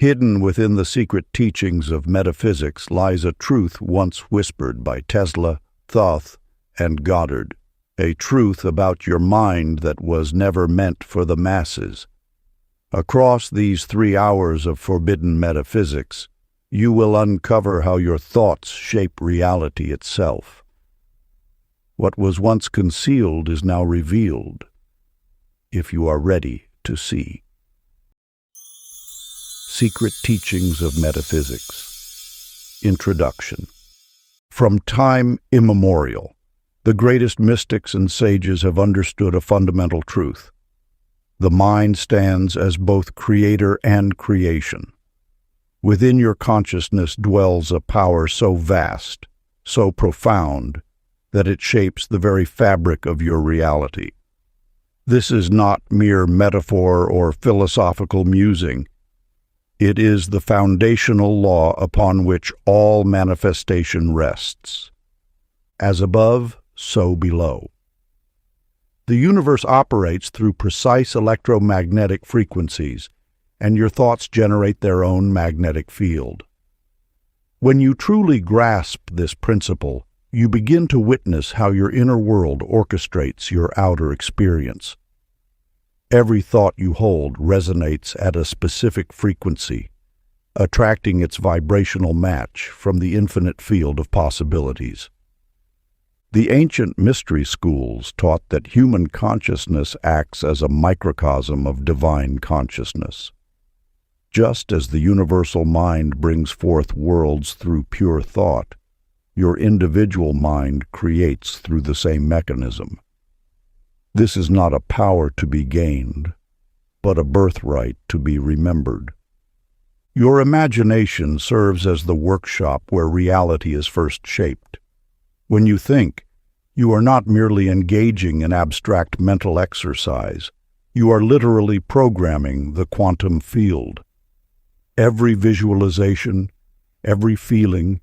Hidden within the secret teachings of metaphysics lies a truth once whispered by Tesla, Thoth, and Goddard, a truth about your mind that was never meant for the masses. Across these 3 hours of forbidden metaphysics, you will uncover how your thoughts shape reality itself. What was once concealed is now revealed, if you are ready to see. Secret Teachings of Metaphysics. Introduction. From time immemorial, the greatest mystics and sages have understood a fundamental truth. The mind stands as both creator and creation. Within your consciousness dwells a power so vast, so profound, that it shapes the very fabric of your reality. This is not mere metaphor or philosophical musing. It is the foundational law upon which all manifestation rests. As above, so below. The universe operates through precise electromagnetic frequencies, and your thoughts generate their own magnetic field. When you truly grasp this principle, you begin to witness how your inner world orchestrates your outer experience. Every thought you hold resonates at a specific frequency, attracting its vibrational match from the infinite field of possibilities. The ancient mystery schools taught that human consciousness acts as a microcosm of divine consciousness. Just as the universal mind brings forth worlds through pure thought, your individual mind creates through the same mechanism. This is not a power to be gained, but a birthright to be remembered. Your imagination serves as the workshop where reality is first shaped. When you think, you are not merely engaging in abstract mental exercise. You are literally programming the quantum field. Every visualization, every feeling,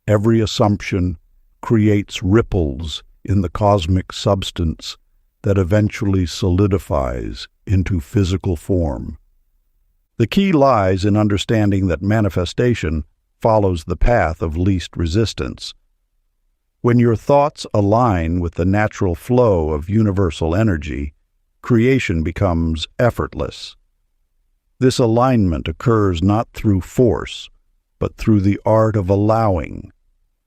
every assumption creates ripples in the cosmic substance that eventually solidifies into physical form. The key lies in understanding that manifestation follows the path of least resistance. When your thoughts align with the natural flow of universal energy, creation becomes effortless. This alignment occurs not through force, but through the art of allowing,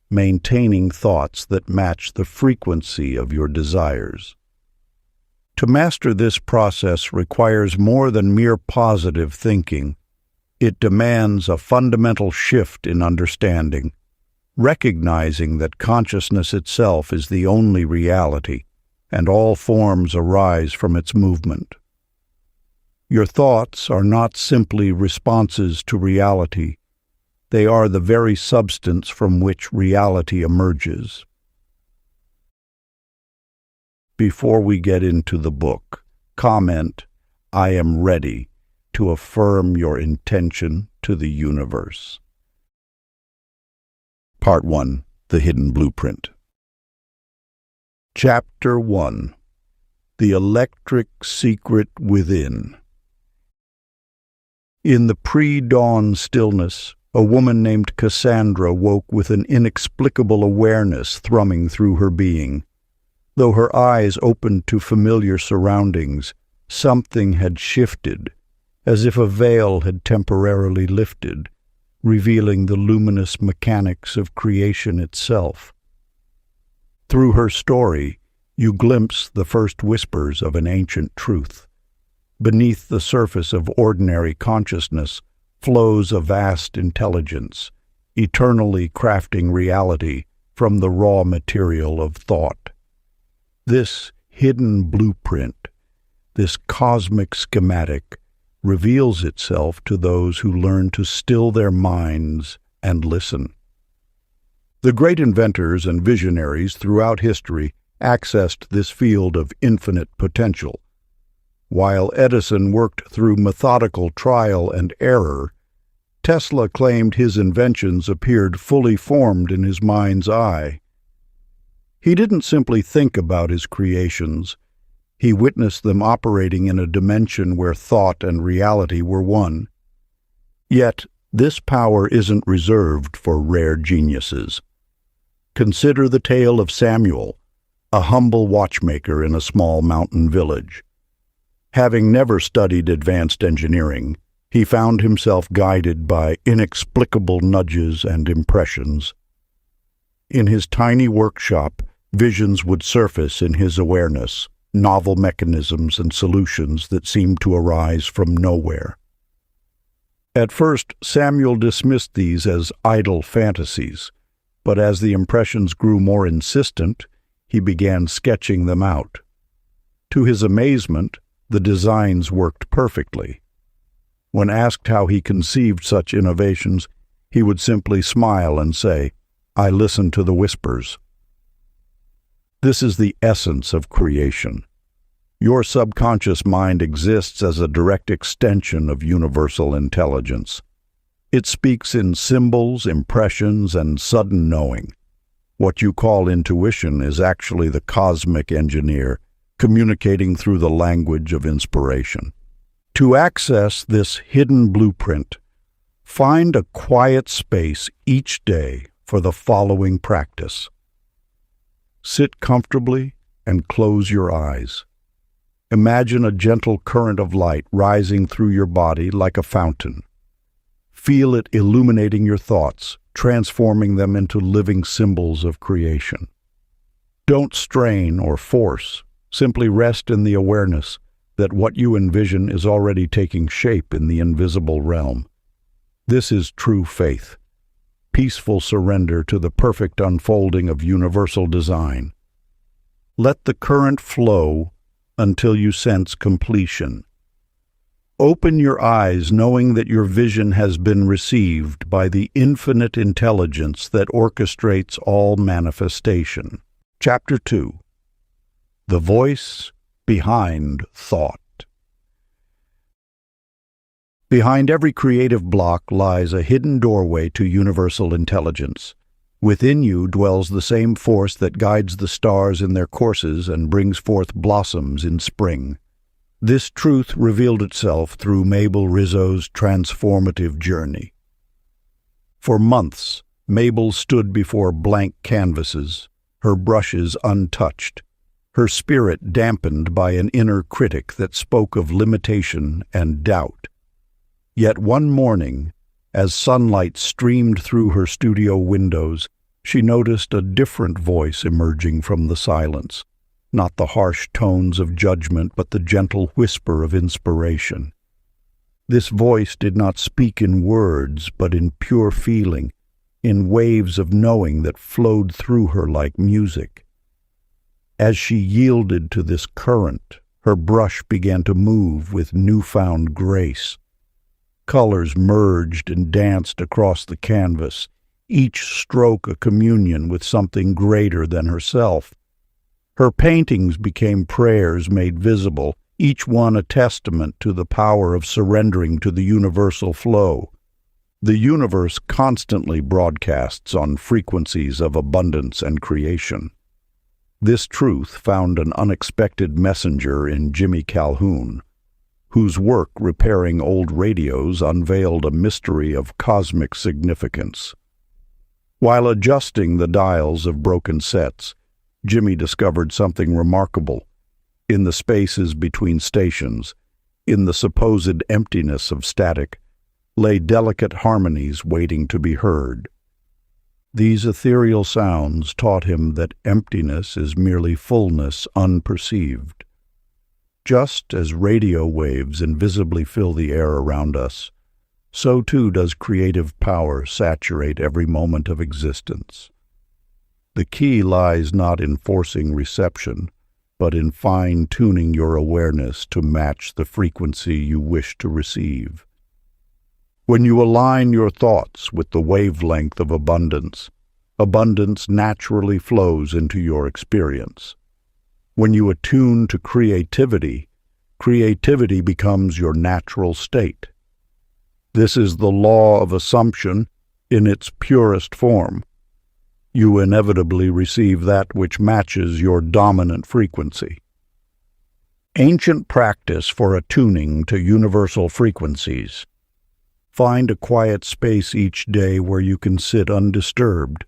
maintaining thoughts that match the frequency of your desires. To master this process requires more than mere positive thinking. It demands a fundamental shift in understanding, recognizing that consciousness itself is the only reality, and all forms arise from its movement. Your thoughts are not simply responses to reality. They are the very substance from which reality emerges. Before we get into the book, comment, "I am ready," to affirm your intention to the universe. Part 1. The Hidden Blueprint. Chapter 1. The Electric Secret Within. In the pre-dawn stillness, a woman named Cassandra woke with an inexplicable awareness thrumming through her being. Though her eyes opened to familiar surroundings, something had shifted, as if a veil had temporarily lifted, revealing the luminous mechanics of creation itself. Through her story, you glimpse the first whispers of an ancient truth. Beneath the surface of ordinary consciousness flows a vast intelligence, eternally crafting reality from the raw material of thought. This hidden blueprint, this cosmic schematic, reveals itself to those who learn to still their minds and listen. The great inventors and visionaries throughout history accessed this field of infinite potential. While Edison worked through methodical trial and error, Tesla claimed his inventions appeared fully formed in his mind's eye. He didn't simply think about his creations. He witnessed them operating in a dimension where thought and reality were one. Yet, this power isn't reserved for rare geniuses. Consider the tale of Samuel, a humble watchmaker in a small mountain village. Having never studied advanced engineering, he found himself guided by inexplicable nudges and impressions. In his tiny workshop, visions would surface in his awareness, novel mechanisms and solutions that seemed to arise from nowhere. At first, Samuel dismissed these as idle fantasies, but as the impressions grew more insistent, he began sketching them out. To his amazement, the designs worked perfectly. When asked how he conceived such innovations, he would simply smile and say, "I listen to the whispers." This is the essence of creation. Your subconscious mind exists as a direct extension of universal intelligence. It speaks in symbols, impressions, and sudden knowing. What you call intuition is actually the cosmic engineer communicating through the language of inspiration. To access this hidden blueprint, find a quiet space each day for the following practice. Sit comfortably and close your eyes. Imagine a gentle current of light rising through your body like a fountain. Feel it illuminating your thoughts, transforming them into living symbols of creation. Don't strain or force, simply rest in the awareness that what you envision is already taking shape in the invisible realm. This is true faith, peaceful surrender to the perfect unfolding of universal design. Let the current flow until you sense completion. Open your eyes knowing that your vision has been received by the infinite intelligence that orchestrates all manifestation. Chapter 2. The Voice Behind Thought. Behind every creative block lies a hidden doorway to universal intelligence. Within you dwells the same force that guides the stars in their courses and brings forth blossoms in spring. This truth revealed itself through Mabel Rizzo's transformative journey. For months, Mabel stood before blank canvases, her brushes untouched, her spirit dampened by an inner critic that spoke of limitation and doubt. Yet one morning, as sunlight streamed through her studio windows, she noticed a different voice emerging from the silence, not the harsh tones of judgment, but the gentle whisper of inspiration. This voice did not speak in words, but in pure feeling, in waves of knowing that flowed through her like music. As she yielded to this current, her brush began to move with newfound grace. Colors merged and danced across the canvas, each stroke a communion with something greater than herself. Her paintings became prayers made visible, each one a testament to the power of surrendering to the universal flow. The universe constantly broadcasts on frequencies of abundance and creation. This truth found an unexpected messenger in Jimmy Calhoun, whose work repairing old radios unveiled a mystery of cosmic significance. While adjusting the dials of broken sets, Jimmy discovered something remarkable. In the spaces between stations, in the supposed emptiness of static, lay delicate harmonies waiting to be heard. These ethereal sounds taught him that emptiness is merely fullness unperceived. Just as radio waves invisibly fill the air around us, so too does creative power saturate every moment of existence. The key lies not in forcing reception, but in fine-tuning your awareness to match the frequency you wish to receive. When you align your thoughts with the wavelength of abundance, abundance naturally flows into your experience. When you attune to creativity, creativity becomes your natural state. This is the law of assumption in its purest form. You inevitably receive that which matches your dominant frequency. Ancient practice for attuning to universal frequencies. Find a quiet space each day where you can sit undisturbed.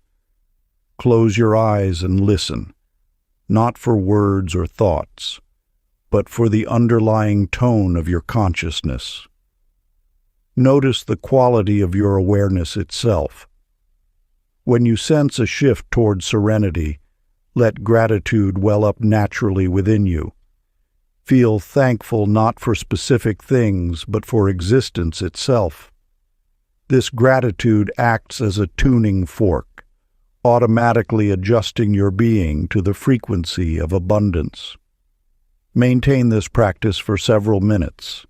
Close your eyes and listen, not for words or thoughts, but for the underlying tone of your consciousness. Notice the quality of your awareness itself. When you sense a shift toward serenity, let gratitude well up naturally within you. Feel thankful not for specific things, but for existence itself. This gratitude acts as a tuning fork, automatically adjusting your being to the frequency of abundance. Maintain this practice for several minutes,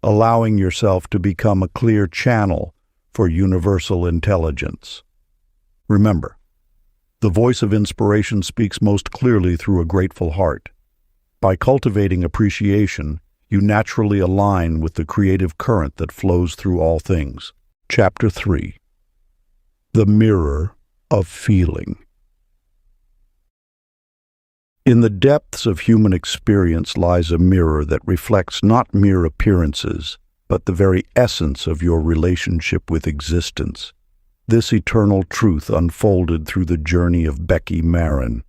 allowing yourself to become a clear channel for universal intelligence. Remember, the voice of inspiration speaks most clearly through a grateful heart. By cultivating appreciation, you naturally align with the creative current that flows through all things. Chapter 3. The Mirror of Feeling. In the depths of human experience lies a mirror that reflects not mere appearances, but the very essence of your relationship with existence. This eternal truth unfolded through the journey of Becky Marin,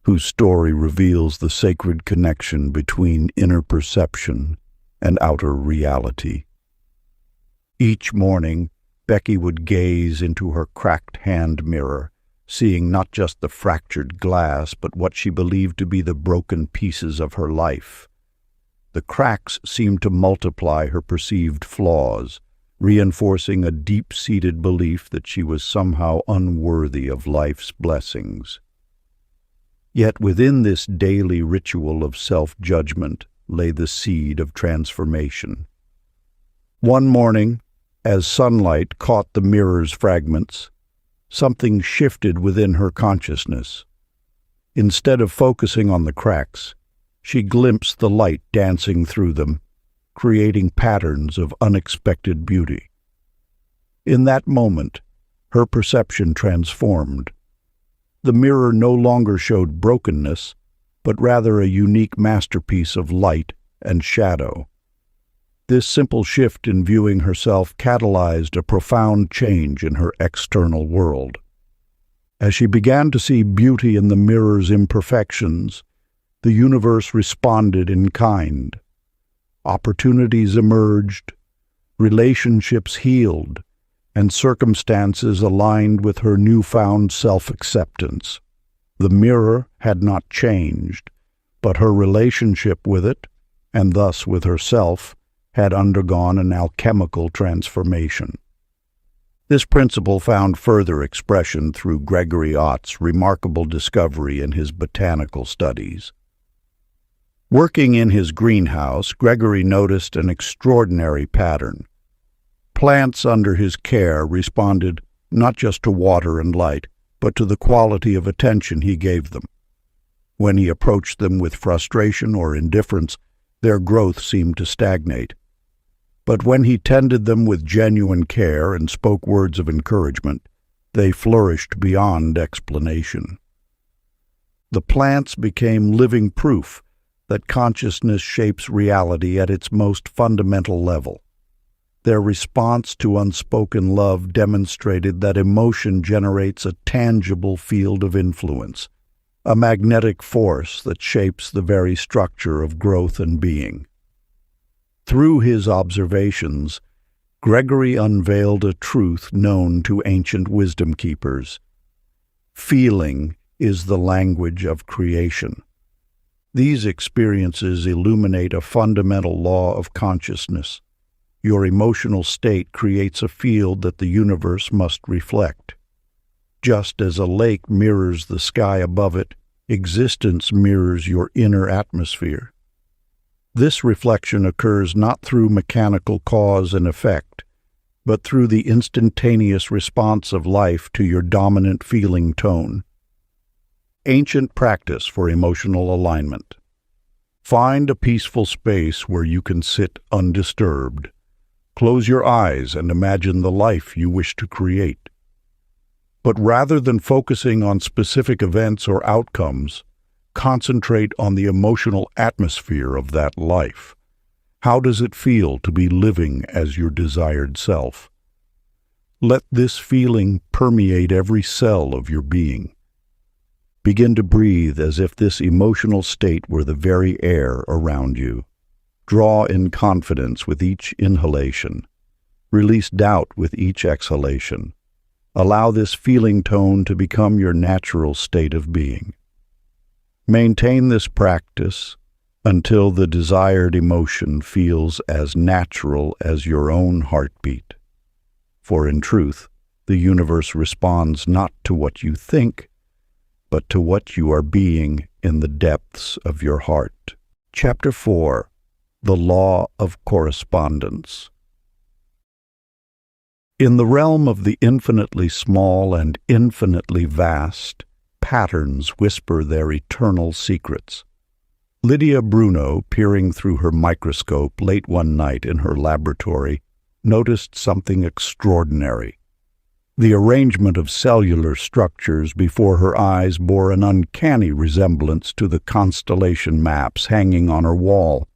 whose story reveals the sacred connection between inner perception and outer reality. Each morning, Becky would gaze into her cracked hand mirror, seeing not just the fractured glass, but what she believed to be the broken pieces of her life. The cracks seemed to multiply her perceived flaws, reinforcing a deep-seated belief that she was somehow unworthy of life's blessings. Yet within this daily ritual of self-judgment lay the seed of transformation. One morning, as sunlight caught the mirror's fragments, something shifted within her consciousness. Instead of focusing on the cracks, she glimpsed the light dancing through them, creating patterns of unexpected beauty. In that moment, her perception transformed. The mirror no longer showed brokenness, but rather a unique masterpiece of light and shadow. This simple shift in viewing herself catalyzed a profound change in her external world. As she began to see beauty in the mirror's imperfections, the universe responded in kind. Opportunities emerged, relationships healed, and circumstances aligned with her newfound self-acceptance. The mirror had not changed, but her relationship with it, and thus with herself, had undergone an alchemical transformation. This principle found further expression through Gregory Ott's remarkable discovery in his botanical studies. Working in his greenhouse, Gregory noticed an extraordinary pattern. Plants under his care responded not just to water and light, but to the quality of attention he gave them. When he approached them with frustration or indifference, their growth seemed to stagnate. But when he tended them with genuine care and spoke words of encouragement, they flourished beyond explanation. The plants became living proof that consciousness shapes reality at its most fundamental level. Their response to unspoken love demonstrated that emotion generates a tangible field of influence, a magnetic force that shapes the very structure of growth and being. Through his observations, Gregory unveiled a truth known to ancient wisdom keepers. Feeling is the language of creation. These experiences illuminate a fundamental law of consciousness. Your emotional state creates a field that the universe must reflect. Just as a lake mirrors the sky above it, existence mirrors your inner atmosphere. This reflection occurs not through mechanical cause and effect, but through the instantaneous response of life to your dominant feeling tone. Ancient practice for emotional alignment. Find a peaceful space where you can sit undisturbed. Close your eyes and imagine the life you wish to create. But rather than focusing on specific events or outcomes, concentrate on the emotional atmosphere of that life. How does it feel to be living as your desired self? Let this feeling permeate every cell of your being. Begin to breathe as if this emotional state were the very air around you. Draw in confidence with each inhalation. Release doubt with each exhalation. Allow this feeling tone to become your natural state of being. Maintain this practice until the desired emotion feels as natural as your own heartbeat. For in truth, the universe responds not to what you think, but to what you are being in the depths of your heart. Chapter 4. The Law of Correspondence. In the realm of the infinitely small and infinitely vast, patterns whisper their eternal secrets. Lydia Bruno, peering through her microscope late one night in her laboratory, noticed something extraordinary. The arrangement of cellular structures before her eyes bore an uncanny resemblance to the constellation maps hanging on her wall.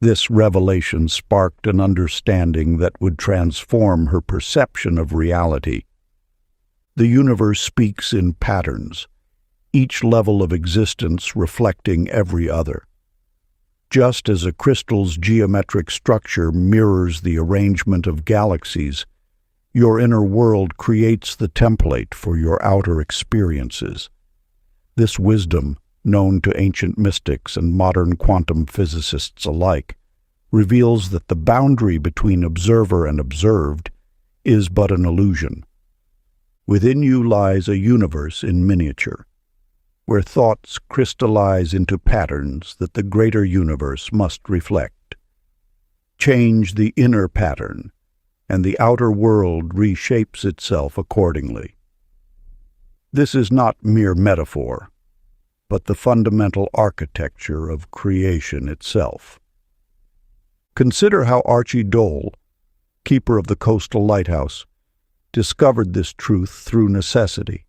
This revelation sparked an understanding that would transform her perception of reality. The universe speaks in patterns, each level of existence reflecting every other. Just as a crystal's geometric structure mirrors the arrangement of galaxies, your inner world creates the template for your outer experiences. This wisdom, known to ancient mystics and modern quantum physicists alike, reveals that the boundary between observer and observed is but an illusion. Within you lies a universe in miniature, where thoughts crystallize into patterns that the greater universe must reflect. Change the inner pattern, and the outer world reshapes itself accordingly. This is not mere metaphor, but the fundamental architecture of creation itself. Consider how Archie Dole, keeper of the coastal lighthouse, discovered this truth through necessity.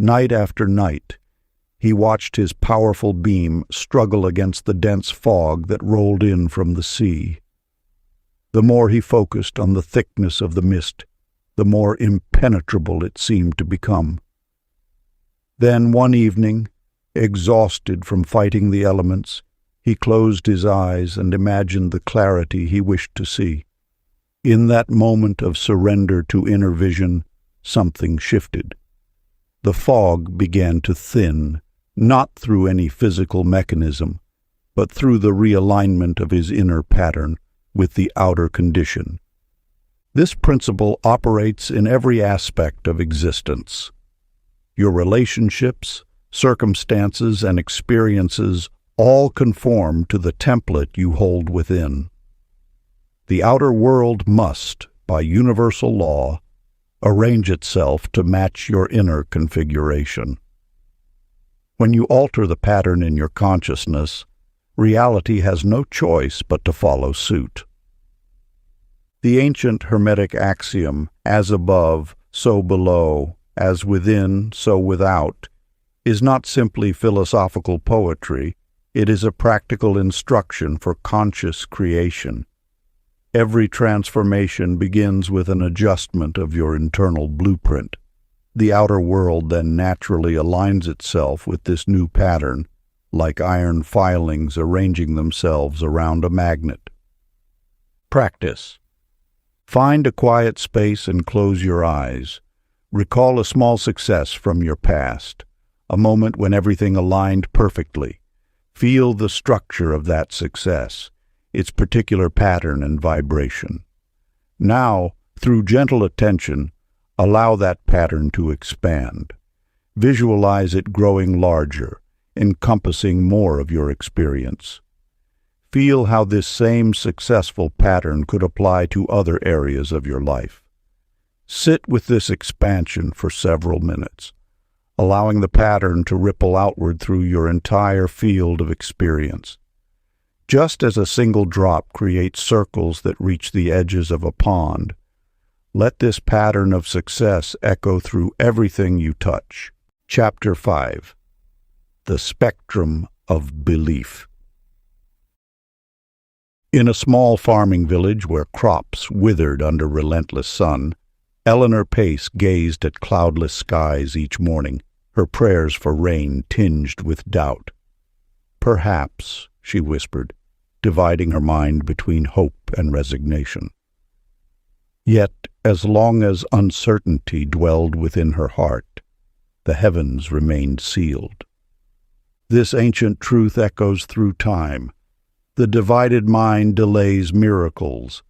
Night after night, he watched his powerful beam struggle against the dense fog that rolled in from the sea. The more he focused on the thickness of the mist, the more impenetrable it seemed to become. Then one evening, exhausted from fighting the elements, he closed his eyes and imagined the clarity he wished to see. In that moment of surrender to inner vision, something shifted. The fog began to thin, not through any physical mechanism, but through the realignment of his inner pattern with the outer condition. This principle operates in every aspect of existence. Your relationships, circumstances, and experiences all conform to the template you hold within. The outer world must, by universal law, arrange itself to match your inner configuration. When you alter the pattern in your consciousness, reality has no choice but to follow suit. The ancient Hermetic axiom, as above, so below, as within, so without, is not simply philosophical poetry, it is a practical instruction for conscious creation. Every transformation begins with an adjustment of your internal blueprint. The outer world then naturally aligns itself with this new pattern, like iron filings arranging themselves around a magnet. Practice. Find a quiet space and close your eyes. Recall a small success from your past, a moment when everything aligned perfectly. Feel the structure of that success, its particular pattern and vibration. Now, through gentle attention, allow that pattern to expand. Visualize it growing larger, encompassing more of your experience. Feel how this same successful pattern could apply to other areas of your life. Sit with this expansion for several minutes, allowing the pattern to ripple outward through your entire field of experience. Just as a single drop creates circles that reach the edges of a pond, let this pattern of success echo through everything you touch. Chapter 5. The Spectrum of Belief. In a small farming village where crops withered under relentless sun, Eleanor Pace gazed at cloudless skies each morning, her prayers for rain tinged with doubt. "Perhaps," she whispered, dividing her mind between hope and resignation. Yet, as long as uncertainty dwelled within her heart, the heavens remained sealed. This ancient truth echoes through time. The divided mind delays miracles.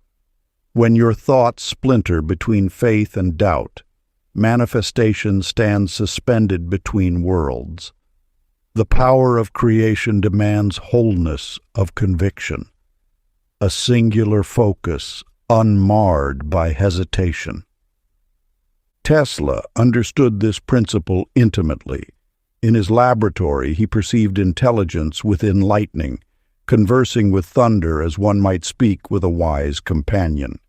When your thoughts splinter between faith and doubt, manifestation stands suspended between worlds. The power of creation demands wholeness of conviction, a singular focus unmarred by hesitation. Tesla understood this principle intimately. In his laboratory, he perceived intelligence within lightning, conversing with thunder as one might speak with a wise companion.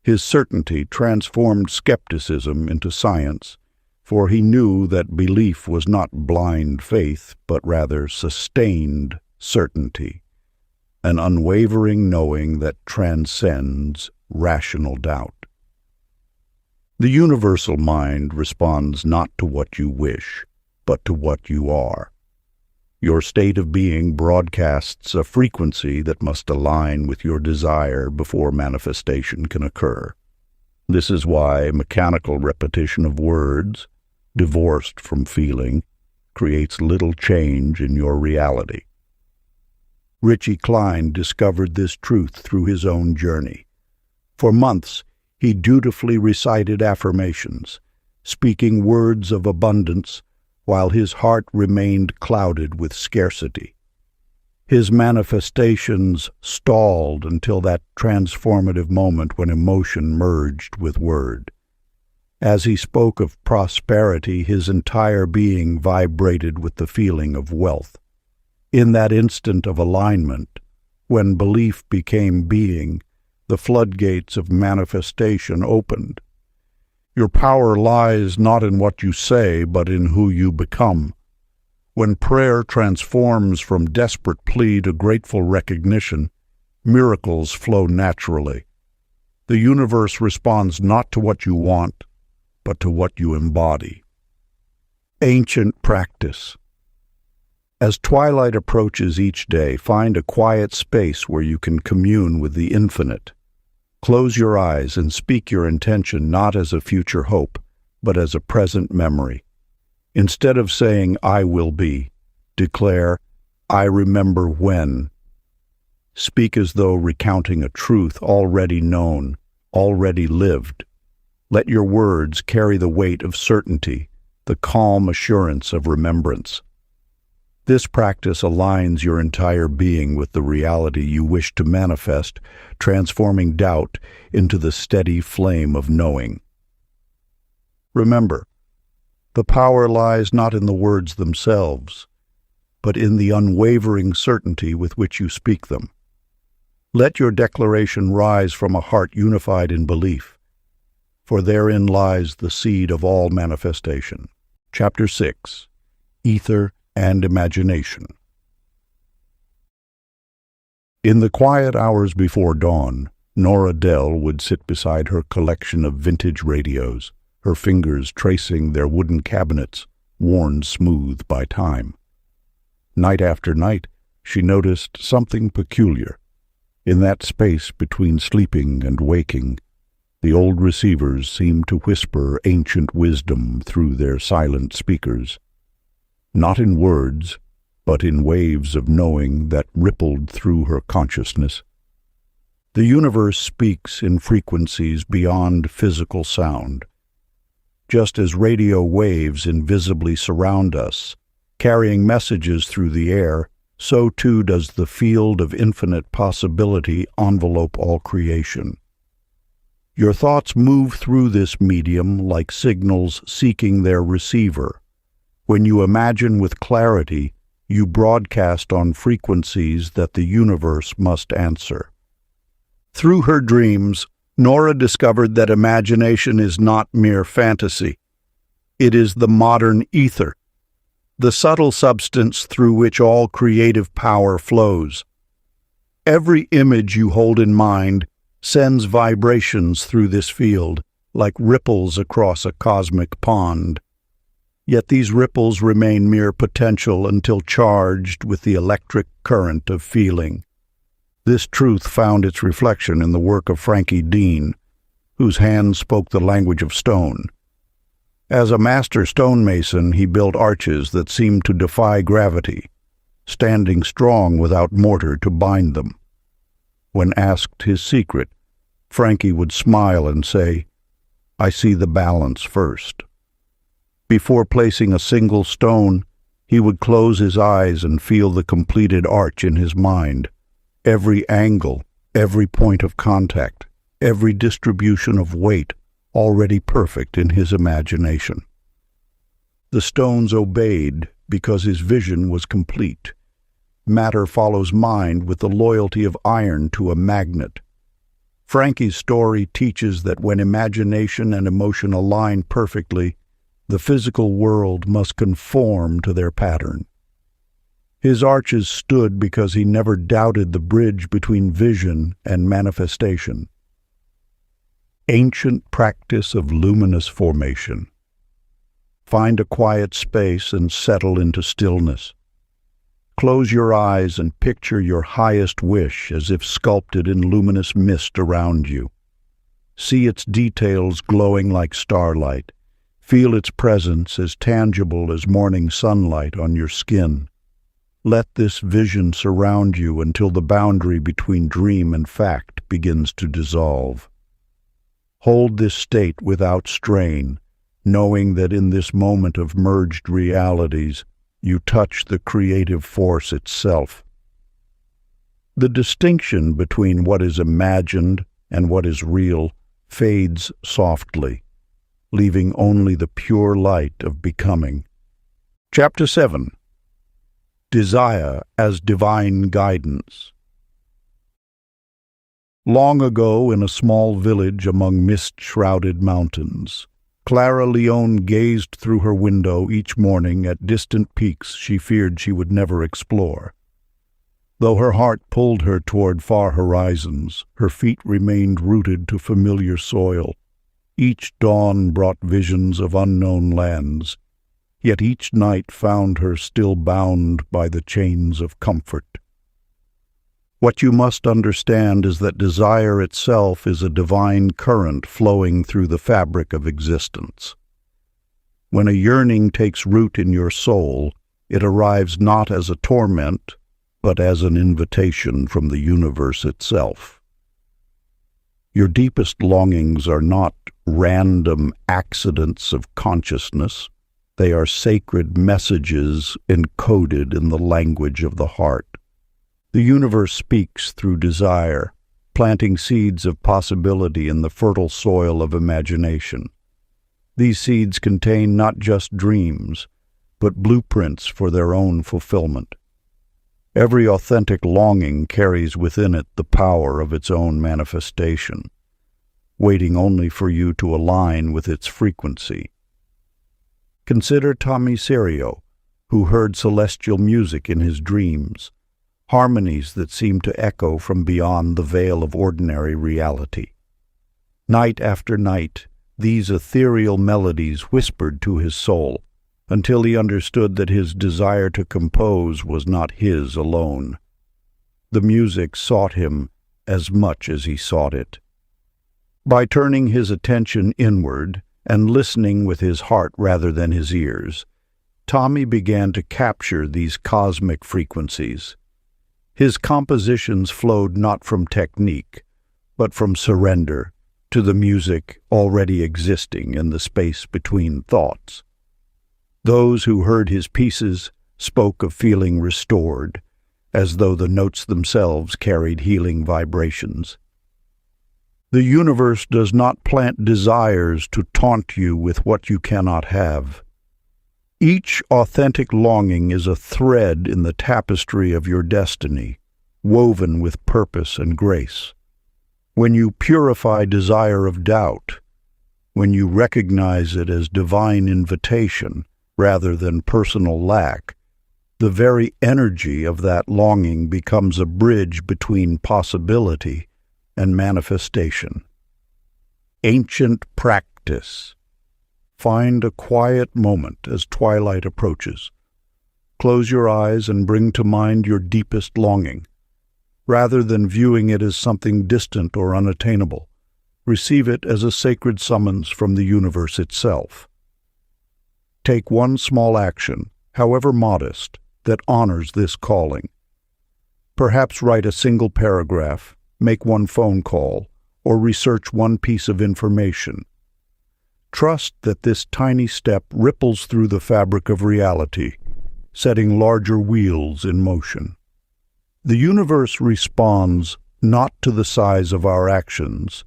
His certainty transformed skepticism into science, for he knew that belief was not blind faith, but rather sustained certainty, an unwavering knowing that transcends rational doubt. The universal mind responds not to what you wish, but to what you are. Your state of being broadcasts a frequency that must align with your desire before manifestation can occur. This is why mechanical repetition of words, divorced from feeling, creates little change in your reality. Richie Klein discovered this truth through his own journey. For months, he dutifully recited affirmations, speaking words of abundance, while his heart remained clouded with scarcity. His manifestations stalled until that transformative moment when emotion merged with word. As he spoke of prosperity, his entire being vibrated with the feeling of wealth. In that instant of alignment, when belief became being, the floodgates of manifestation opened. Your power lies not in what you say, but in who you become. When prayer transforms from desperate plea to grateful recognition, miracles flow naturally. The universe responds not to what you want, but to what you embody. Ancient practice. As twilight approaches each day, find a quiet space where you can commune with the infinite. Close your eyes and speak your intention not as a future hope, but as a present memory. Instead of saying, "I will be," declare, "I remember when." Speak as though recounting a truth already known, already lived. Let your words carry the weight of certainty, the calm assurance of remembrance. This practice aligns your entire being with the reality you wish to manifest, transforming doubt into the steady flame of knowing. Remember, the power lies not in the words themselves, but in the unwavering certainty with which you speak them. Let your declaration rise from a heart unified in belief, for therein lies the seed of all manifestation. Chapter 6. Ether and Imagination. In the quiet hours before dawn, Nora Dell would sit beside her collection of vintage radios, her fingers tracing their wooden cabinets, worn smooth by time. Night after night, she noticed something peculiar. In that space between sleeping and waking, the old receivers seemed to whisper ancient wisdom through their silent speakers. Not in words, but in waves of knowing that rippled through her consciousness. The universe speaks in frequencies beyond physical sound. Just as radio waves invisibly surround us, carrying messages through the air, so too does the field of infinite possibility envelope all creation. Your thoughts move through this medium like signals seeking their receiver. When you imagine with clarity, you broadcast on frequencies that the universe must answer. Through her dreams, Nora discovered that imagination is not mere fantasy. It is the modern ether, the subtle substance through which all creative power flows. Every image you hold in mind sends vibrations through this field, like ripples across a cosmic pond. Yet these ripples remain mere potential until charged with the electric current of feeling. This truth found its reflection in the work of Frankie Dean, whose hands spoke the language of stone. As a master stonemason, he built arches that seemed to defy gravity, standing strong without mortar to bind them. When asked his secret, Frankie would smile and say, "I see the balance first." Before placing a single stone, he would close his eyes and feel the completed arch in his mind, every angle, every point of contact, every distribution of weight already perfect in his imagination. The stones obeyed because his vision was complete. Matter follows mind with the loyalty of iron to a magnet. Frankie's story teaches that when imagination and emotion align perfectly, the physical world must conform to their pattern. His arches stood because he never doubted the bridge between vision and manifestation. Ancient practice of luminous formation. Find a quiet space and settle into stillness. Close your eyes and picture your highest wish as if sculpted in luminous mist around you. See its details glowing like starlight. Feel its presence as tangible as morning sunlight on your skin. Let this vision surround you until the boundary between dream and fact begins to dissolve. Hold this state without strain, knowing that in this moment of merged realities, you touch the creative force itself. The distinction between what is imagined and what is real fades softly, leaving only the pure light of becoming. Chapter 7. Desire as Divine Guidance. Long ago, in a small village among mist-shrouded mountains, Clara Leone gazed through her window each morning at distant peaks she feared she would never explore. Though her heart pulled her toward far horizons, her feet remained rooted to familiar soil. Each dawn brought visions of unknown lands, yet each night found her still bound by the chains of comfort. What you must understand is that desire itself is a divine current flowing through the fabric of existence. When a yearning takes root in your soul, it arrives not as a torment, but as an invitation from the universe itself. Your deepest longings are not random accidents of consciousness. They are sacred messages encoded in the language of the heart. The universe speaks through desire, planting seeds of possibility in the fertile soil of imagination. These seeds contain not just dreams, but blueprints for their own fulfillment. Every authentic longing carries within it the power of its own manifestation, waiting only for you to align with its frequency. Consider Tommy Serio, who heard celestial music in his dreams, harmonies that seemed to echo from beyond the veil of ordinary reality. Night after night, these ethereal melodies whispered to his soul, until he understood that his desire to compose was not his alone. The music sought him as much as he sought it. By turning his attention inward and listening with his heart rather than his ears, Tommy began to capture these cosmic frequencies. His compositions flowed not from technique, but from surrender to the music already existing in the space between thoughts. Those who heard his pieces spoke of feeling restored, as though the notes themselves carried healing vibrations. The universe does not plant desires to taunt you with what you cannot have. Each authentic longing is a thread in the tapestry of your destiny, woven with purpose and grace. When you purify desire of doubt, when you recognize it as divine invitation rather than personal lack, the very energy of that longing becomes a bridge between possibility and manifestation. ancient practice. Find a quiet moment as twilight approaches. Close your eyes and bring to mind your deepest longing. Rather than viewing it as something distant or unattainable, receive it as a sacred summons from the universe itself. Take one small action, however modest, that honors this calling. Perhaps write a single paragraph, make one phone call, or research one piece of information. Trust that this tiny step ripples through the fabric of reality, setting larger wheels in motion. The universe responds not to the size of our actions,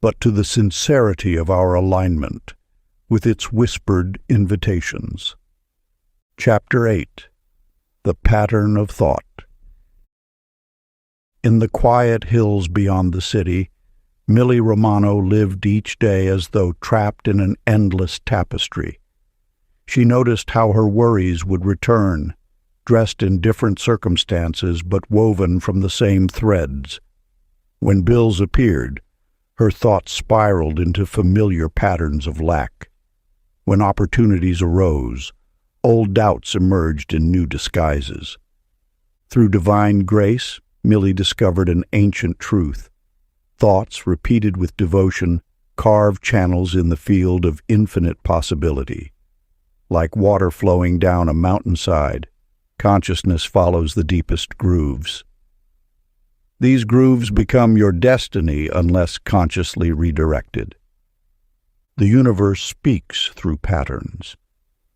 but to the sincerity of our alignment with its whispered invitations. Chapter 8. The Pattern of Thought. In the quiet hills beyond the city, Millie Romano lived each day as though trapped in an endless tapestry. She noticed how her worries would return, dressed in different circumstances but woven from the same threads. When bills appeared, her thoughts spiraled into familiar patterns of lack. When opportunities arose, old doubts emerged in new disguises. Through divine grace, Millie discovered an ancient truth. Thoughts, repeated with devotion, carve channels in the field of infinite possibility. Like water flowing down a mountainside, consciousness follows the deepest grooves. These grooves become your destiny unless consciously redirected. The universe speaks through patterns.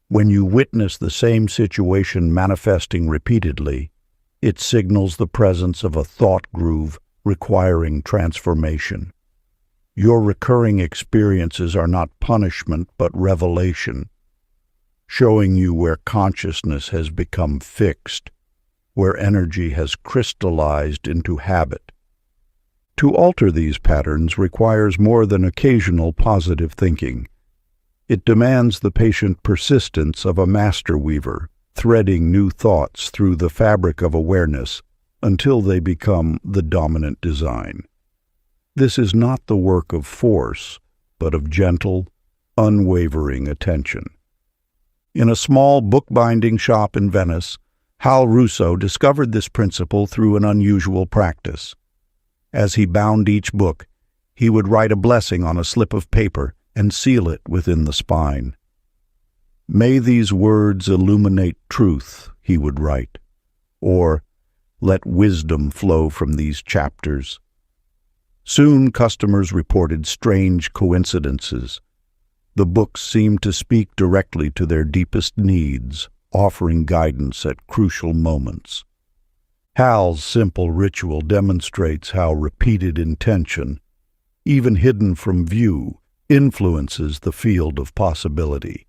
When you witness the same situation manifesting repeatedly, it signals the presence of a thought groove requiring transformation. Your recurring experiences are not punishment but revelation, showing you where consciousness has become fixed, where energy has crystallized into habit. To alter these patterns requires more than occasional positive thinking. It demands the patient persistence of a master weaver, threading new thoughts through the fabric of awareness until they become the dominant design. This is not the work of force, but of gentle, unwavering attention. In a small bookbinding shop in Venice, Hal Russo discovered this principle through an unusual practice. As he bound each book, he would write a blessing on a slip of paper and seal it within the spine. "May these words illuminate truth," he would write, or "Let wisdom flow from these chapters." Soon customers reported strange coincidences. The books seemed to speak directly to their deepest needs, offering guidance at crucial moments. Hal's simple ritual demonstrates how repeated intention, even hidden from view, influences the field of possibility.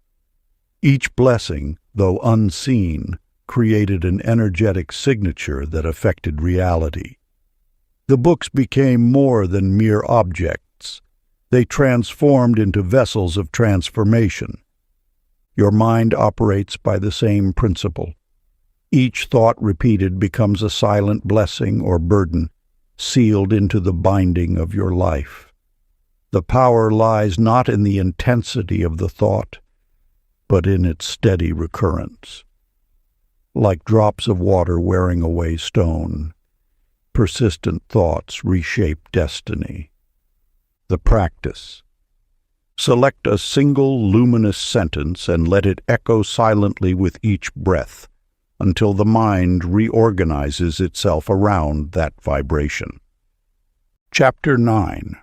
Each blessing, though unseen, created an energetic signature that affected reality. The books became more than mere objects. They transformed into vessels of transformation. Your mind operates by the same principle. Each thought repeated becomes a silent blessing or burden, sealed into the binding of your life. The power lies not in the intensity of the thought, but in its steady recurrence. Like drops of water wearing away stone, persistent thoughts reshape destiny. The practice. Select a single luminous sentence and let it echo silently with each breath until the mind reorganizes itself around that vibration. Chapter 9.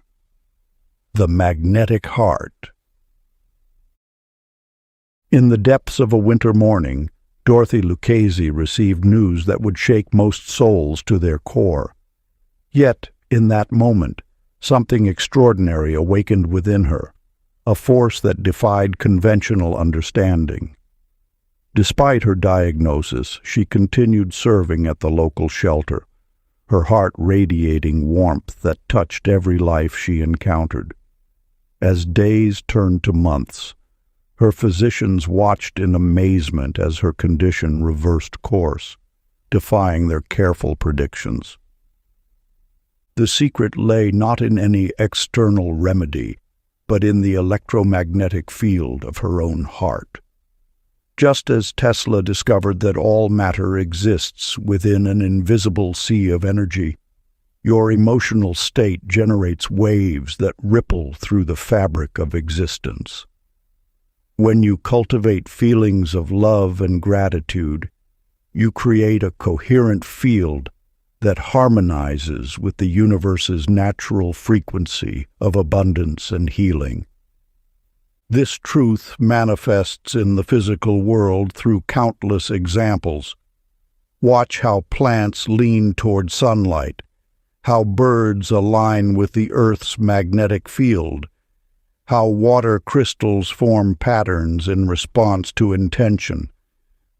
The Magnetic Heart. In the depths of a winter morning, Dorothy Lucchese received news that would shake most souls to their core. Yet, in that moment, something extraordinary awakened within her, a force that defied conventional understanding. Despite her diagnosis, she continued serving at the local shelter, her heart radiating warmth that touched every life she encountered. As days turned to months, her physicians watched in amazement as her condition reversed course, defying their careful predictions. The secret lay not in any external remedy, but in the electromagnetic field of her own heart. Just as Tesla discovered that all matter exists within an invisible sea of energy, your emotional state generates waves that ripple through the fabric of existence. When you cultivate feelings of love and gratitude, you create a coherent field that harmonizes with the universe's natural frequency of abundance and healing. This truth manifests in the physical world through countless examples. Watch how plants lean toward sunlight, how birds align with the Earth's magnetic field, how water crystals form patterns in response to intention.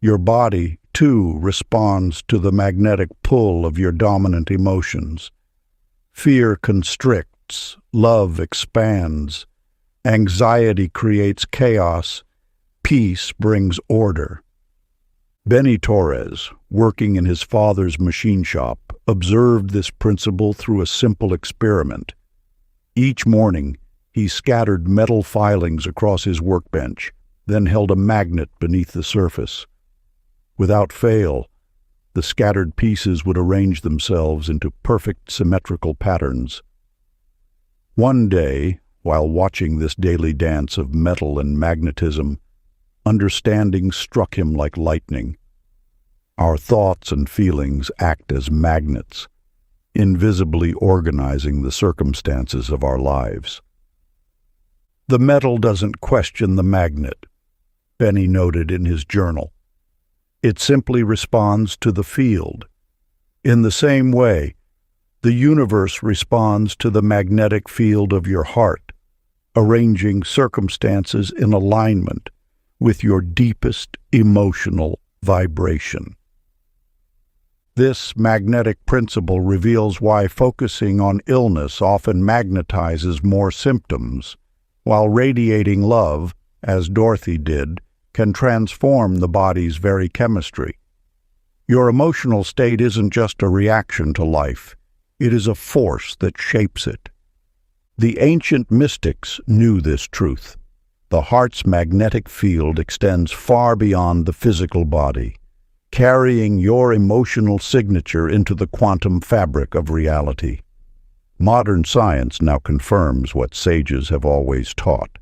Your body, too, responds to the magnetic pull of your dominant emotions. Fear constricts, love expands, anxiety creates chaos, peace brings order. Benny Torres, working in his father's machine shop, observed this principle through a simple experiment. Each morning, he scattered metal filings across his workbench, then held a magnet beneath the surface. Without fail, the scattered pieces would arrange themselves into perfect symmetrical patterns. One day, while watching this daily dance of metal and magnetism, understanding struck him like lightning. Our thoughts and feelings act as magnets, invisibly organizing the circumstances of our lives. The metal doesn't question the magnet, Benny noted in his journal. It simply responds to the field. In the same way, the universe responds to the magnetic field of your heart, arranging circumstances in alignment with your deepest emotional vibration. This magnetic principle reveals why focusing on illness often magnetizes more symptoms, while radiating love, as Dorothy did, can transform the body's very chemistry. Your emotional state isn't just a reaction to life, it is a force that shapes it. The ancient mystics knew this truth. The heart's magnetic field extends far beyond the physical body, carrying your emotional signature into the quantum fabric of reality. Modern science now confirms what sages have always taught,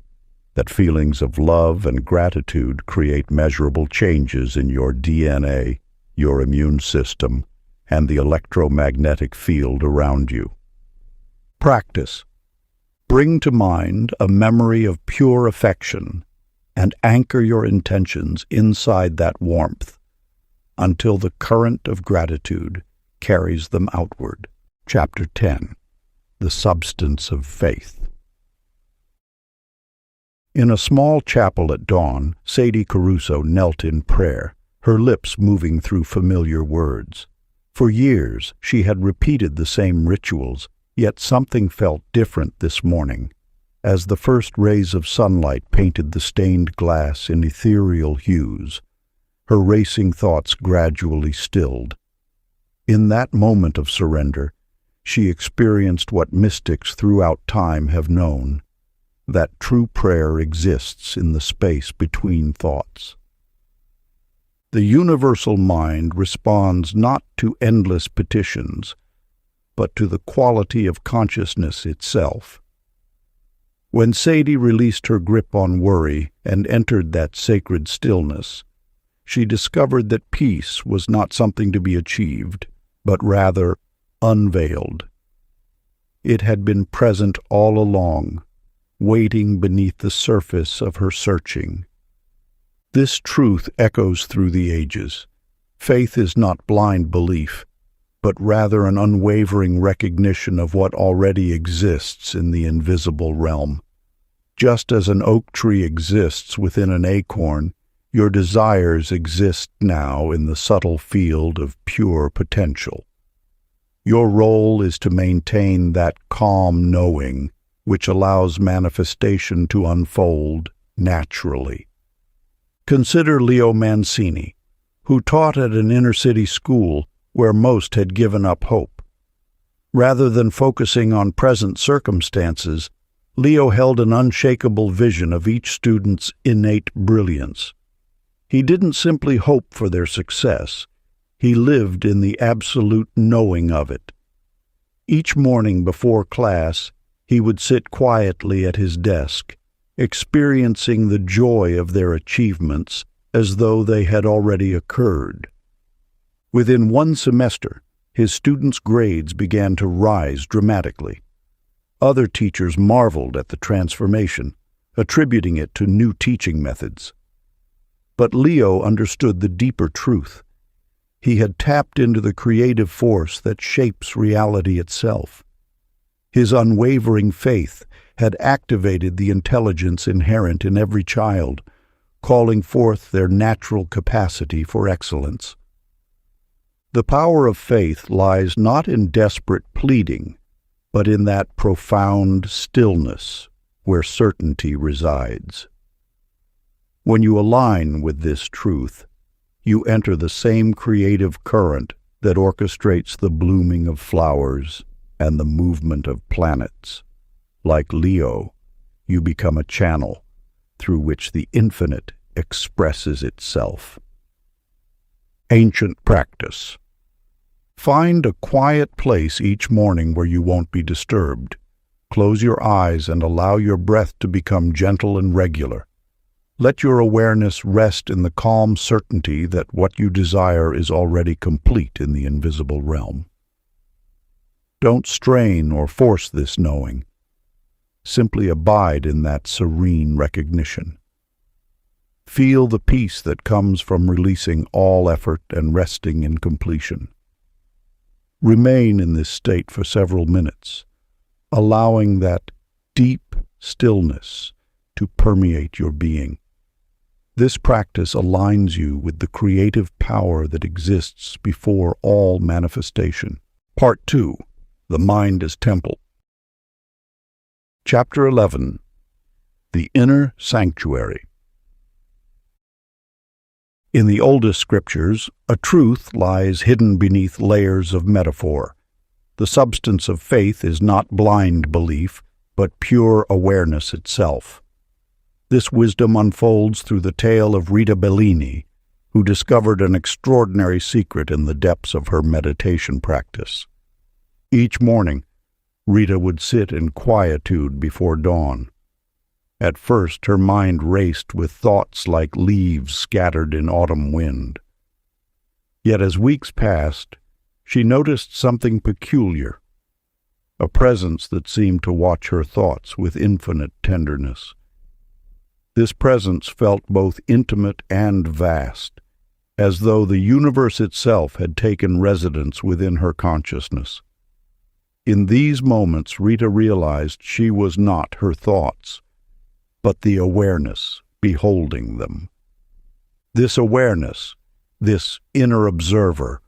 that feelings of love and gratitude create measurable changes in your DNA, your immune system, and the electromagnetic field around you. Practice. Bring to mind a memory of pure affection and anchor your intentions inside that warmth until the current of gratitude carries them outward. Chapter 10. The Substance of Faith. In a small chapel at dawn, Sadie Caruso knelt in prayer, her lips moving through familiar words. For years, she had repeated the same rituals, yet something felt different this morning. As the first rays of sunlight painted the stained glass in ethereal hues, her racing thoughts gradually stilled. In that moment of surrender, she experienced what mystics throughout time have known, that true prayer exists in the space between thoughts. The universal mind responds not to endless petitions, but to the quality of consciousness itself. When Sadie released her grip on worry and entered that sacred stillness, she discovered that peace was not something to be achieved, but rather unveiled. It had been present all along, waiting beneath the surface of her searching. This truth echoes through the ages. Faith is not blind belief, but rather an unwavering recognition of what already exists in the invisible realm. Just as an oak tree exists within an acorn, your desires exist now in the subtle field of pure potential. Your role is to maintain that calm knowing which allows manifestation to unfold naturally. Consider Leo Mancini, who taught at an inner-city school where most had given up hope. Rather than focusing on present circumstances, Leo held an unshakable vision of each student's innate brilliance. He didn't simply hope for their success. He lived in the absolute knowing of it. Each morning before class, he would sit quietly at his desk, experiencing the joy of their achievements as though they had already occurred. Within one semester, his students' grades began to rise dramatically. Other teachers marveled at the transformation, attributing it to new teaching methods. But Leo understood the deeper truth. He had tapped into the creative force that shapes reality itself. His unwavering faith had activated the intelligence inherent in every child, calling forth their natural capacity for excellence. The power of faith lies not in desperate pleading, but in that profound stillness where certainty resides. When you align with this truth, you enter the same creative current that orchestrates the blooming of flowers and the movement of planets. Like Leo, you become a channel through which the infinite expresses itself. Ancient practice. Find a quiet place each morning where you won't be disturbed. Close your eyes and allow your breath to become gentle and regular. Let your awareness rest in the calm certainty that what you desire is already complete in the invisible realm. Don't strain or force this knowing. Simply abide in that serene recognition. Feel the peace that comes from releasing all effort and resting in completion. Remain in this state for several minutes, allowing that deep stillness to permeate your being. This practice aligns you with the creative power that exists before all manifestation. Part 2. The Mind as Temple. Chapter 11. The Inner Sanctuary. In the oldest scriptures, a truth lies hidden beneath layers of metaphor. The substance of faith is not blind belief, but pure awareness itself. This wisdom unfolds through the tale of Rita Bellini, who discovered an extraordinary secret in the depths of her meditation practice. Each morning, Rita would sit in quietude before dawn. At first, her mind raced with thoughts like leaves scattered in autumn wind. Yet as weeks passed, she noticed something peculiar, a presence that seemed to watch her thoughts with infinite tenderness. This presence felt both intimate and vast, as though the universe itself had taken residence within her consciousness. In these moments, Rita realized she was not her thoughts, but the awareness beholding them. This awareness, this inner observer,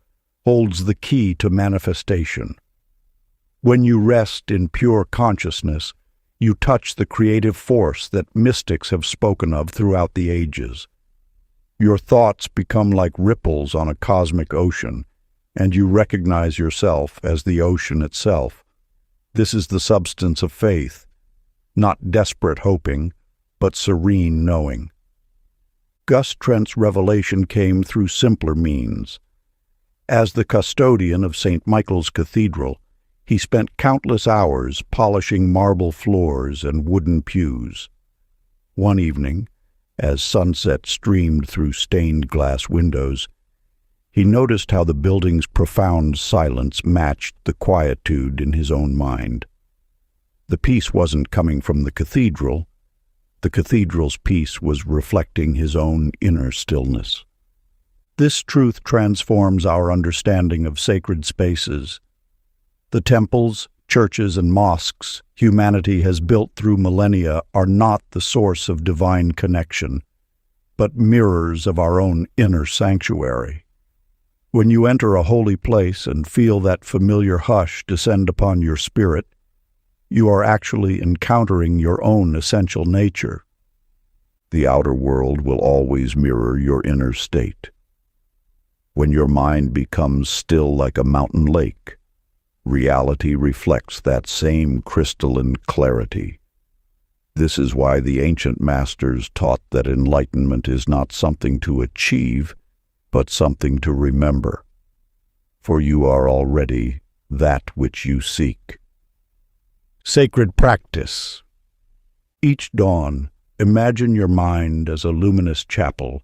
holds the key to manifestation. When you rest in pure consciousness, you touch the creative force that mystics have spoken of throughout the ages. Your thoughts become like ripples on a cosmic ocean, and you recognize yourself as the ocean itself. This is the substance of faith, not desperate hoping, but serene knowing. Gus Trent's revelation came through simpler means. As the custodian of St. Michael's Cathedral, he spent countless hours polishing marble floors and wooden pews. One evening, as sunset streamed through stained glass windows, he noticed how the building's profound silence matched the quietude in his own mind. The peace wasn't coming from the cathedral. The cathedral's peace was reflecting his own inner stillness. This truth transforms our understanding of sacred spaces. The temples, churches, and mosques humanity has built through millennia are not the source of divine connection, but mirrors of our own inner sanctuary. When you enter a holy place and feel that familiar hush descend upon your spirit, you are actually encountering your own essential nature. The outer world will always mirror your inner state. When your mind becomes still like a mountain lake, reality reflects that same crystalline clarity. This is why the ancient masters taught that enlightenment is not something to achieve, but something to remember. For you are already that which you seek. Sacred practice. Each dawn, imagine your mind as a luminous chapel,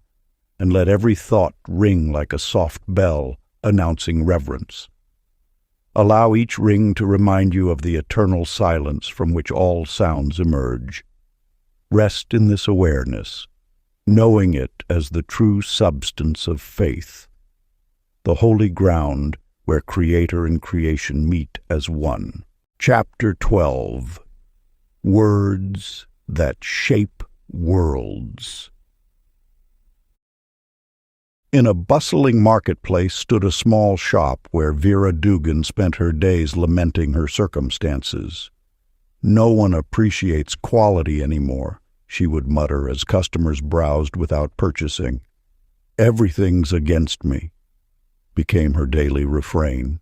and let every thought ring like a soft bell announcing reverence. Allow each ring to remind you of the eternal silence from which all sounds emerge. Rest in this awareness, knowing it as the true substance of faith, the holy ground where Creator and creation meet as one. Chapter 12. Words that Shape Worlds. In a bustling marketplace stood a small shop where Vera Dugan spent her days lamenting her circumstances. "No one appreciates quality anymore," she would mutter as customers browsed without purchasing. "Everything's against me," became her daily refrain.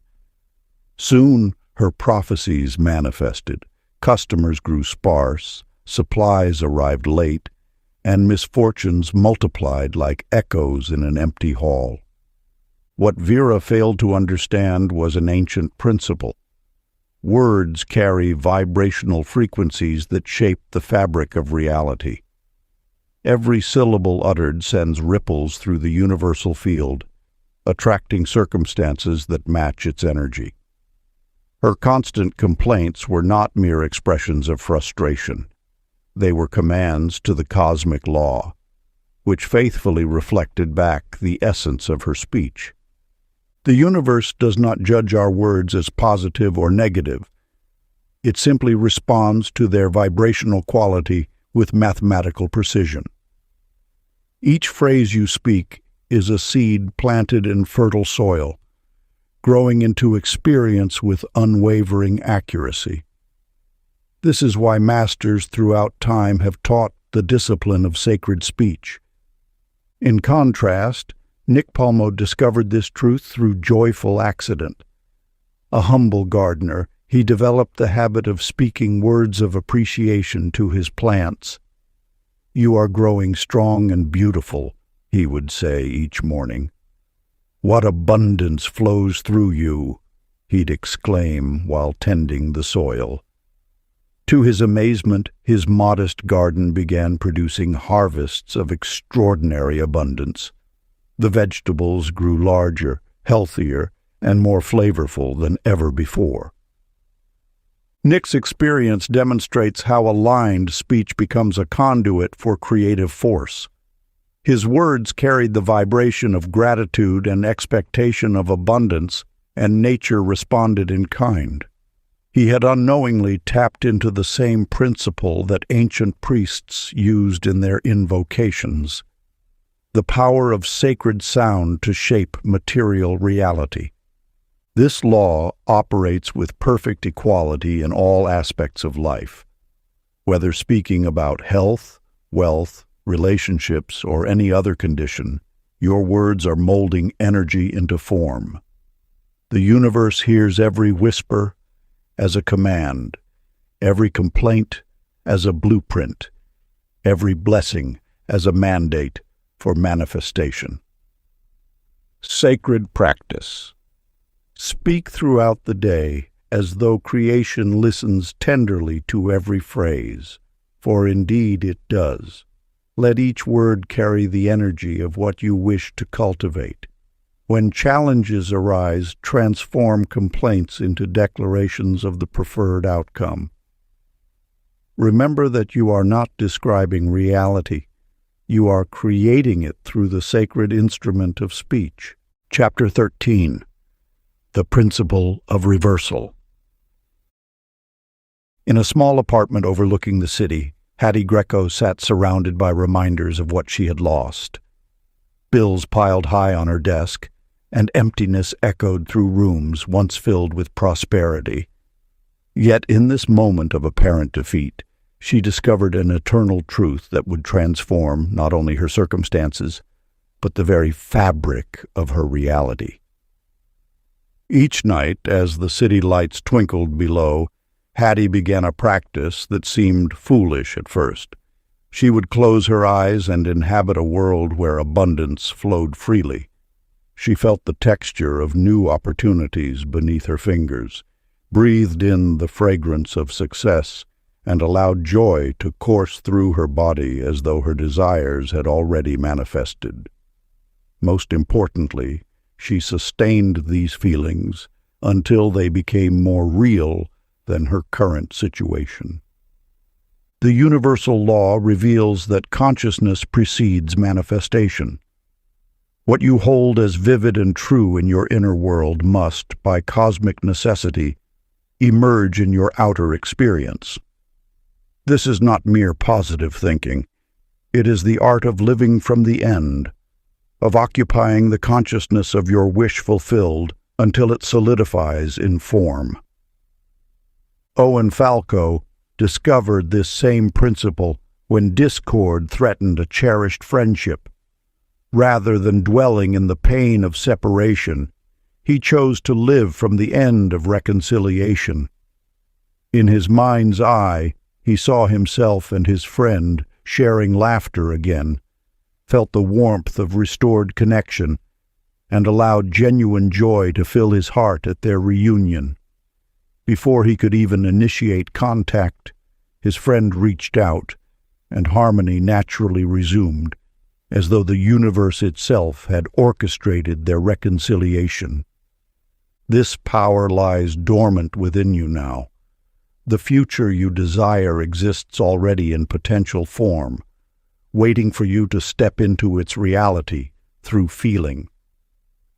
Soon her prophecies manifested. Customers grew sparse, supplies arrived late, and misfortunes multiplied like echoes in an empty hall. What Vera failed to understand was an ancient principle. Words carry vibrational frequencies that shape the fabric of reality. Every syllable uttered sends ripples through the universal field, attracting circumstances that match its energy. Her constant complaints were not mere expressions of frustration. They were commands to the cosmic law, which faithfully reflected back the essence of her speech. The universe does not judge our words as positive or negative. It simply responds to their vibrational quality with mathematical precision. Each phrase you speak is a seed planted in fertile soil, growing into experience with unwavering accuracy. This is why masters throughout time have taught the discipline of sacred speech. In contrast, Nick Palmo discovered this truth through joyful accident. A humble gardener, he developed the habit of speaking words of appreciation to his plants. "You are growing strong and beautiful," he would say each morning. "What abundance flows through you," he'd exclaim while tending the soil. To his amazement, his modest garden began producing harvests of extraordinary abundance. The vegetables grew larger, healthier, and more flavorful than ever before. Nick's experience demonstrates how aligned speech becomes a conduit for creative force. His words carried the vibration of gratitude and expectation of abundance, and nature responded in kind. He had unknowingly tapped into the same principle that ancient priests used in their invocations, the power of sacred sound to shape material reality. This law operates with perfect equality in all aspects of life. Whether speaking about health, wealth, relationships, or any other condition, your words are molding energy into form. The universe hears every whisper as a command, every complaint as a blueprint, every blessing as a mandate for manifestation. Sacred practice. Speak throughout the day as though creation listens tenderly to every phrase, for indeed it does. Let each word carry the energy of what you wish to cultivate. When challenges arise, transform complaints into declarations of the preferred outcome. Remember that you are not describing reality. You are creating it through the sacred instrument of speech. Chapter 13. The Principle of Reversal. In a small apartment overlooking the city, Hattie Greco sat surrounded by reminders of what she had lost. Bills piled high on her desk, and emptiness echoed through rooms once filled with prosperity. Yet in this moment of apparent defeat, she discovered an eternal truth that would transform not only her circumstances, but the very fabric of her reality. Each night, as the city lights twinkled below, Hattie began a practice that seemed foolish at first. She would close her eyes and inhabit a world where abundance flowed freely. She felt the texture of new opportunities beneath her fingers, breathed in the fragrance of success, and allowed joy to course through her body as though her desires had already manifested. Most importantly, she sustained these feelings until they became more real than her current situation. The universal law reveals that consciousness precedes manifestation. What you hold as vivid and true in your inner world must, by cosmic necessity, emerge in your outer experience. This is not mere positive thinking. It is the art of living from the end, of occupying the consciousness of your wish fulfilled until it solidifies in form. Owen Falco discovered this same principle when discord threatened a cherished friendship. Rather than dwelling in the pain of separation, he chose to live from the end of reconciliation. In his mind's eye, he saw himself and his friend sharing laughter again, felt the warmth of restored connection, and allowed genuine joy to fill his heart at their reunion. Before he could even initiate contact, his friend reached out, and harmony naturally resumed, as though the universe itself had orchestrated their reconciliation. This power lies dormant within you now. The future you desire exists already in potential form, waiting for you to step into its reality through feeling.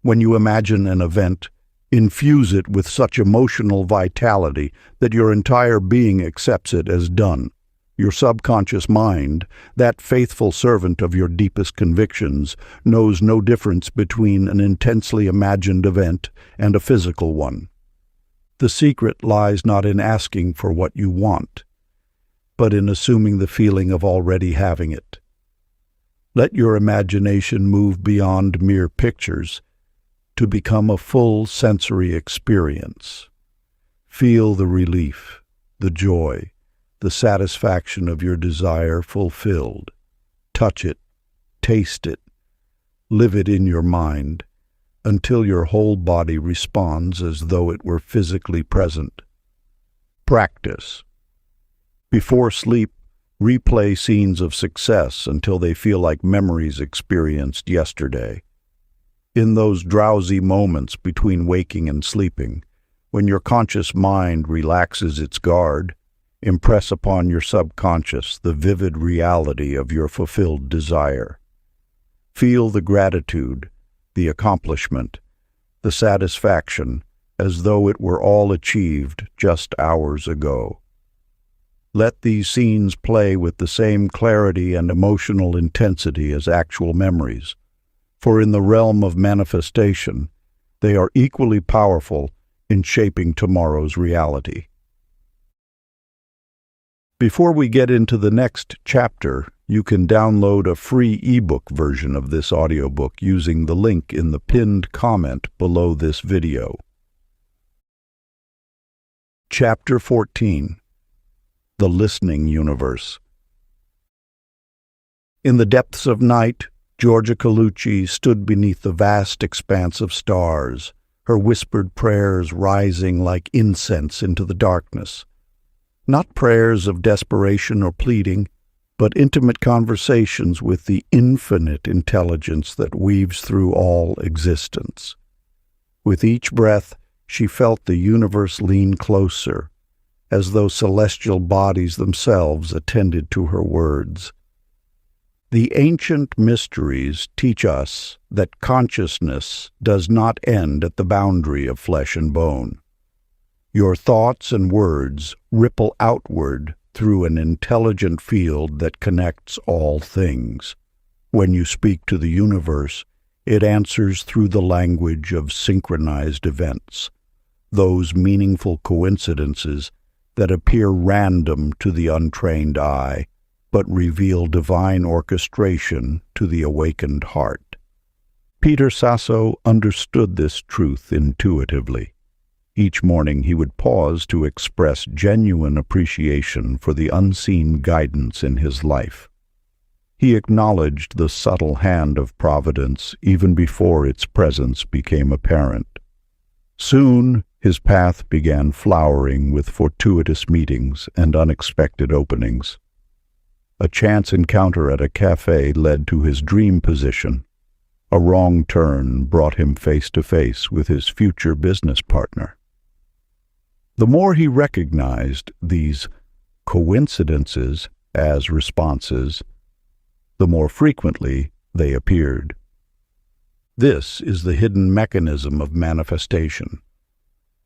When you imagine an event, infuse it with such emotional vitality that your entire being accepts it as done. Your subconscious mind, that faithful servant of your deepest convictions, knows no difference between an intensely imagined event and a physical one. The secret lies not in asking for what you want, but in assuming the feeling of already having it. Let your imagination move beyond mere pictures to become a full sensory experience. Feel the relief, the joy, the satisfaction of your desire fulfilled. Touch it, taste it, live it in your mind, until your whole body responds as though it were physically present. Practice. Before sleep, replay scenes of success until they feel like memories experienced yesterday. In those drowsy moments between waking and sleeping, when your conscious mind relaxes its guard, impress upon your subconscious the vivid reality of your fulfilled desire. Feel the gratitude, the accomplishment, the satisfaction, as though it were all achieved just hours ago. Let these scenes play with the same clarity and emotional intensity as actual memories, for in the realm of manifestation, they are equally powerful in shaping tomorrow's reality. Before we get into the next chapter, you can download a free ebook version of this audiobook using the link in the pinned comment below this video. Chapter 14. The Listening Universe. In the depths of night, Georgia Colucci stood beneath the vast expanse of stars, her whispered prayers rising like incense into the darkness. Not prayers of desperation or pleading, but intimate conversations with the infinite intelligence that weaves through all existence. With each breath, she felt the universe lean closer, as though celestial bodies themselves attended to her words. The ancient mysteries teach us that consciousness does not end at the boundary of flesh and bone. Your thoughts and words ripple outward through an intelligent field that connects all things. When you speak to the universe, it answers through the language of synchronized events, those meaningful coincidences that appear random to the untrained eye, but reveal divine orchestration to the awakened heart. Peter Sasso understood this truth intuitively. Each morning he would pause to express genuine appreciation for the unseen guidance in his life. He acknowledged the subtle hand of Providence even before its presence became apparent. Soon his path began flowering with fortuitous meetings and unexpected openings. A chance encounter at a cafe led to his dream position. A wrong turn brought him face to face with his future business partner. The more he recognized these coincidences as responses, the more frequently they appeared. This is the hidden mechanism of manifestation.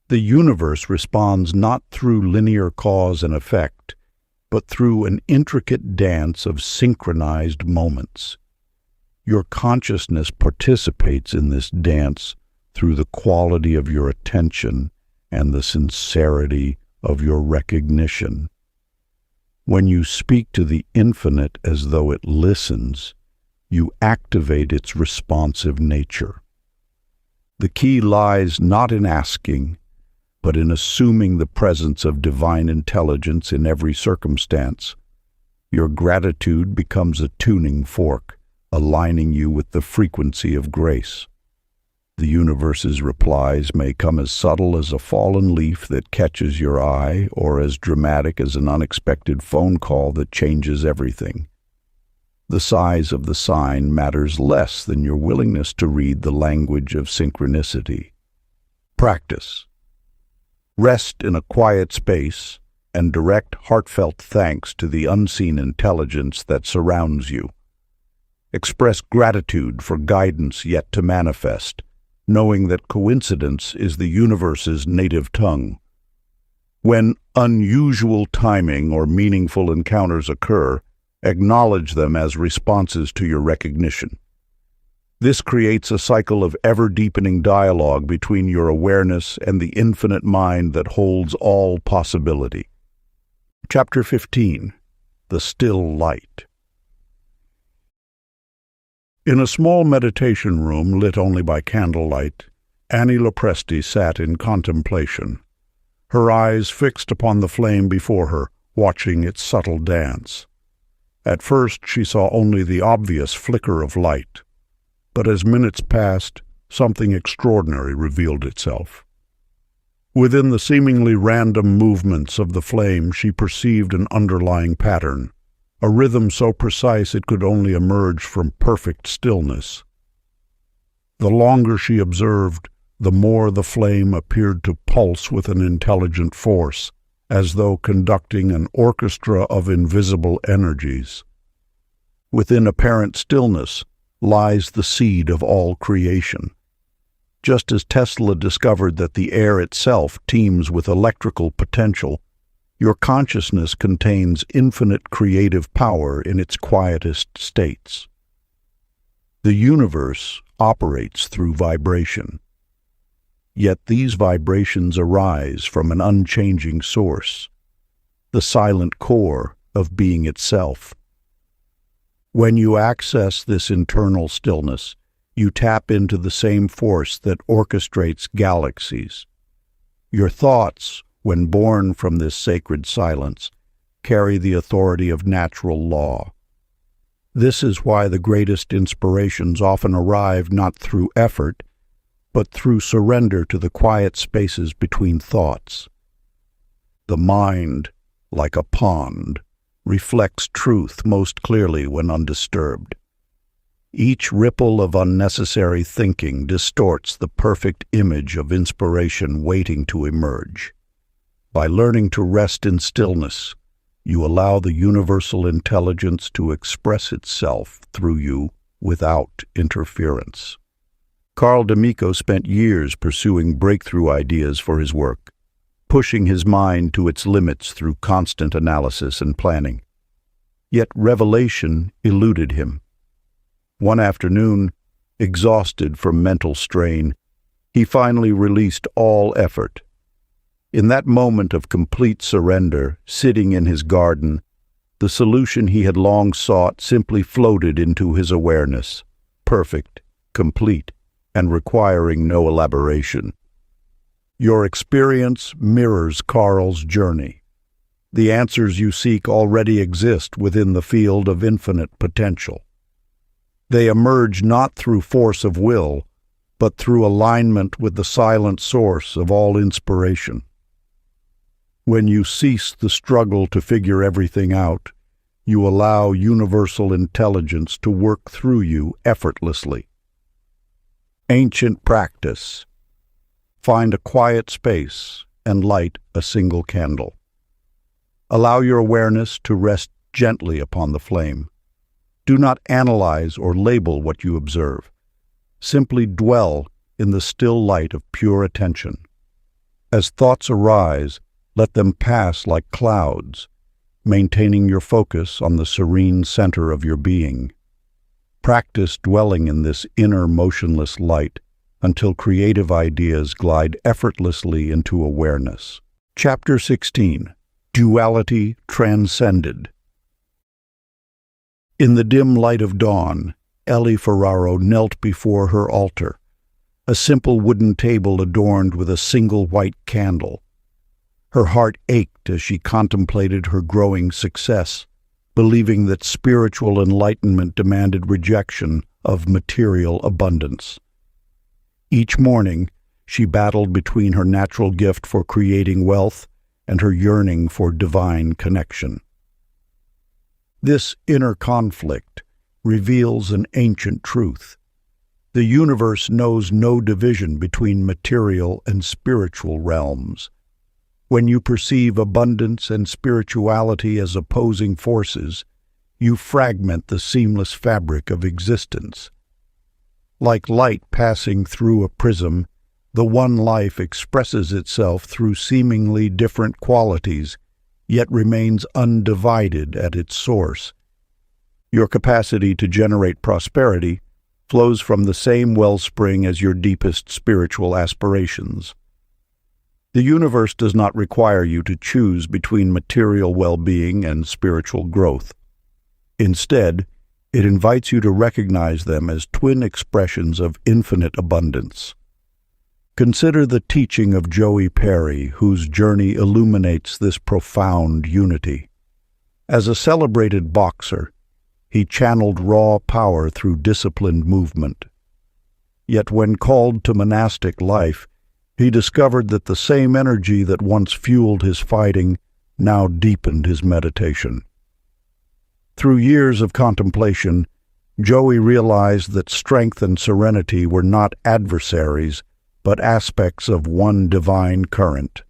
The universe responds not through linear cause and effect, but through an intricate dance of synchronized moments. Your consciousness participates in this dance through the quality of your attention and the sincerity of your recognition. When you speak to the infinite as though it listens, you activate its responsive nature. The key lies not in asking, but in assuming the presence of divine intelligence in every circumstance. Your gratitude becomes a tuning fork, aligning you with the frequency of grace. The universe's replies may come as subtle as a fallen leaf that catches your eye, or as dramatic as an unexpected phone call that changes everything. The size of the sign matters less than your willingness to read the language of synchronicity. Practice. Rest in a quiet space and direct heartfelt thanks to the unseen intelligence that surrounds you. Express gratitude for guidance yet to manifest, knowing that coincidence is the universe's native tongue. When unusual timing or meaningful encounters occur, acknowledge them as responses to your recognition. This creates a cycle of ever-deepening dialogue between your awareness and the infinite mind that holds all possibility. Chapter 15. The Still Light. In a small meditation room lit only by candlelight, Annie Lopresti sat in contemplation, her eyes fixed upon the flame before her, watching its subtle dance. At first she saw only the obvious flicker of light, but as minutes passed, something extraordinary revealed itself. Within the seemingly random movements of the flame she perceived an underlying pattern, a rhythm so precise it could only emerge from perfect stillness. The longer she observed, the more the flame appeared to pulse with an intelligent force, as though conducting an orchestra of invisible energies. Within apparent stillness lies the seed of all creation. Just as Tesla discovered that the air itself teems with electrical potential, your consciousness contains infinite creative power in its quietest states. The universe operates through vibration. Yet these vibrations arise from an unchanging source, the silent core of being itself. When you access this internal stillness, you tap into the same force that orchestrates galaxies. Your thoughts, when born from this sacred silence, carry the authority of natural law. This is why the greatest inspirations often arrive not through effort, but through surrender to the quiet spaces between thoughts. The mind, like a pond, reflects truth most clearly when undisturbed. Each ripple of unnecessary thinking distorts the perfect image of inspiration waiting to emerge. By learning to rest in stillness, you allow the universal intelligence to express itself through you without interference. Carl D'Amico spent years pursuing breakthrough ideas for his work, pushing his mind to its limits through constant analysis and planning. Yet revelation eluded him. One afternoon, exhausted from mental strain, he finally released all effort. In that moment of complete surrender, sitting in his garden, the solution he had long sought simply floated into his awareness, perfect, complete, and requiring no elaboration. Your experience mirrors Carl's journey. The answers you seek already exist within the field of infinite potential. They emerge not through force of will, but through alignment with the silent source of all inspiration. When you cease the struggle to figure everything out, you allow universal intelligence to work through you effortlessly. Ancient practice. Find a quiet space and light a single candle. Allow your awareness to rest gently upon the flame. Do not analyze or label what you observe. Simply dwell in the still light of pure attention. As thoughts arise, let them pass like clouds, maintaining your focus on the serene center of your being. Practice dwelling in this inner motionless light until creative ideas glide effortlessly into awareness. Chapter 16. Duality Transcended. In the dim light of dawn, Ellie Ferraro knelt before her altar, a simple wooden table adorned with a single white candle. Her heart ached as she contemplated her growing success, believing that spiritual enlightenment demanded rejection of material abundance. Each morning, she battled between her natural gift for creating wealth and her yearning for divine connection. This inner conflict reveals an ancient truth. The universe knows no division between material and spiritual realms. When you perceive abundance and spirituality as opposing forces, you fragment the seamless fabric of existence. Like light passing through a prism, the one life expresses itself through seemingly different qualities, yet remains undivided at its source. Your capacity to generate prosperity flows from the same wellspring as your deepest spiritual aspirations. The universe does not require you to choose between material well-being and spiritual growth. Instead, it invites you to recognize them as twin expressions of infinite abundance. Consider the teaching of Joey Perry, whose journey illuminates this profound unity. As a celebrated boxer, he channeled raw power through disciplined movement. Yet when called to monastic life, he discovered that the same energy that once fueled his fighting now deepened his meditation. Through years of contemplation, Joey realized that strength and serenity were not adversaries, but aspects of one divine current.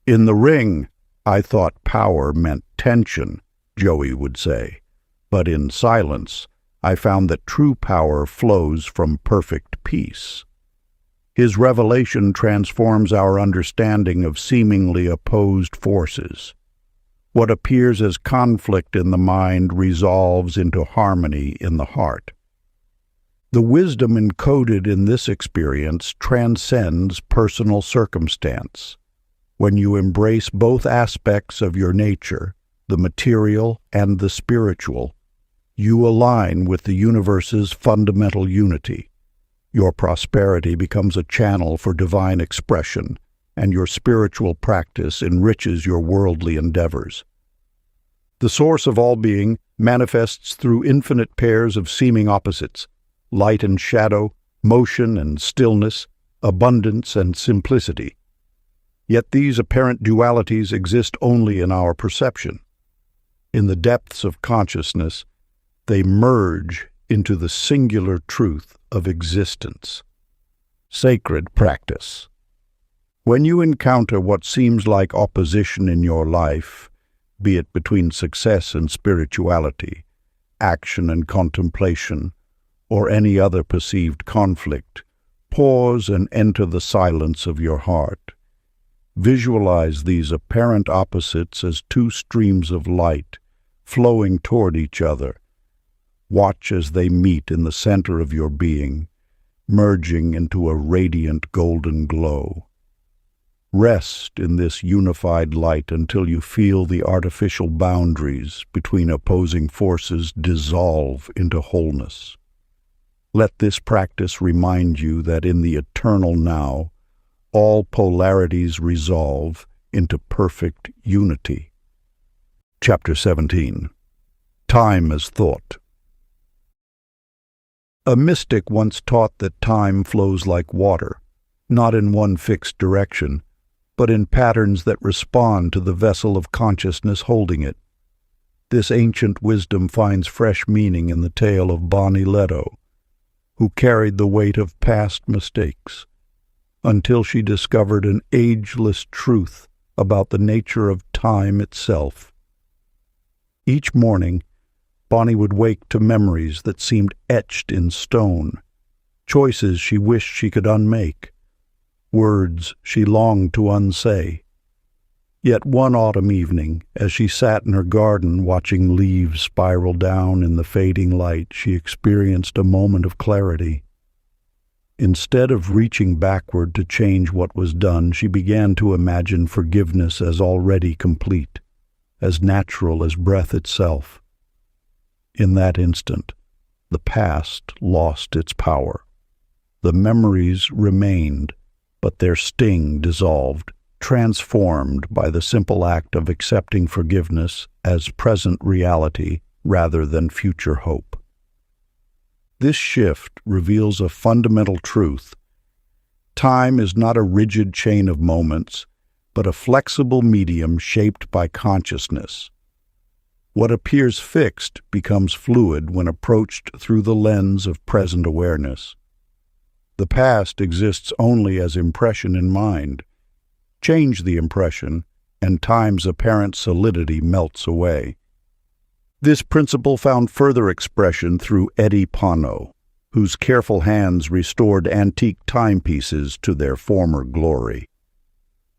In the ring, I thought power meant tension, Joey would say, but in silence, I found that true power flows from perfect peace. His revelation transforms our understanding of seemingly opposed forces. What appears as conflict in the mind resolves into harmony in the heart. The wisdom encoded in this experience transcends personal circumstance. When you embrace both aspects of your nature, the material and the spiritual, you align with the universe's fundamental unity. Your prosperity becomes a channel for divine expression, and your spiritual practice enriches your worldly endeavors. The source of all being manifests through infinite pairs of seeming opposites, light and shadow, motion and stillness, abundance and simplicity. Yet these apparent dualities exist only in our perception. In the depths of consciousness, they merge into the singular truth of existence. Sacred practice. When you encounter what seems like opposition in your life, be it between success and spirituality, action and contemplation, or any other perceived conflict, pause and enter the silence of your heart. Visualize these apparent opposites as two streams of light flowing toward each other. Watch as they meet in the center of your being, merging into a radiant golden glow. Rest in this unified light until you feel the artificial boundaries between opposing forces dissolve into wholeness. Let this practice remind you that in the eternal now, all polarities resolve into perfect unity. Chapter 17. Time as Thought. A mystic once taught that time flows like water, not in one fixed direction, but in patterns that respond to the vessel of consciousness holding it. This ancient wisdom finds fresh meaning in the tale of Bonnie Leto, who carried the weight of past mistakes, until she discovered an ageless truth about the nature of time itself. Each morning, Bonnie would wake to memories that seemed etched in stone, choices she wished she could unmake, words she longed to unsay. Yet one autumn evening, as she sat in her garden watching leaves spiral down in the fading light, she experienced a moment of clarity. Instead of reaching backward to change what was done, she began to imagine forgiveness as already complete, as natural as breath itself. In that instant, the past lost its power. The memories remained, but their sting dissolved, transformed by the simple act of accepting forgiveness as present reality rather than future hope. This shift reveals a fundamental truth. Time is not a rigid chain of moments, but a flexible medium shaped by consciousness. What appears fixed becomes fluid when approached through the lens of present awareness. The past exists only as impression in mind. Change the impression, and time's apparent solidity melts away. This principle found further expression through Eddie Pano, whose careful hands restored antique timepieces to their former glory.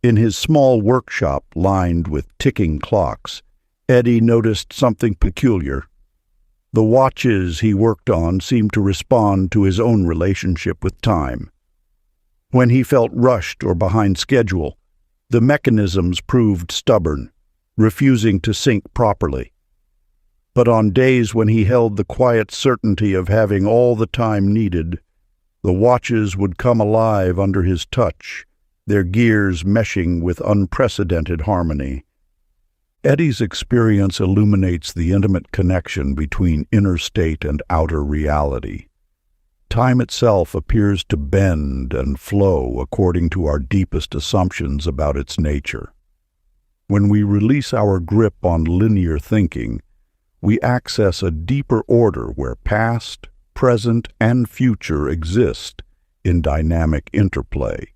In his small workshop lined with ticking clocks, Eddie noticed something peculiar. The watches he worked on seemed to respond to his own relationship with time. When he felt rushed or behind schedule, the mechanisms proved stubborn, refusing to sync properly. But on days when he held the quiet certainty of having all the time needed, the watches would come alive under his touch, their gears meshing with unprecedented harmony. Eddie's experience illuminates the intimate connection between inner state and outer reality. Time itself appears to bend and flow according to our deepest assumptions about its nature. When we release our grip on linear thinking, we access a deeper order where past, present, and future exist in dynamic interplay.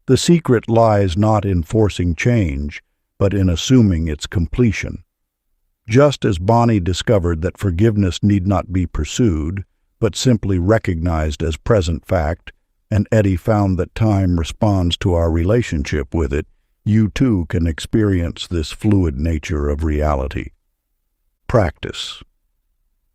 The secret lies not in forcing change, but in assuming its completion. Just as Bonnie discovered that forgiveness need not be pursued, but simply recognized as present fact, and Eddie found that time responds to our relationship with it, you too can experience this fluid nature of reality. Practice.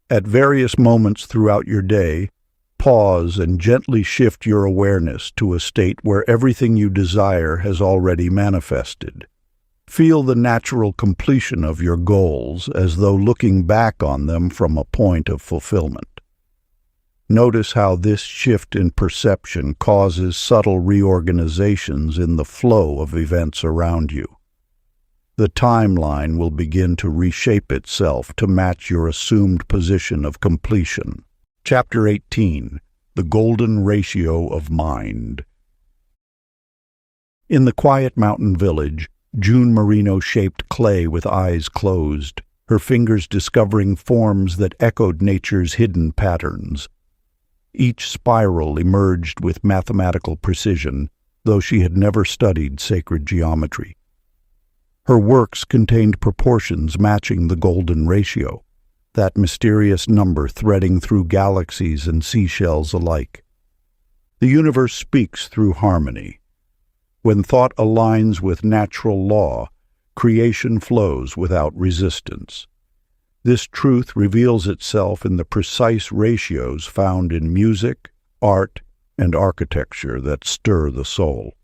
At various moments throughout your day, pause and gently shift your awareness to a state where everything you desire has already manifested. Feel the natural completion of your goals as though looking back on them from a point of fulfillment. Notice how this shift in perception causes subtle reorganizations in the flow of events around you. The timeline will begin to reshape itself to match your assumed position of completion. Chapter 18. The Golden Ratio of Mind. In the quiet mountain village, June Marino shaped clay with eyes closed, her fingers discovering forms that echoed nature's hidden patterns. Each spiral emerged with mathematical precision, though she had never studied sacred geometry. Her works contained proportions matching the golden ratio, that mysterious number threading through galaxies and seashells alike. The universe speaks through harmony. When thought aligns with natural law, creation flows without resistance. This truth reveals itself in the precise ratios found in music, art, and architecture that stir the soul.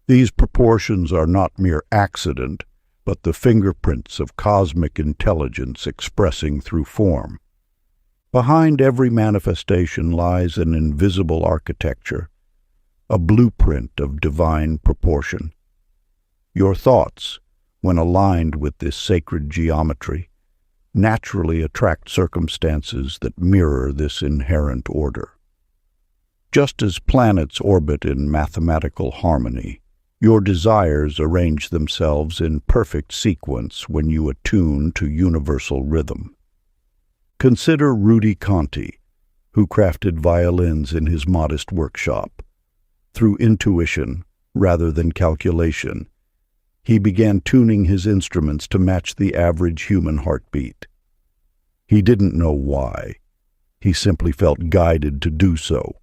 These proportions are not mere accident, but the fingerprints of cosmic intelligence expressing through form. Behind every manifestation lies an invisible architecture, a blueprint of divine proportion. Your thoughts, when aligned with this sacred geometry, naturally attract circumstances that mirror this inherent order. Just as planets orbit in mathematical harmony, your desires arrange themselves in perfect sequence when you attune to universal rhythm. Consider Rudy Conti, who crafted violins in his modest workshop. Through intuition, rather than calculation, he began tuning his instruments to match the average human heartbeat. He didn't know why. He simply felt guided to do so.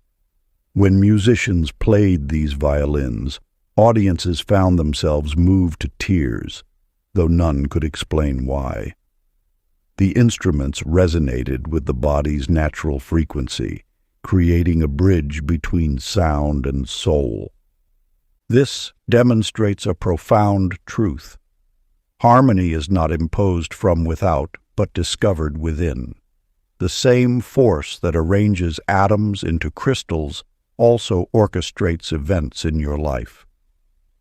When musicians played these violins, audiences found themselves moved to tears, though none could explain why. The instruments resonated with the body's natural frequency, creating a bridge between sound and soul. This demonstrates a profound truth. Harmony is not imposed from without, but discovered within. The same force that arranges atoms into crystals also orchestrates events in your life.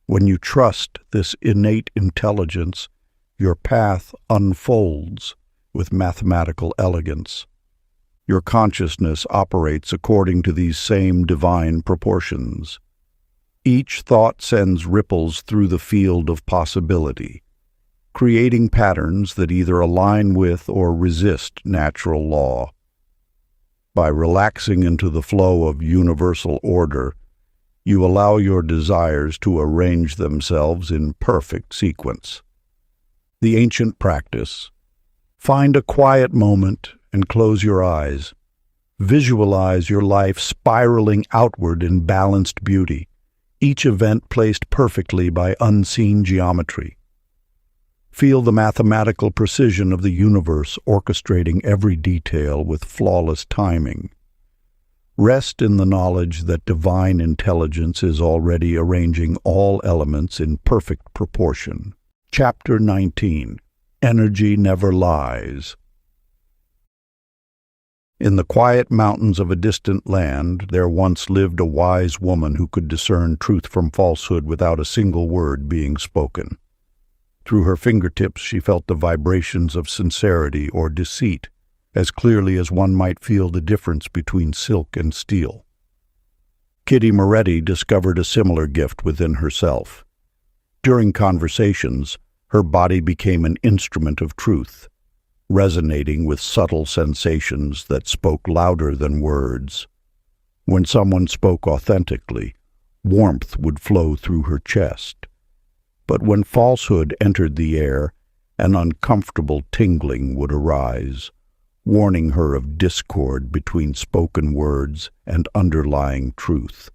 When you trust this innate intelligence, your path unfolds with mathematical elegance. Your consciousness operates according to these same divine proportions. Each thought sends ripples through the field of possibility, creating patterns that either align with or resist natural law. By relaxing into the flow of universal order, you allow your desires to arrange themselves in perfect sequence. The ancient practice. Find a quiet moment and close your eyes. Visualize your life spiraling outward in balanced beauty, each event placed perfectly by unseen geometry. Feel the mathematical precision of the universe orchestrating every detail with flawless timing. Rest in the knowledge that divine intelligence is already arranging all elements in perfect proportion. Chapter 19. Energy Never Lies. In the quiet mountains of a distant land, there once lived a wise woman who could discern truth from falsehood without a single word being spoken. Through her fingertips she felt the vibrations of sincerity or deceit, as clearly as one might feel the difference between silk and steel. Kitty Moretti discovered a similar gift within herself. During conversations, her body became an instrument of truth, resonating with subtle sensations that spoke louder than words. When someone spoke authentically, warmth would flow through her chest. But when falsehood entered the air, an uncomfortable tingling would arise, warning her of discord between spoken words and underlying truth.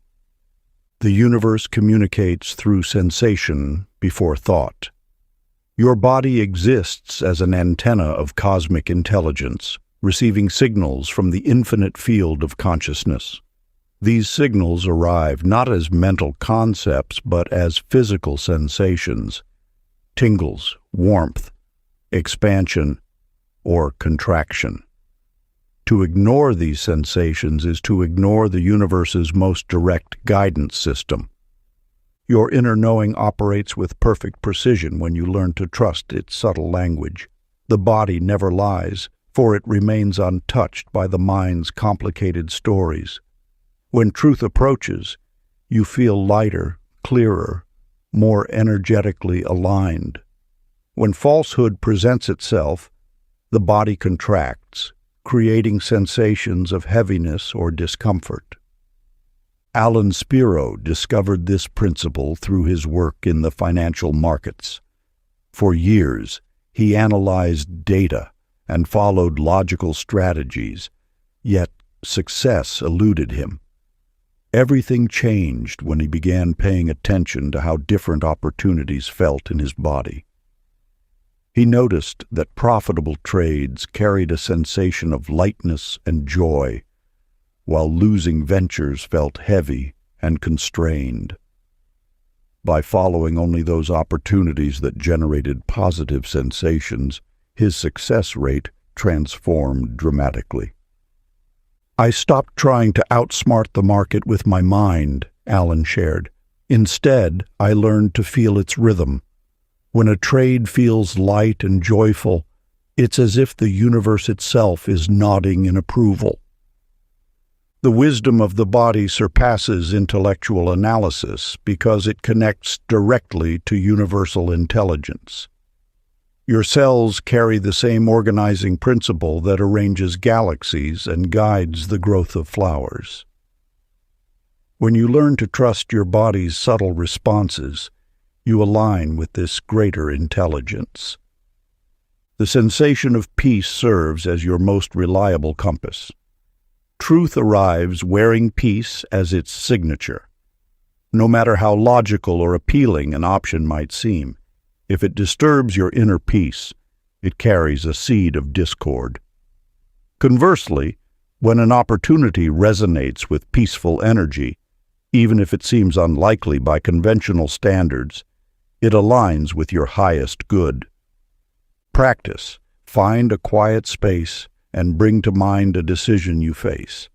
The universe communicates through sensation before thought. Your body exists as an antenna of cosmic intelligence, receiving signals from the infinite field of consciousness. These signals arrive not as mental concepts, but as physical sensations, tingles, warmth, expansion, or contraction. To ignore these sensations is to ignore the universe's most direct guidance system. Your inner knowing operates with perfect precision when you learn to trust its subtle language. The body never lies, for it remains untouched by the mind's complicated stories. When truth approaches, you feel lighter, clearer, more energetically aligned. When falsehood presents itself, the body contracts, creating sensations of heaviness or discomfort. Alan Spiro discovered this principle through his work in the financial markets. For years, he analyzed data and followed logical strategies, yet success eluded him. Everything changed when he began paying attention to how different opportunities felt in his body. He noticed that profitable trades carried a sensation of lightness and joy, while losing ventures felt heavy and constrained. By following only those opportunities that generated positive sensations, his success rate transformed dramatically. I stopped trying to outsmart the market with my mind Alan shared. Instead, I learned to feel its rhythm. When a trade feels light and joyful, it's as if the universe itself is nodding in approval. The wisdom of the body surpasses intellectual analysis because it connects directly to universal intelligence. Your cells carry the same organizing principle that arranges galaxies and guides the growth of flowers. When you learn to trust your body's subtle responses, you align with this greater intelligence. The sensation of peace serves as your most reliable compass. Truth arrives wearing peace as its signature. No matter how logical or appealing an option might seem, if it disturbs your inner peace, it carries a seed of discord. Conversely, when an opportunity resonates with peaceful energy, even if it seems unlikely by conventional standards, it aligns with your highest good. Practice. Find a quiet space and bring to mind a decision you face.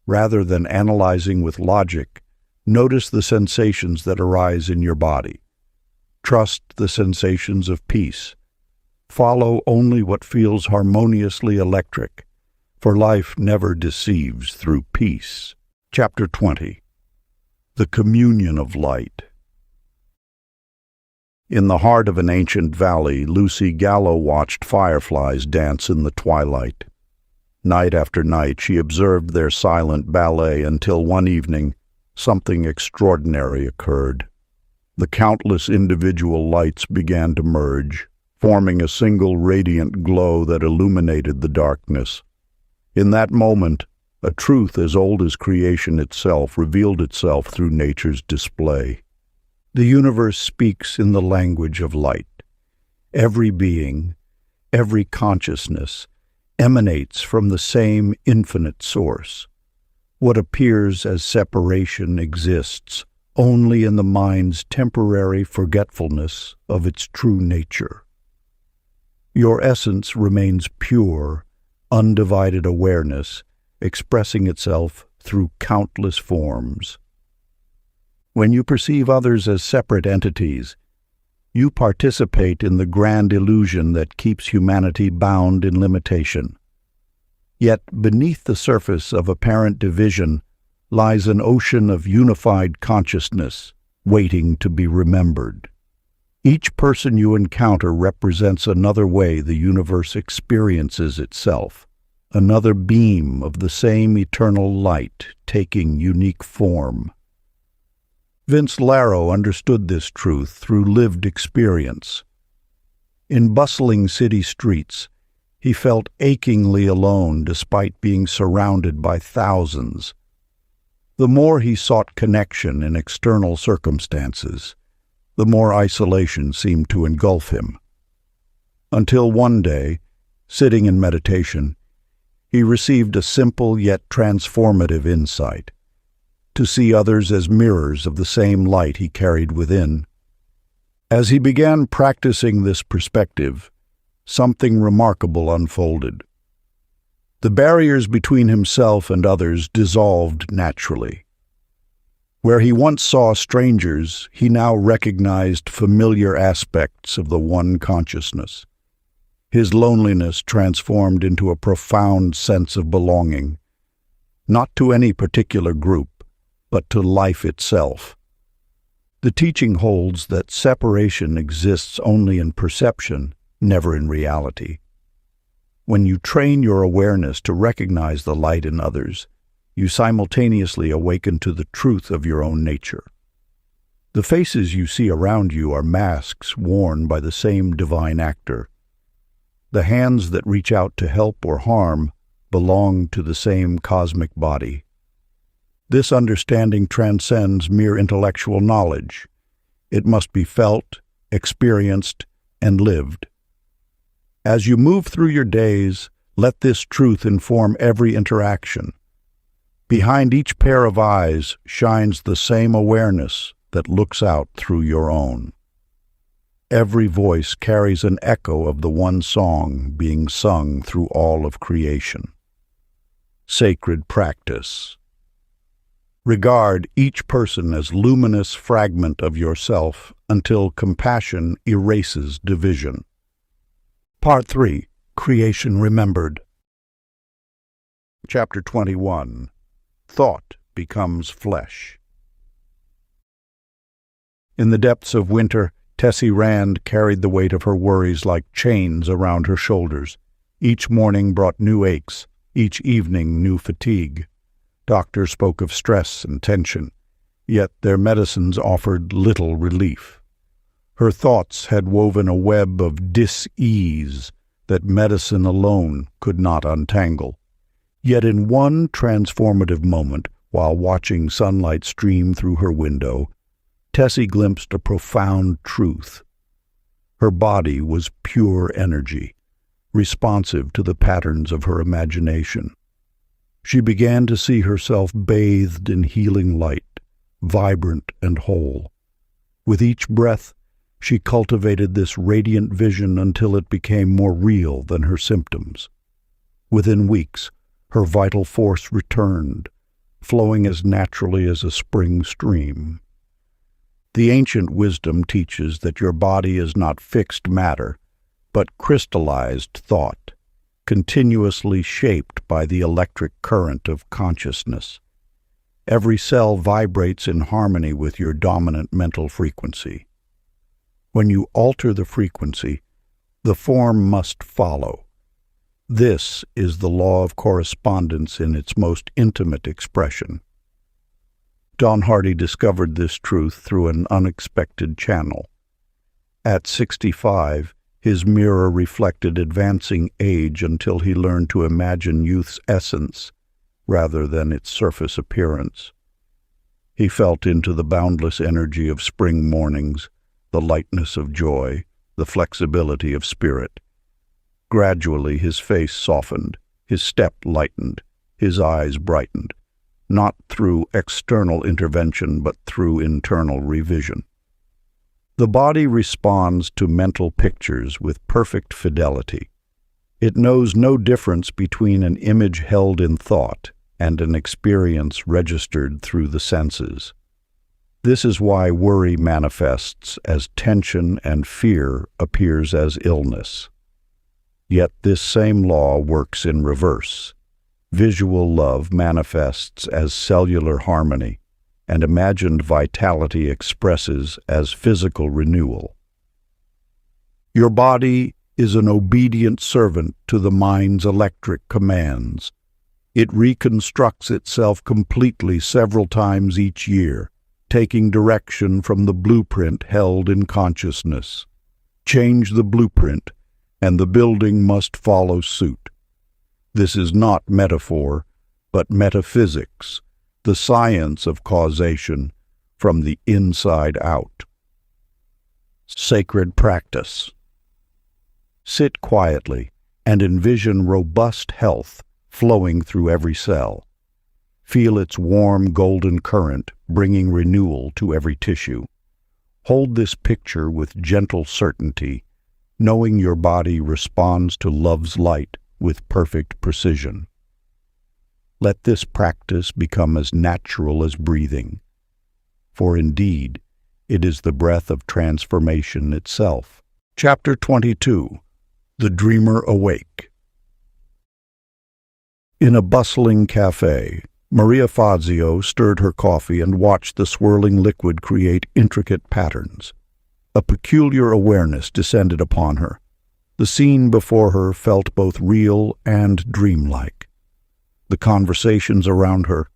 Rather than analyzing with logic, notice the sensations that arise in your body. Trust the sensations of peace. Follow only what feels harmoniously electric, for life never deceives through peace. Chapter 20. The Communion of Light. In the heart of an ancient valley, Lucy Gallo watched fireflies dance in the twilight. Night after night, she observed their silent ballet until one evening, something extraordinary occurred. The countless individual lights began to merge, forming a single radiant glow that illuminated the darkness. In that moment, a truth as old as creation itself revealed itself through nature's display. The universe speaks in the language of light. Every being, every consciousness, emanates from the same infinite source. What appears as separation exists only in the mind's temporary forgetfulness of its true nature. Your essence remains pure, undivided awareness, expressing itself through countless forms. When you perceive others as separate entities, you participate in the grand illusion that keeps humanity bound in limitation. Yet beneath the surface of apparent division lies an ocean of unified consciousness waiting to be remembered. Each person you encounter represents another way the universe experiences itself, another beam of the same eternal light taking unique form. Vince Laro understood this truth through lived experience. In bustling city streets, he felt achingly alone despite being surrounded by thousands. The more he sought connection in external circumstances, the more isolation seemed to engulf him. Until one day, sitting in meditation, he received a simple yet transformative insight: to see others as mirrors of the same light he carried within. As he began practicing this perspective, something remarkable unfolded. The barriers between himself and others dissolved naturally. Where he once saw strangers, he now recognized familiar aspects of the one consciousness. His loneliness transformed into a profound sense of belonging, not to any particular group, but to life itself. The teaching holds that separation exists only in perception, never in reality. When you train your awareness to recognize the light in others, you simultaneously awaken to the truth of your own nature. The faces you see around you are masks worn by the same divine actor. The hands that reach out to help or harm belong to the same cosmic body. This understanding transcends mere intellectual knowledge. It must be felt, experienced, and lived. As you move through your days, let this truth inform every interaction. Behind each pair of eyes shines the same awareness that looks out through your own. Every voice carries an echo of the one song being sung through all of creation. Sacred practice. Regard each person as luminous fragment of yourself until compassion erases division. Part 3. Creation Remembered. Chapter 21. Thought Becomes Flesh. In the depths of winter, Tessie Rand carried the weight of her worries like chains around her shoulders. Each morning brought new aches, each evening new fatigue. Doctors spoke of stress and tension, yet their medicines offered little relief. Her thoughts had woven a web of dis-ease that medicine alone could not untangle. Yet in one transformative moment, while watching sunlight stream through her window, Tessie glimpsed a profound truth. Her body was pure energy, responsive to the patterns of her imagination. She began to see herself bathed in healing light, vibrant and whole. With each breath, she cultivated this radiant vision until it became more real than her symptoms. Within weeks, her vital force returned, flowing as naturally as a spring stream. The ancient wisdom teaches that your body is not fixed matter, but crystallized thought, continuously shaped by the electric current of consciousness. Every cell vibrates in harmony with your dominant mental frequency. When you alter the frequency, the form must follow. This is the law of correspondence in its most intimate expression. Don Hardy discovered this truth through an unexpected channel. At 65, his mirror reflected advancing age until he learned to imagine youth's essence rather than its surface appearance. He felt into the boundless energy of spring mornings, the lightness of joy, the flexibility of spirit. Gradually his face softened, his step lightened, his eyes brightened, not through external intervention but through internal revision. The body responds to mental pictures with perfect fidelity. It knows no difference between an image held in thought and an experience registered through the senses. This is why worry manifests as tension and fear appears as illness. Yet this same law works in reverse. Visual love manifests as cellular harmony, and imagined vitality expresses as physical renewal. Your body is an obedient servant to the mind's electric commands. It reconstructs itself completely several times each year, taking direction from the blueprint held in consciousness. Change the blueprint, and the building must follow suit. This is not metaphor, but metaphysics, the science of causation from the inside out. Sacred practice. Sit quietly and envision robust health flowing through every cell. Feel its warm golden current bringing renewal to every tissue. Hold this picture with gentle certainty, knowing your body responds to love's light with perfect precision. Let this practice become as natural as breathing, for indeed, it is the breath of transformation itself. Chapter 22. The Dreamer Awake. In a bustling cafe, Maria Fazio stirred her coffee and watched the swirling liquid create intricate patterns. A peculiar awareness descended upon her. The scene before her felt both real and dreamlike. The conversations around her,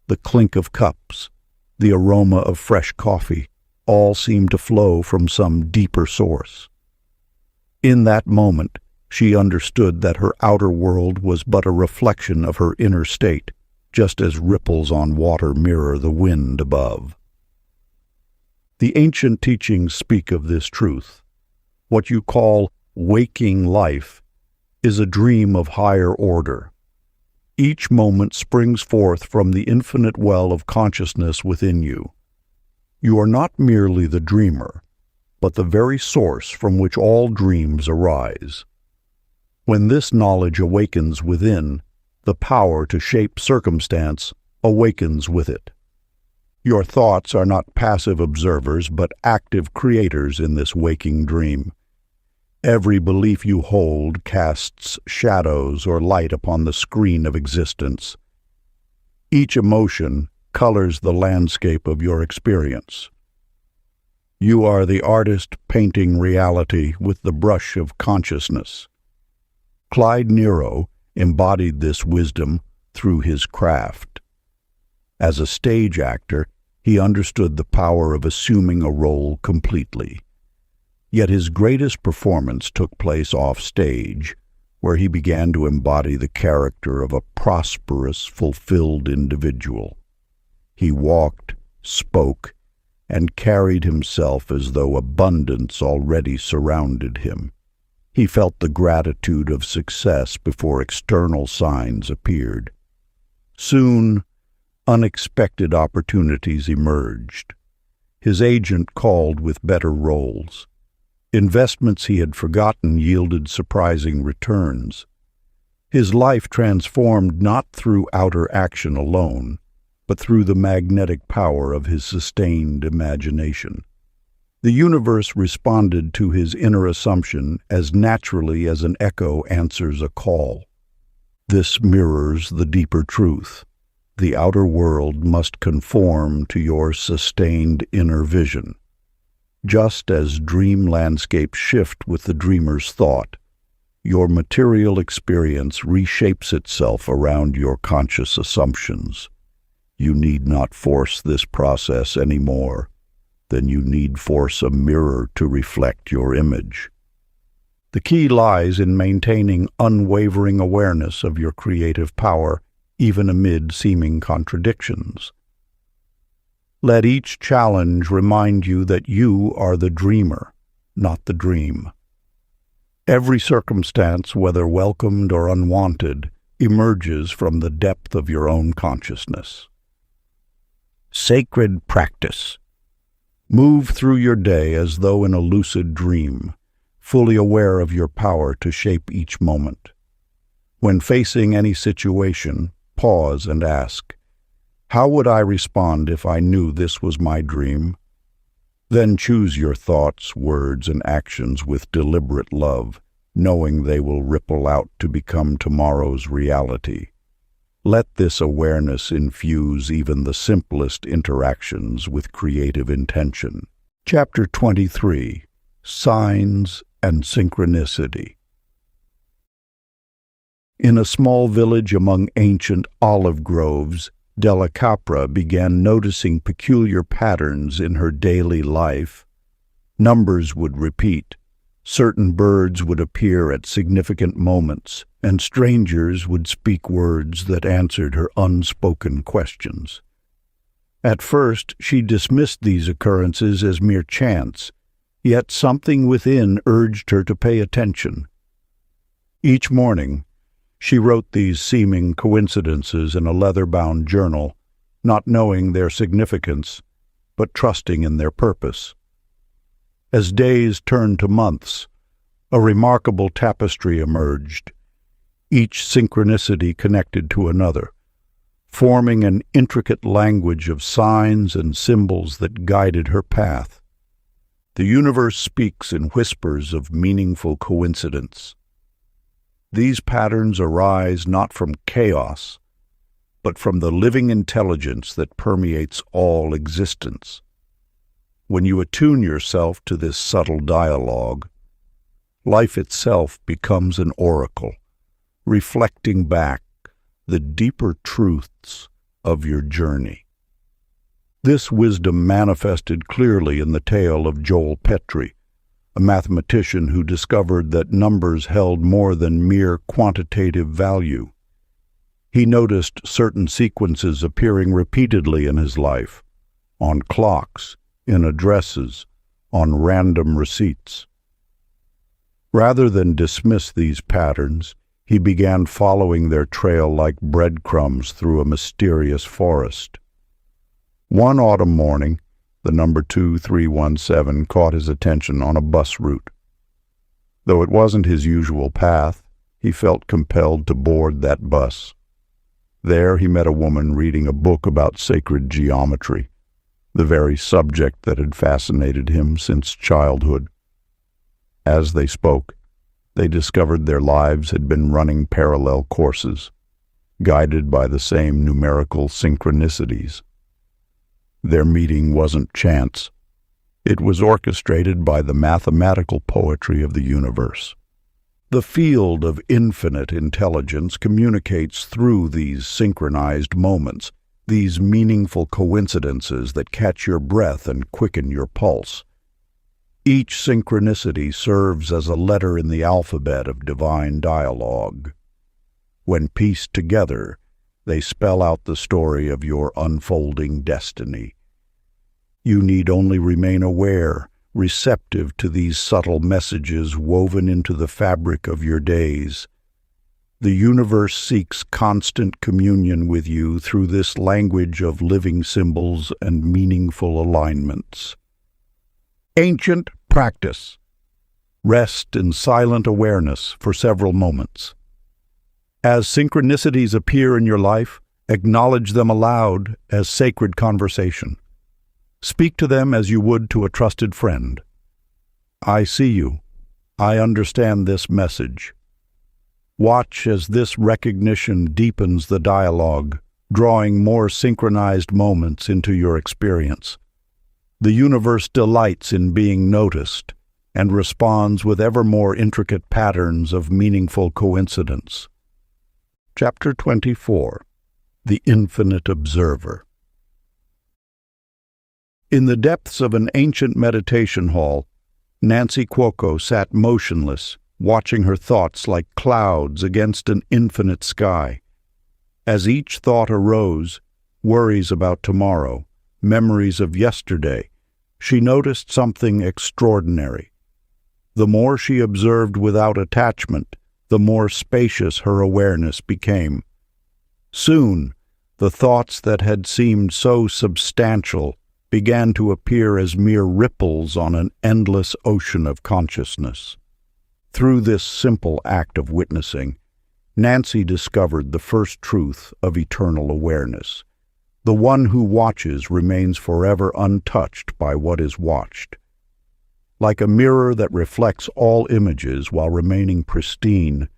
the clink of cups, the aroma of fresh coffee, all seemed to flow from some deeper source. In that moment, she understood that her outer world was but a reflection of her inner state, just as ripples on water mirror the wind above. The ancient teachings speak of this truth. What you call waking life is a dream of higher order. Each moment springs forth from the infinite well of consciousness within you. You are not merely the dreamer, but the very source from which all dreams arise. When this knowledge awakens within, the power to shape circumstance awakens with it. Your thoughts are not passive observers, but active creators in this waking dream. Every belief you hold casts shadows or light upon the screen of existence. Each emotion colors the landscape of your experience. You are the artist painting reality with the brush of consciousness. Clyde Nero embodied this wisdom through his craft. As a stage actor, he understood the power of assuming a role completely. Yet his greatest performance took place off stage, where he began to embody the character of a prosperous, fulfilled individual. He walked, spoke, and carried himself as though abundance already surrounded him. He felt the gratitude of success before external signs appeared. Soon, unexpected opportunities emerged. His agent called with better roles. Investments he had forgotten yielded surprising returns. His life transformed not through outer action alone, but through the magnetic power of his sustained imagination. The universe responded to his inner assumption as naturally as an echo answers a call. This mirrors the deeper truth. The outer world must conform to your sustained inner vision. Just as dream landscapes shift with the dreamer's thought, your material experience reshapes itself around your conscious assumptions. You need not force this process any more than you need force a mirror to reflect your image. The key lies in maintaining unwavering awareness of your creative power, even amid seeming contradictions. Let each challenge remind you that you are the dreamer, not the dream. Every circumstance, whether welcomed or unwanted, emerges from the depth of your own consciousness. Sacred practice. Move through your day as though in a lucid dream, fully aware of your power to shape each moment. When facing any situation, pause and ask, "How would I respond if I knew this was my dream?" Then choose your thoughts, words, and actions with deliberate love, knowing they will ripple out to become tomorrow's reality. Let this awareness infuse even the simplest interactions with creative intention. Chapter 23. Signs and Synchronicity. In a small village among ancient olive groves, Della Capra began noticing peculiar patterns in her daily life. Numbers would repeat. Certain birds would appear at significant moments, and strangers would speak words that answered her unspoken questions. At first, she dismissed these occurrences as mere chance, yet something within urged her to pay attention. Each morning, she wrote these seeming coincidences in a leather-bound journal, not knowing their significance, but trusting in their purpose. As days turned to months, a remarkable tapestry emerged, each synchronicity connected to another, forming an intricate language of signs and symbols that guided her path. The universe speaks in whispers of meaningful coincidence. These patterns arise not from chaos, but from the living intelligence that permeates all existence. When you attune yourself to this subtle dialogue, life itself becomes an oracle, reflecting back the deeper truths of your journey. This wisdom manifested clearly in the tale of Joel Petrie, a mathematician who discovered that numbers held more than mere quantitative value. He noticed certain sequences appearing repeatedly in his life, on clocks, in addresses, on random receipts. Rather than dismiss these patterns, he began following their trail like breadcrumbs through a mysterious forest. One autumn morning, the number 2317 caught his attention on a bus route. Though it wasn't his usual path, he felt compelled to board that bus. There he met a woman reading a book about sacred geometry, the very subject that had fascinated him since childhood. As they spoke, they discovered their lives had been running parallel courses, guided by the same numerical synchronicities. Their meeting wasn't chance. It was orchestrated by the mathematical poetry of the universe. The field of infinite intelligence communicates through these synchronized moments, these meaningful coincidences that catch your breath and quicken your pulse. Each synchronicity serves as a letter in the alphabet of divine dialogue. When pieced together, they spell out the story of your unfolding destiny. You need only remain aware, receptive to these subtle messages woven into the fabric of your days. The universe seeks constant communion with you through this language of living symbols and meaningful alignments. Ancient practice. Rest in silent awareness for several moments. As synchronicities appear in your life, acknowledge them aloud as sacred conversation. Speak to them as you would to a trusted friend. I see you. I understand this message. Watch as this recognition deepens the dialogue, drawing more synchronized moments into your experience. The universe delights in being noticed and responds with ever more intricate patterns of meaningful coincidence. Chapter 24. The Infinite Observer. In the depths of an ancient meditation hall, Nancy Cuoco sat motionless, watching her thoughts like clouds against an infinite sky. As each thought arose, worries about tomorrow, memories of yesterday, she noticed something extraordinary. The more she observed without attachment, the more spacious her awareness became. Soon, the thoughts that had seemed so substantial began to appear as mere ripples on an endless ocean of consciousness. Through this simple act of witnessing, Nancy discovered the first truth of eternal awareness. The one who watches remains forever untouched by what is watched. Like a mirror that reflects all images while remaining pristine,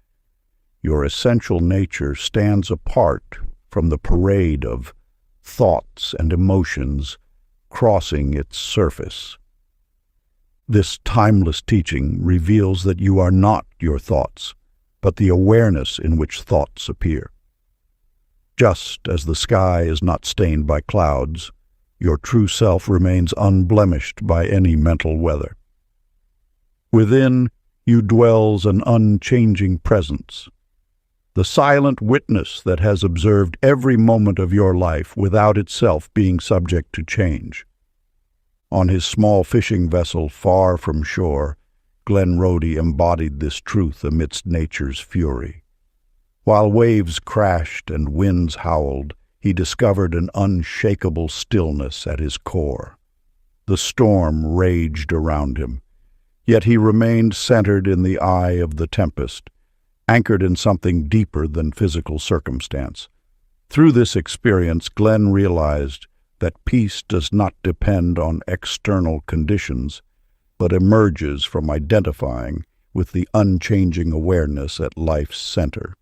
your essential nature stands apart from the parade of thoughts and emotions crossing its surface. This timeless teaching reveals that you are not your thoughts, but the awareness in which thoughts appear. Just as the sky is not stained by clouds, your true self remains unblemished by any mental weather. Within you dwells an unchanging presence, the silent witness that has observed every moment of your life without itself being subject to change. On his small fishing vessel far from shore, Glenn Rhodey embodied this truth amidst nature's fury. While waves crashed and winds howled, he discovered an unshakable stillness at his core. The storm raged around him, yet he remained centered in the eye of the tempest, anchored in something deeper than physical circumstance. Through this experience, Glenn realized that peace does not depend on external conditions, but emerges from identifying with the unchanging awareness at life's center.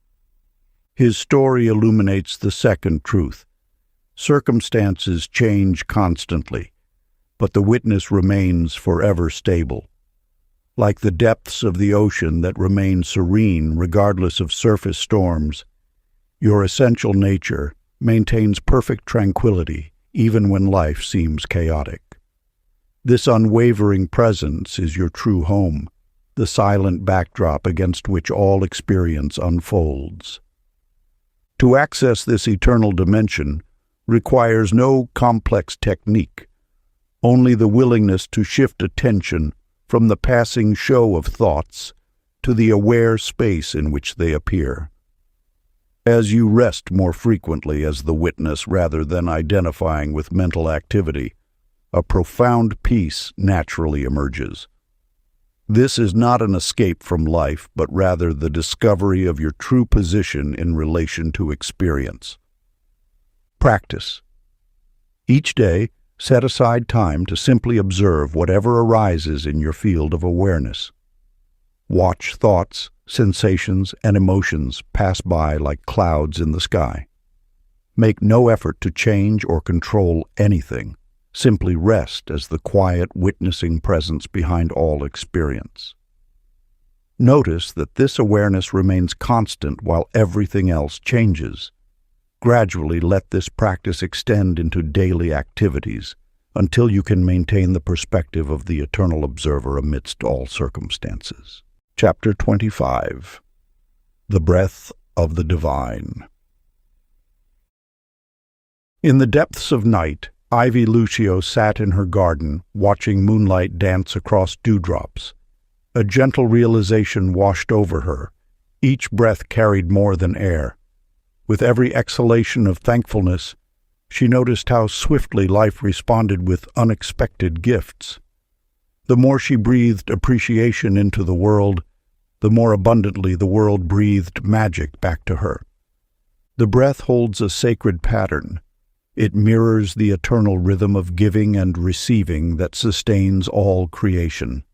His story illuminates the second truth. Circumstances change constantly, but the witness remains forever stable. Like the depths of the ocean that remain serene regardless of surface storms, your essential nature maintains perfect tranquility even when life seems chaotic. This unwavering presence is your true home, the silent backdrop against which all experience unfolds. To access this eternal dimension requires no complex technique, only the willingness to shift attention from the passing show of thoughts to the aware space in which they appear. As you rest more frequently as the witness rather than identifying with mental activity, a profound peace naturally emerges. This is not an escape from life, but rather the discovery of your true position in relation to experience. Practice. Each day, Set aside time to simply observe whatever arises in your field of awareness. Watch thoughts, sensations, and emotions pass by like clouds in the sky. Make no effort to change or control anything. Simply rest as the quiet, witnessing presence behind all experience. Notice that this awareness remains constant while everything else changes. Gradually let this practice extend into daily activities until you can maintain the perspective of the eternal observer amidst all circumstances. Chapter 25. The Breath of the Divine. In the depths of night, Ivy Lucio sat in her garden, watching moonlight dance across dewdrops. A gentle realization washed over her. Each breath carried more than air. With every exhalation of thankfulness, she noticed how swiftly life responded with unexpected gifts. The more she breathed appreciation into the world, the more abundantly the world breathed magic back to her. The breath holds a sacred pattern. It mirrors the eternal rhythm of giving and receiving that sustains all creation.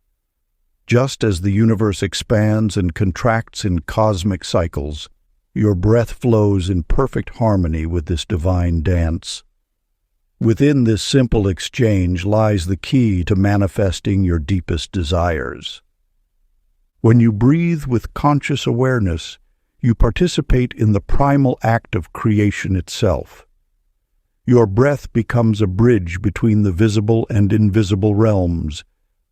Just as the universe expands and contracts in cosmic cycles, your breath flows in perfect harmony with this divine dance. Within this simple exchange lies the key to manifesting your deepest desires. When you breathe with conscious awareness, you participate in the primal act of creation itself. Your breath becomes a bridge between the visible and invisible realms,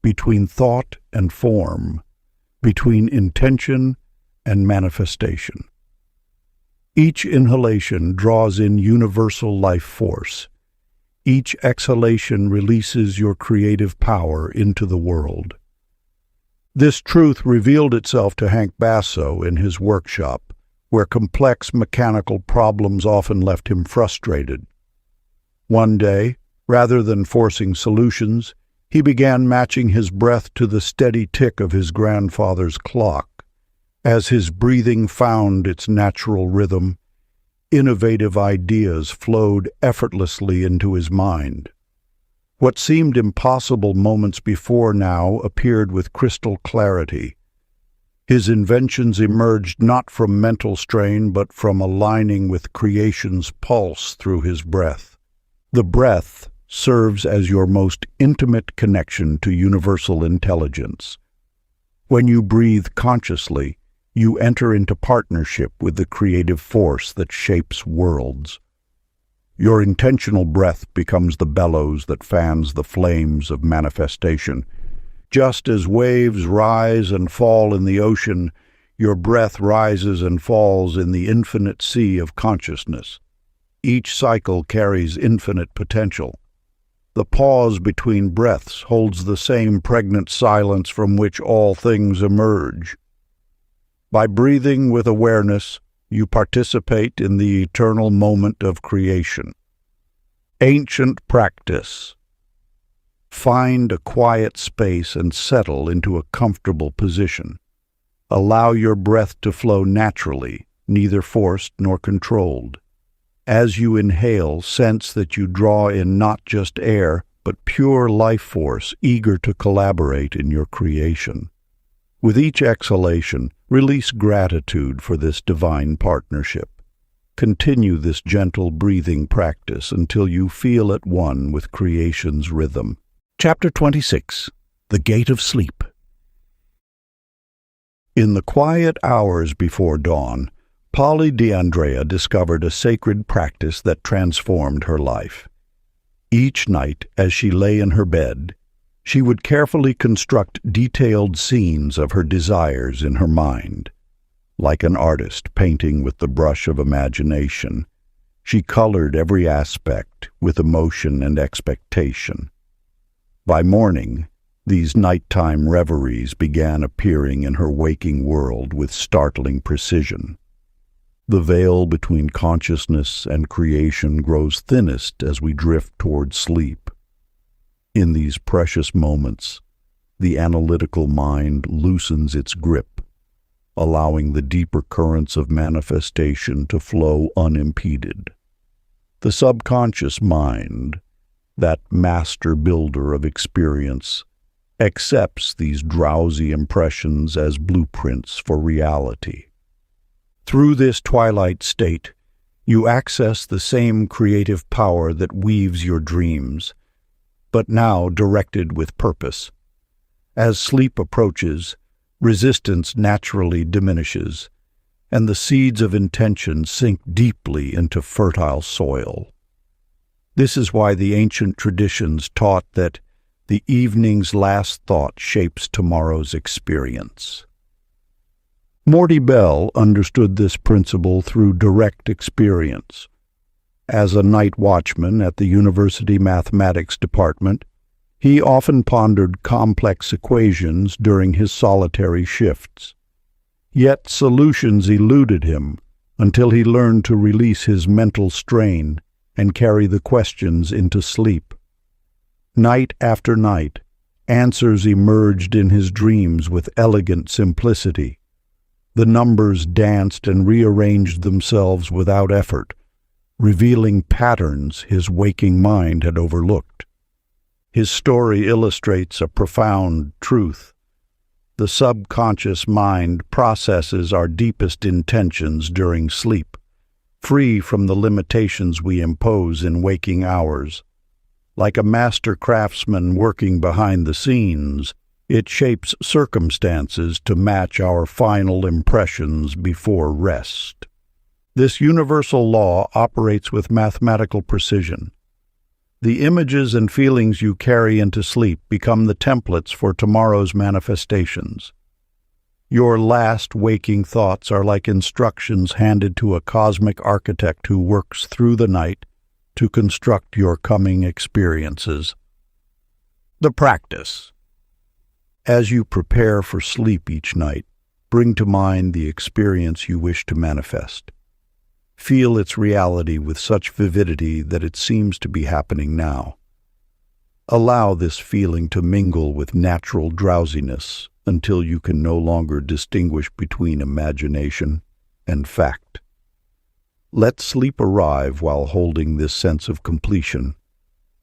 between thought and form, between intention and manifestation. Each inhalation draws in universal life force. Each exhalation releases your creative power into the world. This truth revealed itself to Hank Basso in his workshop, where complex mechanical problems often left him frustrated. One day, rather than forcing solutions, he began matching his breath to the steady tick of his grandfather's clock. As his breathing found its natural rhythm, innovative ideas flowed effortlessly into his mind. What seemed impossible moments before now appeared with crystal clarity. His inventions emerged not from mental strain but from aligning with creation's pulse through his breath. The breath serves as your most intimate connection to universal intelligence. When you breathe consciously, you enter into partnership with the creative force that shapes worlds. Your intentional breath becomes the bellows that fans the flames of manifestation. Just as waves rise and fall in the ocean, your breath rises and falls in the infinite sea of consciousness. Each cycle carries infinite potential. The pause between breaths holds the same pregnant silence from which all things emerge. By breathing with awareness, you participate in the eternal moment of creation. Ancient practice. Find a quiet space and settle into a comfortable position. Allow your breath to flow naturally, neither forced nor controlled. As you inhale, sense that you draw in not just air, but pure life force eager to collaborate in your creation. With each exhalation, release gratitude for this divine partnership. Continue this gentle breathing practice until you feel at one with creation's rhythm. Chapter 26. The Gate of Sleep. In the quiet hours before dawn, Polly D'Andrea discovered a sacred practice that transformed her life. Each night, as she lay in her bed, she would carefully construct detailed scenes of her desires in her mind. Like an artist painting with the brush of imagination, she colored every aspect with emotion and expectation. By morning, these nighttime reveries began appearing in her waking world with startling precision. The veil between consciousness and creation grows thinnest as we drift toward sleep. In these precious moments, the analytical mind loosens its grip, allowing the deeper currents of manifestation to flow unimpeded. The subconscious mind, that master builder of experience, accepts these drowsy impressions as blueprints for reality. Through this twilight state, you access the same creative power that weaves your dreams, but now directed with purpose. As sleep approaches, resistance naturally diminishes, and the seeds of intention sink deeply into fertile soil. This is why the ancient traditions taught that the evening's last thought shapes tomorrow's experience. Morty Bell understood this principle through direct experience. As a night watchman at the university mathematics department, he often pondered complex equations during his solitary shifts. Yet solutions eluded him until he learned to release his mental strain and carry the questions into sleep. Night after night, answers emerged in his dreams with elegant simplicity. The numbers danced and rearranged themselves without effort, revealing patterns his waking mind had overlooked. His story illustrates a profound truth. The subconscious mind processes our deepest intentions during sleep, free from the limitations we impose in waking hours. Like a master craftsman working behind the scenes, it shapes circumstances to match our final impressions before rest. This universal law operates with mathematical precision. The images and feelings you carry into sleep become the templates for tomorrow's manifestations. Your last waking thoughts are like instructions handed to a cosmic architect who works through the night to construct your coming experiences. The practice. As you prepare for sleep each night, bring to mind the experience you wish to manifest. Feel its reality with such vividity that it seems to be happening now. Allow this feeling to mingle with natural drowsiness until you can no longer distinguish between imagination and fact. Let sleep arrive while holding this sense of completion,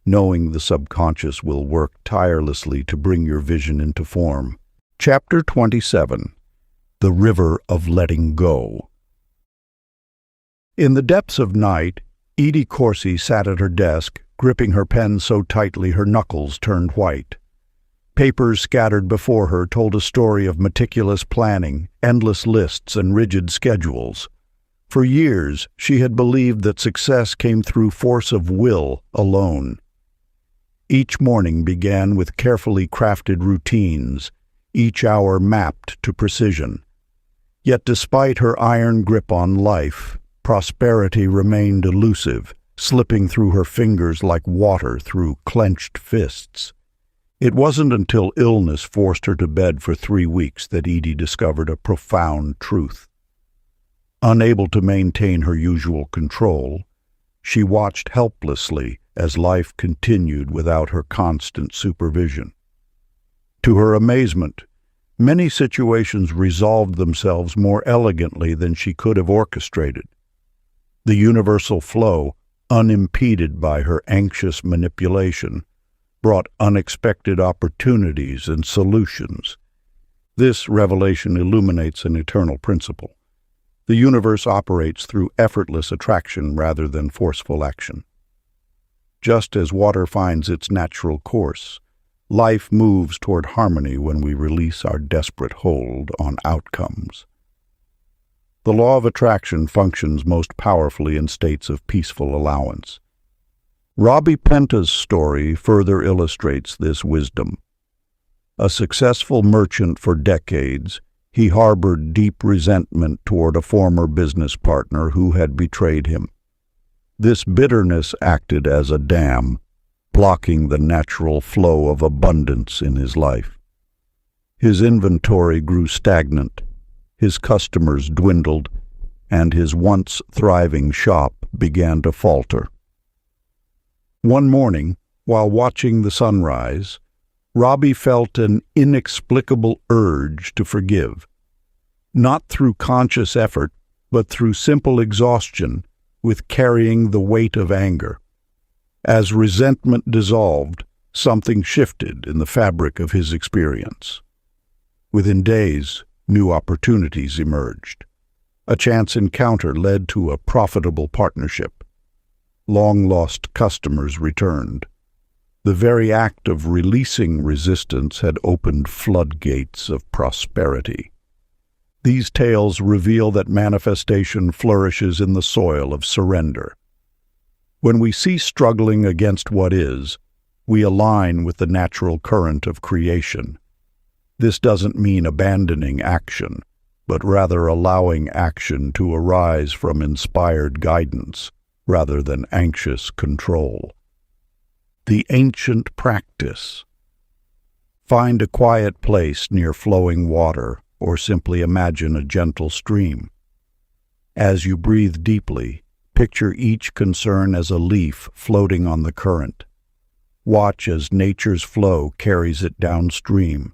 knowing the subconscious will work tirelessly to bring your vision into form. Chapter 27. The River of Letting Go. In the depths of night, Edie Corsi sat at her desk, gripping her pen so tightly her knuckles turned white. Papers scattered before her told a story of meticulous planning, endless lists, and rigid schedules. For years, she had believed that success came through force of will alone. Each morning began with carefully crafted routines, each hour mapped to precision. Yet despite her iron grip on life, prosperity remained elusive, slipping through her fingers like water through clenched fists. It wasn't until illness forced her to bed for 3 weeks that Edie discovered a profound truth. Unable to maintain her usual control, she watched helplessly as life continued without her constant supervision. To her amazement, many situations resolved themselves more elegantly than she could have orchestrated. The universal flow, unimpeded by her anxious manipulation, brought unexpected opportunities and solutions. This revelation illuminates an eternal principle. The universe operates through effortless attraction rather than forceful action. Just as water finds its natural course, life moves toward harmony when we release our desperate hold on outcomes. The law of attraction functions most powerfully in states of peaceful allowance. Robbie Penta's story further illustrates this wisdom. A successful merchant for decades, he harbored deep resentment toward a former business partner who had betrayed him. This bitterness acted as a dam, blocking the natural flow of abundance in his life. His inventory grew stagnant, his customers dwindled, and his once thriving shop began to falter. One morning, while watching the sunrise, Robbie felt an inexplicable urge to forgive, not through conscious effort, but through simple exhaustion with carrying the weight of anger. As resentment dissolved, something shifted in the fabric of his experience. Within days, new opportunities emerged. A chance encounter led to a profitable partnership. Long-lost customers returned. The very act of releasing resistance had opened floodgates of prosperity. These tales reveal that manifestation flourishes in the soil of surrender. When we cease struggling against what is, we align with the natural current of creation. This doesn't mean abandoning action, but rather allowing action to arise from inspired guidance rather than anxious control. The ancient practice. Find a quiet place near flowing water, or simply imagine a gentle stream. As you breathe deeply, picture each concern as a leaf floating on the current. Watch as nature's flow carries it downstream.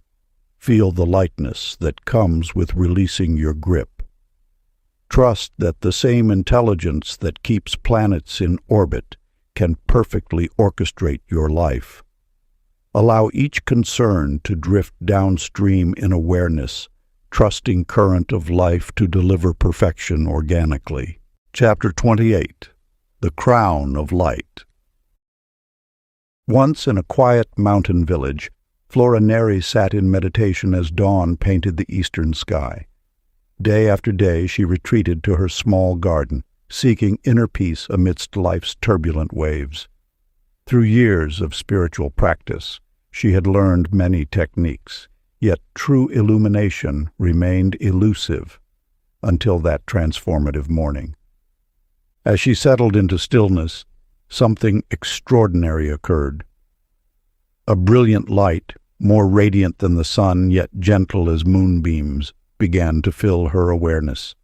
Feel the lightness that comes with releasing your grip. Trust that the same intelligence that keeps planets in orbit can perfectly orchestrate your life. Allow each concern to drift downstream in awareness, trusting current of life to deliver perfection organically. Chapter 28. The Crown of Light. Once in a quiet mountain village, Flora Neri sat in meditation as dawn painted the eastern sky. Day after day she retreated to her small garden, seeking inner peace amidst life's turbulent waves. Through years of spiritual practice, she had learned many techniques, yet true illumination remained elusive until that transformative morning. As she settled into stillness, something extraordinary occurred. A brilliant light, more radiant than the sun, yet gentle as moonbeams, began to fill her awareness.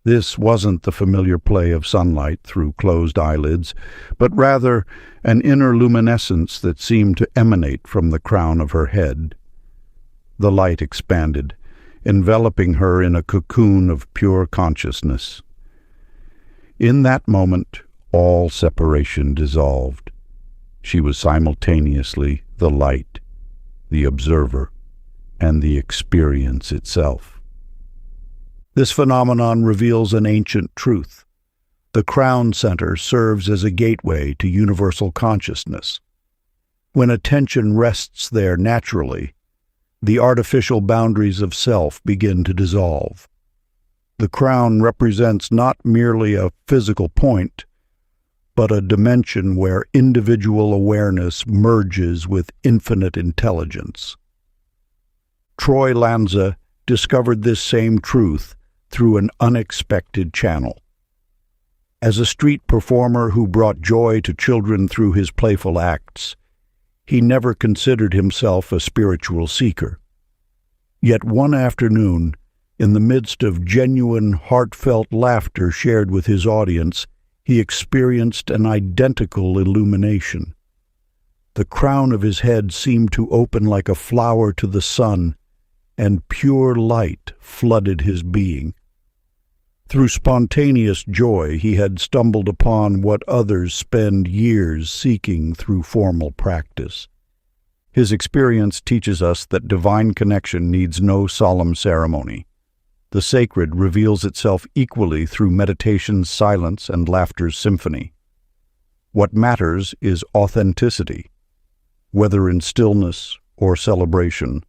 This wasn't the familiar play of sunlight through closed eyelids, but rather an inner luminescence that seemed to emanate from the crown of her head. The light expanded, enveloping her in a cocoon of pure consciousness. In that moment, all separation dissolved. She was simultaneously the light, the observer, and the experience itself. This phenomenon reveals an ancient truth. The crown center serves as a gateway to universal consciousness. When attention rests there naturally, the artificial boundaries of self begin to dissolve. The crown represents not merely a physical point, but a dimension where individual awareness merges with infinite intelligence. Troy Lanza discovered this same truth through an unexpected channel. As a street performer who brought joy to children through his playful acts, he never considered himself a spiritual seeker. Yet one afternoon, in the midst of genuine, heartfelt laughter shared with his audience, he experienced an identical illumination. The crown of his head seemed to open like a flower to the sun, and pure light flooded his being. Through spontaneous joy, he had stumbled upon what others spend years seeking through formal practice. His experience teaches us that divine connection needs no solemn ceremony. The sacred reveals itself equally through meditation's silence and laughter's symphony. What matters is authenticity. Whether in stillness or celebration,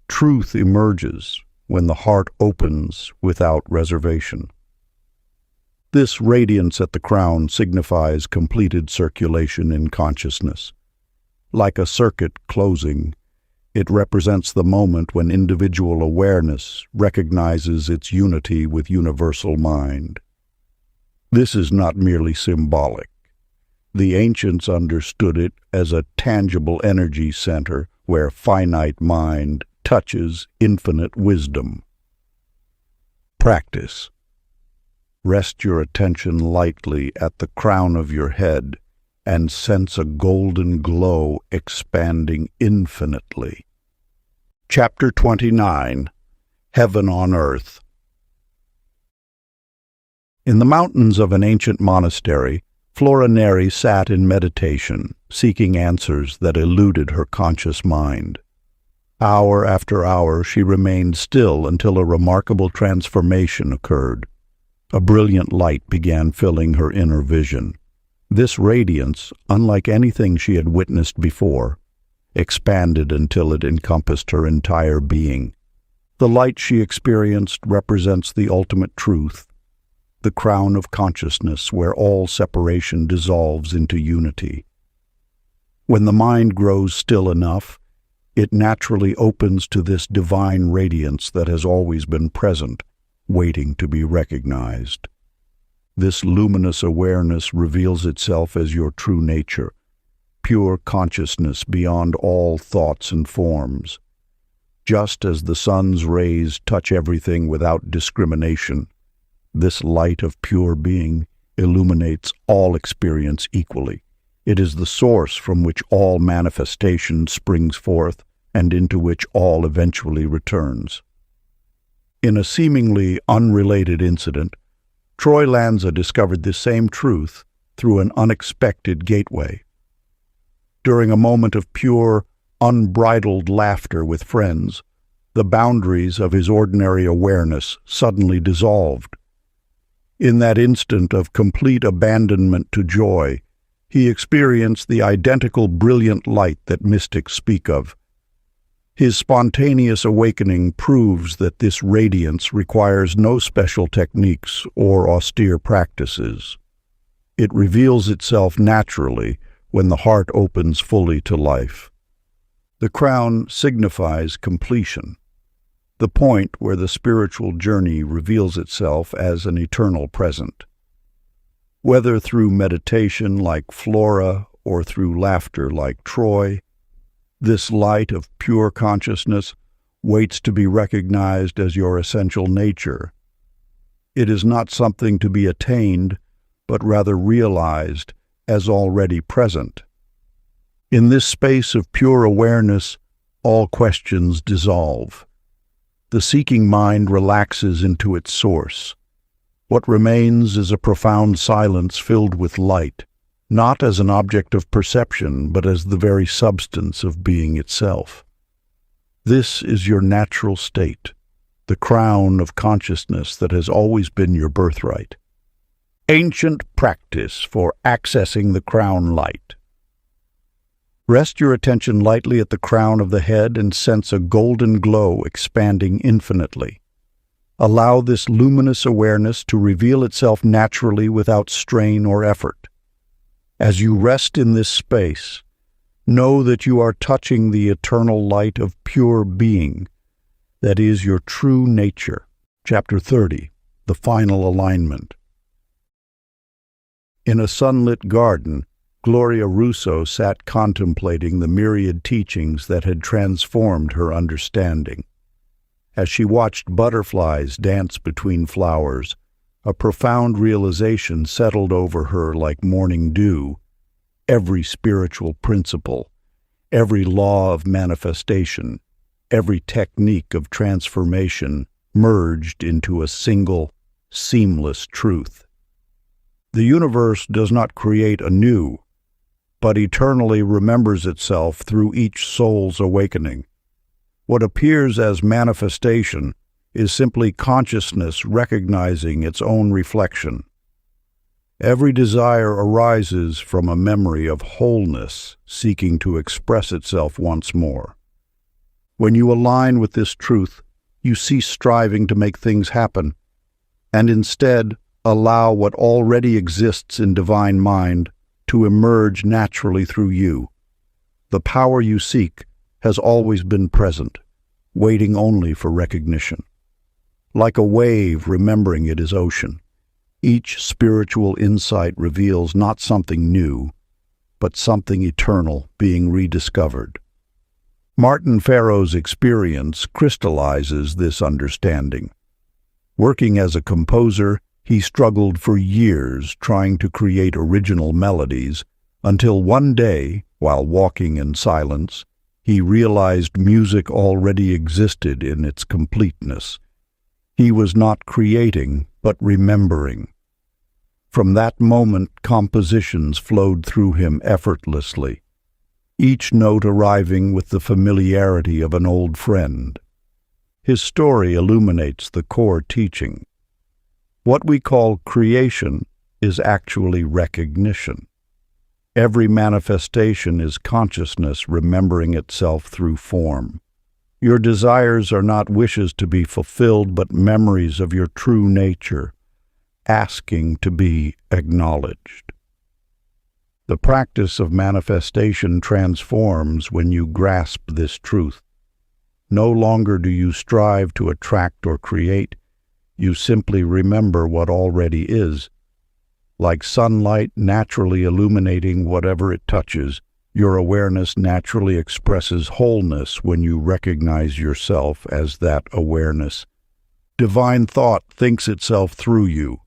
truth emerges when the heart opens without reservation. This radiance at the crown signifies completed circulation in consciousness. Like a circuit closing, it represents the moment when individual awareness recognizes its unity with universal mind. This is not merely symbolic. The ancients understood it as a tangible energy center where finite mind touches infinite wisdom. Practice. Rest your attention lightly at the crown of your head and sense a golden glow expanding infinitely. Chapter 29. Heaven on Earth. In the mountains of an ancient monastery, Flora Neri sat in meditation, seeking answers that eluded her conscious mind. Hour after hour she remained still until a remarkable transformation occurred. A brilliant light began filling her inner vision. This radiance, unlike anything she had witnessed before, expanded until it encompassed her entire being. The light she experienced represents the ultimate truth, the crown of consciousness where all separation dissolves into unity. When the mind grows still enough, it naturally opens to this divine radiance that has always been present, waiting to be recognized. This luminous awareness reveals itself as your true nature, pure consciousness beyond all thoughts and forms. Just as the sun's rays touch everything without discrimination, this light of pure being illuminates all experience equally. It is the source from which all manifestation springs forth and into which all eventually returns. In a seemingly unrelated incident, Troy Lanza discovered this same truth through an unexpected gateway. During a moment of pure, unbridled laughter with friends, the boundaries of his ordinary awareness suddenly dissolved. In that instant of complete abandonment to joy, he experienced the identical brilliant light that mystics speak of. His spontaneous awakening proves that this radiance requires no special techniques or austere practices. It reveals itself naturally when the heart opens fully to life. The crown signifies completion, the point where the spiritual journey reveals itself as an eternal present. Whether through meditation like Flora or through laughter like Troy, this light of pure consciousness waits to be recognized as your essential nature. It is not something to be attained, but rather realized as already present. In this space of pure awareness, all questions dissolve. The seeking mind relaxes into its source. What remains is a profound silence filled with light, not as an object of perception, but as the very substance of being itself. This is your natural state, the crown of consciousness that has always been your birthright. Ancient practice for accessing the crown light. Rest your attention lightly at the crown of the head and sense a golden glow expanding infinitely. Allow this luminous awareness to reveal itself naturally without strain or effort. As you rest in this space, know that you are touching the eternal light of pure being, that is your true nature. Chapter 30, The Final Alignment. In a sunlit garden, Gloria Russo sat contemplating the myriad teachings that had transformed her understanding. As she watched butterflies dance between flowers, a profound realization settled over her like morning dew. Every spiritual principle, every law of manifestation, every technique of transformation merged into a single, seamless truth. The universe does not create anew, but eternally remembers itself through each soul's awakening. What appears as manifestation is simply consciousness recognizing its own reflection. Every desire arises from a memory of wholeness seeking to express itself once more. When you align with this truth, you cease striving to make things happen, and instead allow what already exists in divine mind to emerge naturally through you. The power you seek has always been present, waiting only for recognition. Like a wave remembering it is ocean, each spiritual insight reveals not something new, but something eternal being rediscovered. Martin Farrow's experience crystallizes this understanding. Working as a composer, he struggled for years trying to create original melodies, until one day, while walking in silence, he realized music already existed in its completeness. He was not creating, but remembering. From that moment, compositions flowed through him effortlessly, each note arriving with the familiarity of an old friend. His story illuminates the core teaching. What we call creation is actually recognition. Every manifestation is consciousness remembering itself through form. Your desires are not wishes to be fulfilled, but memories of your true nature, asking to be acknowledged. The practice of manifestation transforms when you grasp this truth. No longer do you strive to attract or create, you simply remember what already is. Like sunlight naturally illuminating whatever it touches, your awareness naturally expresses wholeness when you recognize yourself as that awareness. Divine thought thinks itself through you.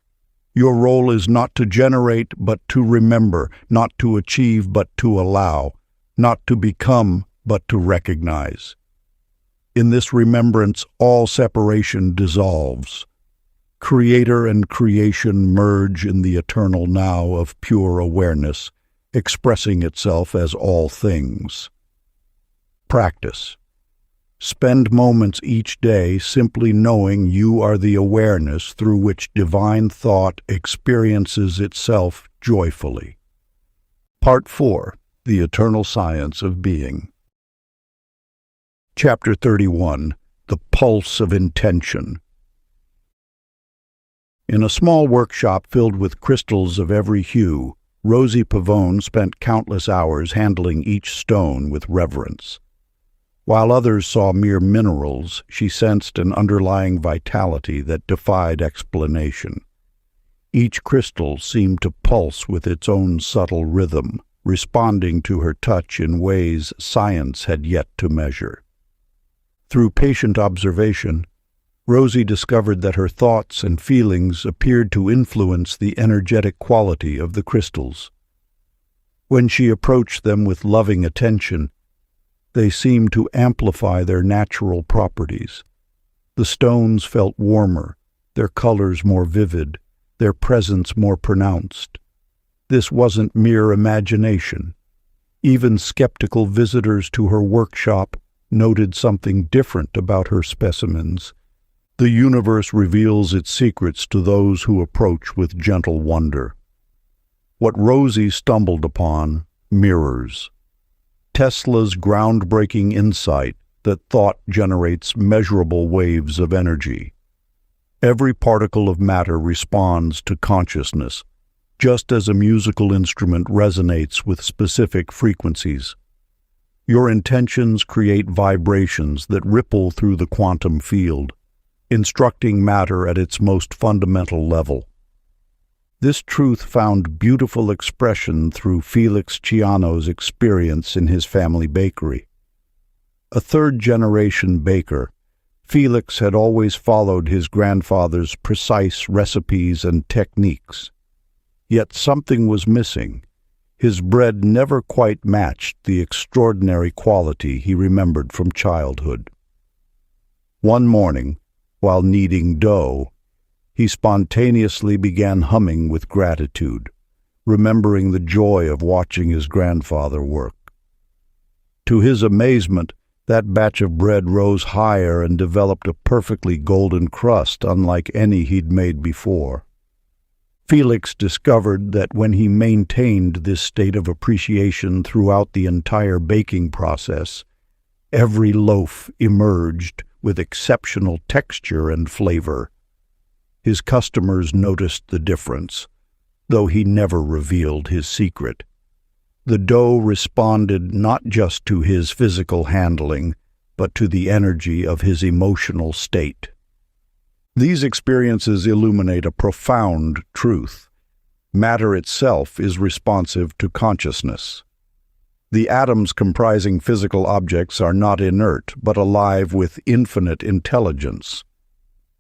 Your role is not to generate, but to remember, not to achieve, but to allow, not to become, but to recognize. In this remembrance, all separation dissolves. Creator and creation merge in the eternal now of pure awareness, expressing itself as all things. Practice. Spend moments each day simply knowing you are the awareness through which divine thought experiences itself joyfully. Part 4. The Eternal Science of Being. Chapter 31. The Pulse of Intention. In a small workshop filled with crystals of every hue, Rosie Pavone spent countless hours handling each stone with reverence. While others saw mere minerals, she sensed an underlying vitality that defied explanation. Each crystal seemed to pulse with its own subtle rhythm, responding to her touch in ways science had yet to measure. Through patient observation, Rosie discovered that her thoughts and feelings appeared to influence the energetic quality of the crystals. When she approached them with loving attention, they seemed to amplify their natural properties. The stones felt warmer, their colors more vivid, their presence more pronounced. This wasn't mere imagination. Even skeptical visitors to her workshop noted something different about her specimens. The universe reveals its secrets to those who approach with gentle wonder. What Rosie stumbled upon mirrors Tesla's groundbreaking insight that thought generates measurable waves of energy. Every particle of matter responds to consciousness, just as a musical instrument resonates with specific frequencies. Your intentions create vibrations that ripple through the quantum field, instructing matter at its most fundamental level. This truth found beautiful expression through Felix Ciano's experience in his family bakery. A third-generation baker, Felix had always followed his grandfather's precise recipes and techniques. Yet something was missing. His bread never quite matched the extraordinary quality he remembered from childhood. One morning, while kneading dough, he spontaneously began humming with gratitude, remembering the joy of watching his grandfather work. To his amazement, that batch of bread rose higher and developed a perfectly golden crust unlike any he'd made before. Felix discovered that when he maintained this state of appreciation throughout the entire baking process, every loaf emerged with exceptional texture and flavor. His customers noticed the difference, though he never revealed his secret. The dough responded not just to his physical handling, but to the energy of his emotional state. These experiences illuminate a profound truth. Matter itself is responsive to consciousness. The atoms comprising physical objects are not inert, but alive with infinite intelligence.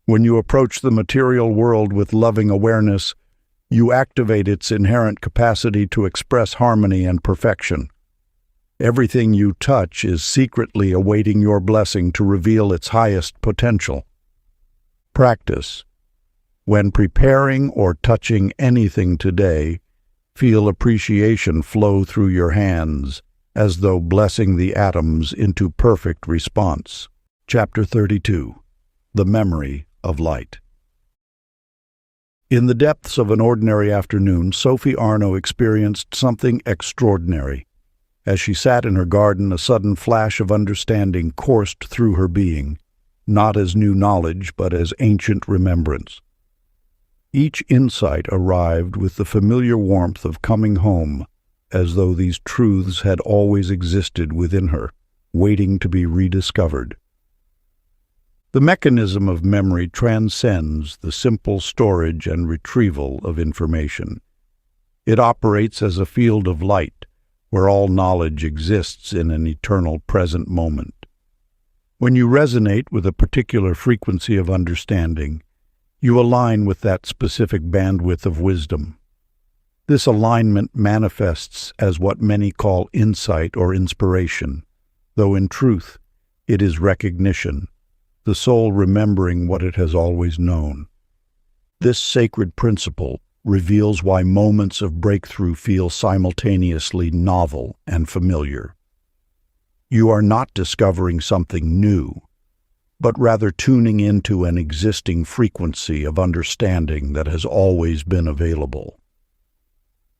When you approach the material world with loving awareness, you activate its inherent capacity to express harmony and perfection. Everything you touch is secretly awaiting your blessing to reveal its highest potential. Practice. When preparing or touching anything today, feel appreciation flow through your hands, as though blessing the atoms into perfect response. Chapter 32. The Memory of Light. In the depths of an ordinary afternoon, Sophie Arno experienced something extraordinary. As she sat in her garden, a sudden flash of understanding coursed through her being, not as new knowledge, but as ancient remembrance. Each insight arrived with the familiar warmth of coming home, as though these truths had always existed within her, waiting to be rediscovered. The mechanism of memory transcends the simple storage and retrieval of information. It operates as a field of light, where all knowledge exists in an eternal present moment. When you resonate with a particular frequency of understanding, you align with that specific bandwidth of wisdom. This alignment manifests as what many call insight or inspiration, though in truth it is recognition, the soul remembering what it has always known. This sacred principle reveals why moments of breakthrough feel simultaneously novel and familiar. You are not discovering something new, but rather tuning into an existing frequency of understanding that has always been available.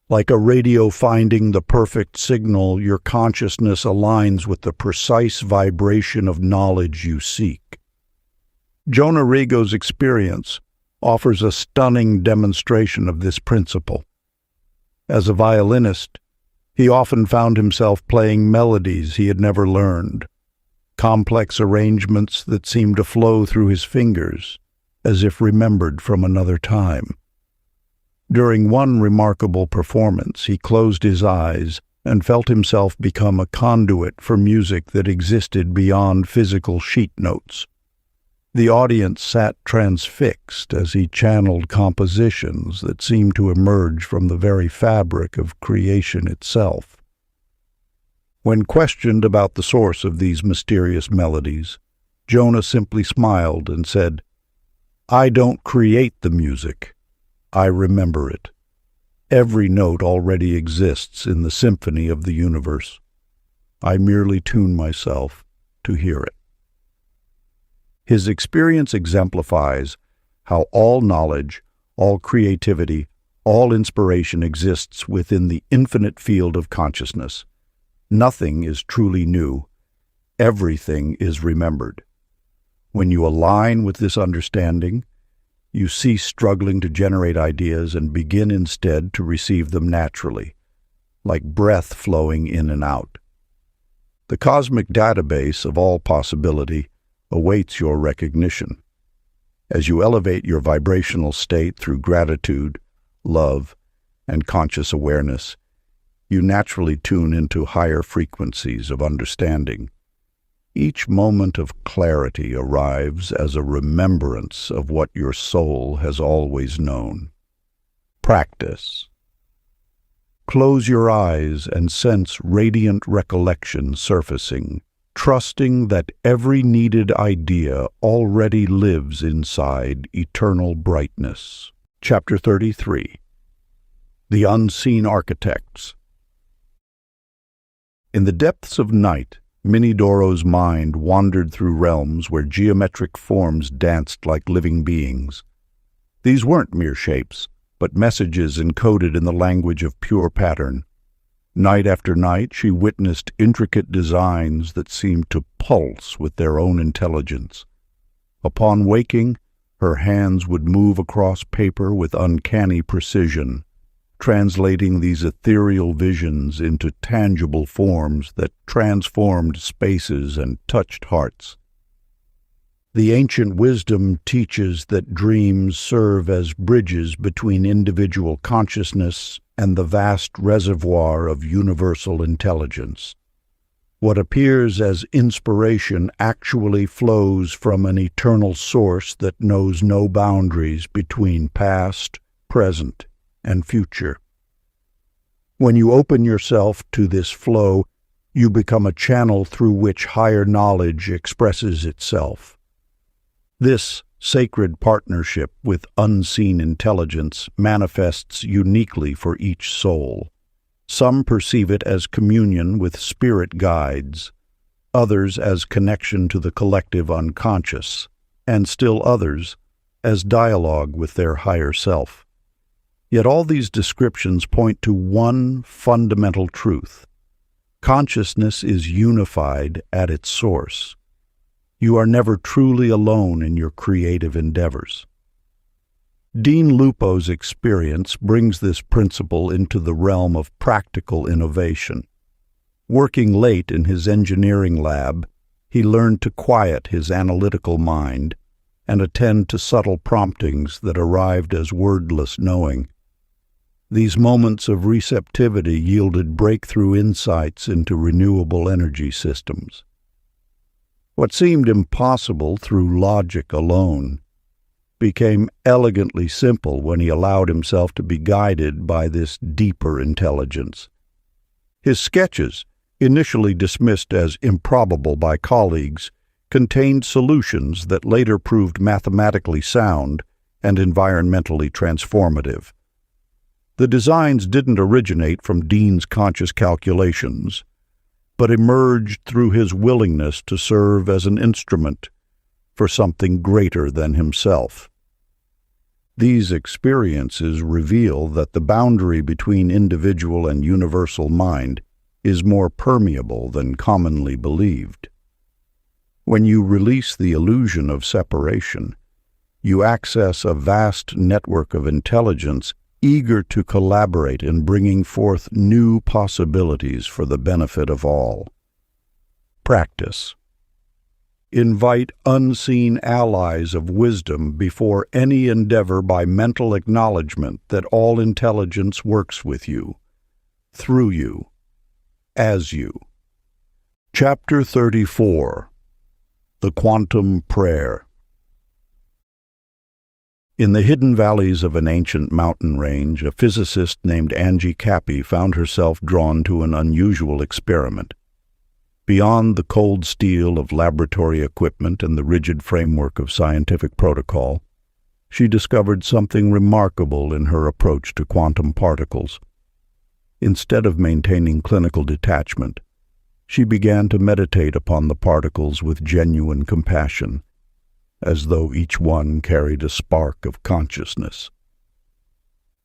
Like a radio finding the perfect signal, your consciousness aligns with the precise vibration of knowledge you seek. Jonah Rigo's experience offers a stunning demonstration of this principle. As a violinist, he often found himself playing melodies he had never learned, complex arrangements that seemed to flow through his fingers, as if remembered from another time. During one remarkable performance, he closed his eyes and felt himself become a conduit for music that existed beyond physical sheet notes. The audience sat transfixed as he channeled compositions that seemed to emerge from the very fabric of creation itself. When questioned about the source of these mysterious melodies, Jonah simply smiled and said, "I don't create the music, I remember it. Every note already exists in the symphony of the universe. I merely tune myself to hear it." His experience exemplifies how all knowledge, all creativity, all inspiration exists within the infinite field of consciousness. Nothing is truly new. Everything is remembered. When you align with this understanding, you cease struggling to generate ideas and begin instead to receive them naturally, like breath flowing in and out. The cosmic database of all possibility awaits your recognition. As you elevate your vibrational state through gratitude, love, and conscious awareness, you naturally tune into higher frequencies of understanding. Each moment of clarity arrives as a remembrance of what your soul has always known. Practice. Close your eyes and sense radiant recollection surfacing, trusting that every needed idea already lives inside eternal brightness. Chapter 33. The Unseen Architects. In the depths of night, Minidoro's mind wandered through realms where geometric forms danced like living beings. These weren't mere shapes, but messages encoded in the language of pure pattern. Night after night, she witnessed intricate designs that seemed to pulse with their own intelligence. Upon waking, her hands would move across paper with uncanny precision, translating these ethereal visions into tangible forms that transformed spaces and touched hearts. The ancient wisdom teaches that dreams serve as bridges between individual consciousness and the vast reservoir of universal intelligence. What appears as inspiration actually flows from an eternal source that knows no boundaries between past, present, and future. When you open yourself to this flow, you become a channel through which higher knowledge expresses itself. This sacred partnership with unseen intelligence manifests uniquely for each soul. Some perceive it as communion with spirit guides, others as connection to the collective unconscious, and still others as dialogue with their higher self. Yet all these descriptions point to one fundamental truth. Consciousness is unified at its source. You are never truly alone in your creative endeavors. Dean Lupo's experience brings this principle into the realm of practical innovation. Working late in his engineering lab, he learned to quiet his analytical mind and attend to subtle promptings that arrived as wordless knowing. These moments of receptivity yielded breakthrough insights into renewable energy systems. What seemed impossible through logic alone became elegantly simple when he allowed himself to be guided by this deeper intelligence. His sketches, initially dismissed as improbable by colleagues, contained solutions that later proved mathematically sound and environmentally transformative. The designs didn't originate from Dean's conscious calculations, but emerged through his willingness to serve as an instrument for something greater than himself. These experiences reveal that the boundary between individual and universal mind is more permeable than commonly believed. When you release the illusion of separation, you access a vast network of intelligence eager to collaborate in bringing forth new possibilities for the benefit of all. Practice. Invite unseen allies of wisdom before any endeavor by mental acknowledgement that all intelligence works with you, through you, as you. Chapter 34. The Quantum Prayer. In the hidden valleys of an ancient mountain range, a physicist named Angie Cappy found herself drawn to an unusual experiment. Beyond the cold steel of laboratory equipment and the rigid framework of scientific protocol, she discovered something remarkable in her approach to quantum particles. Instead of maintaining clinical detachment, she began to meditate upon the particles with genuine compassion, as though each one carried a spark of consciousness.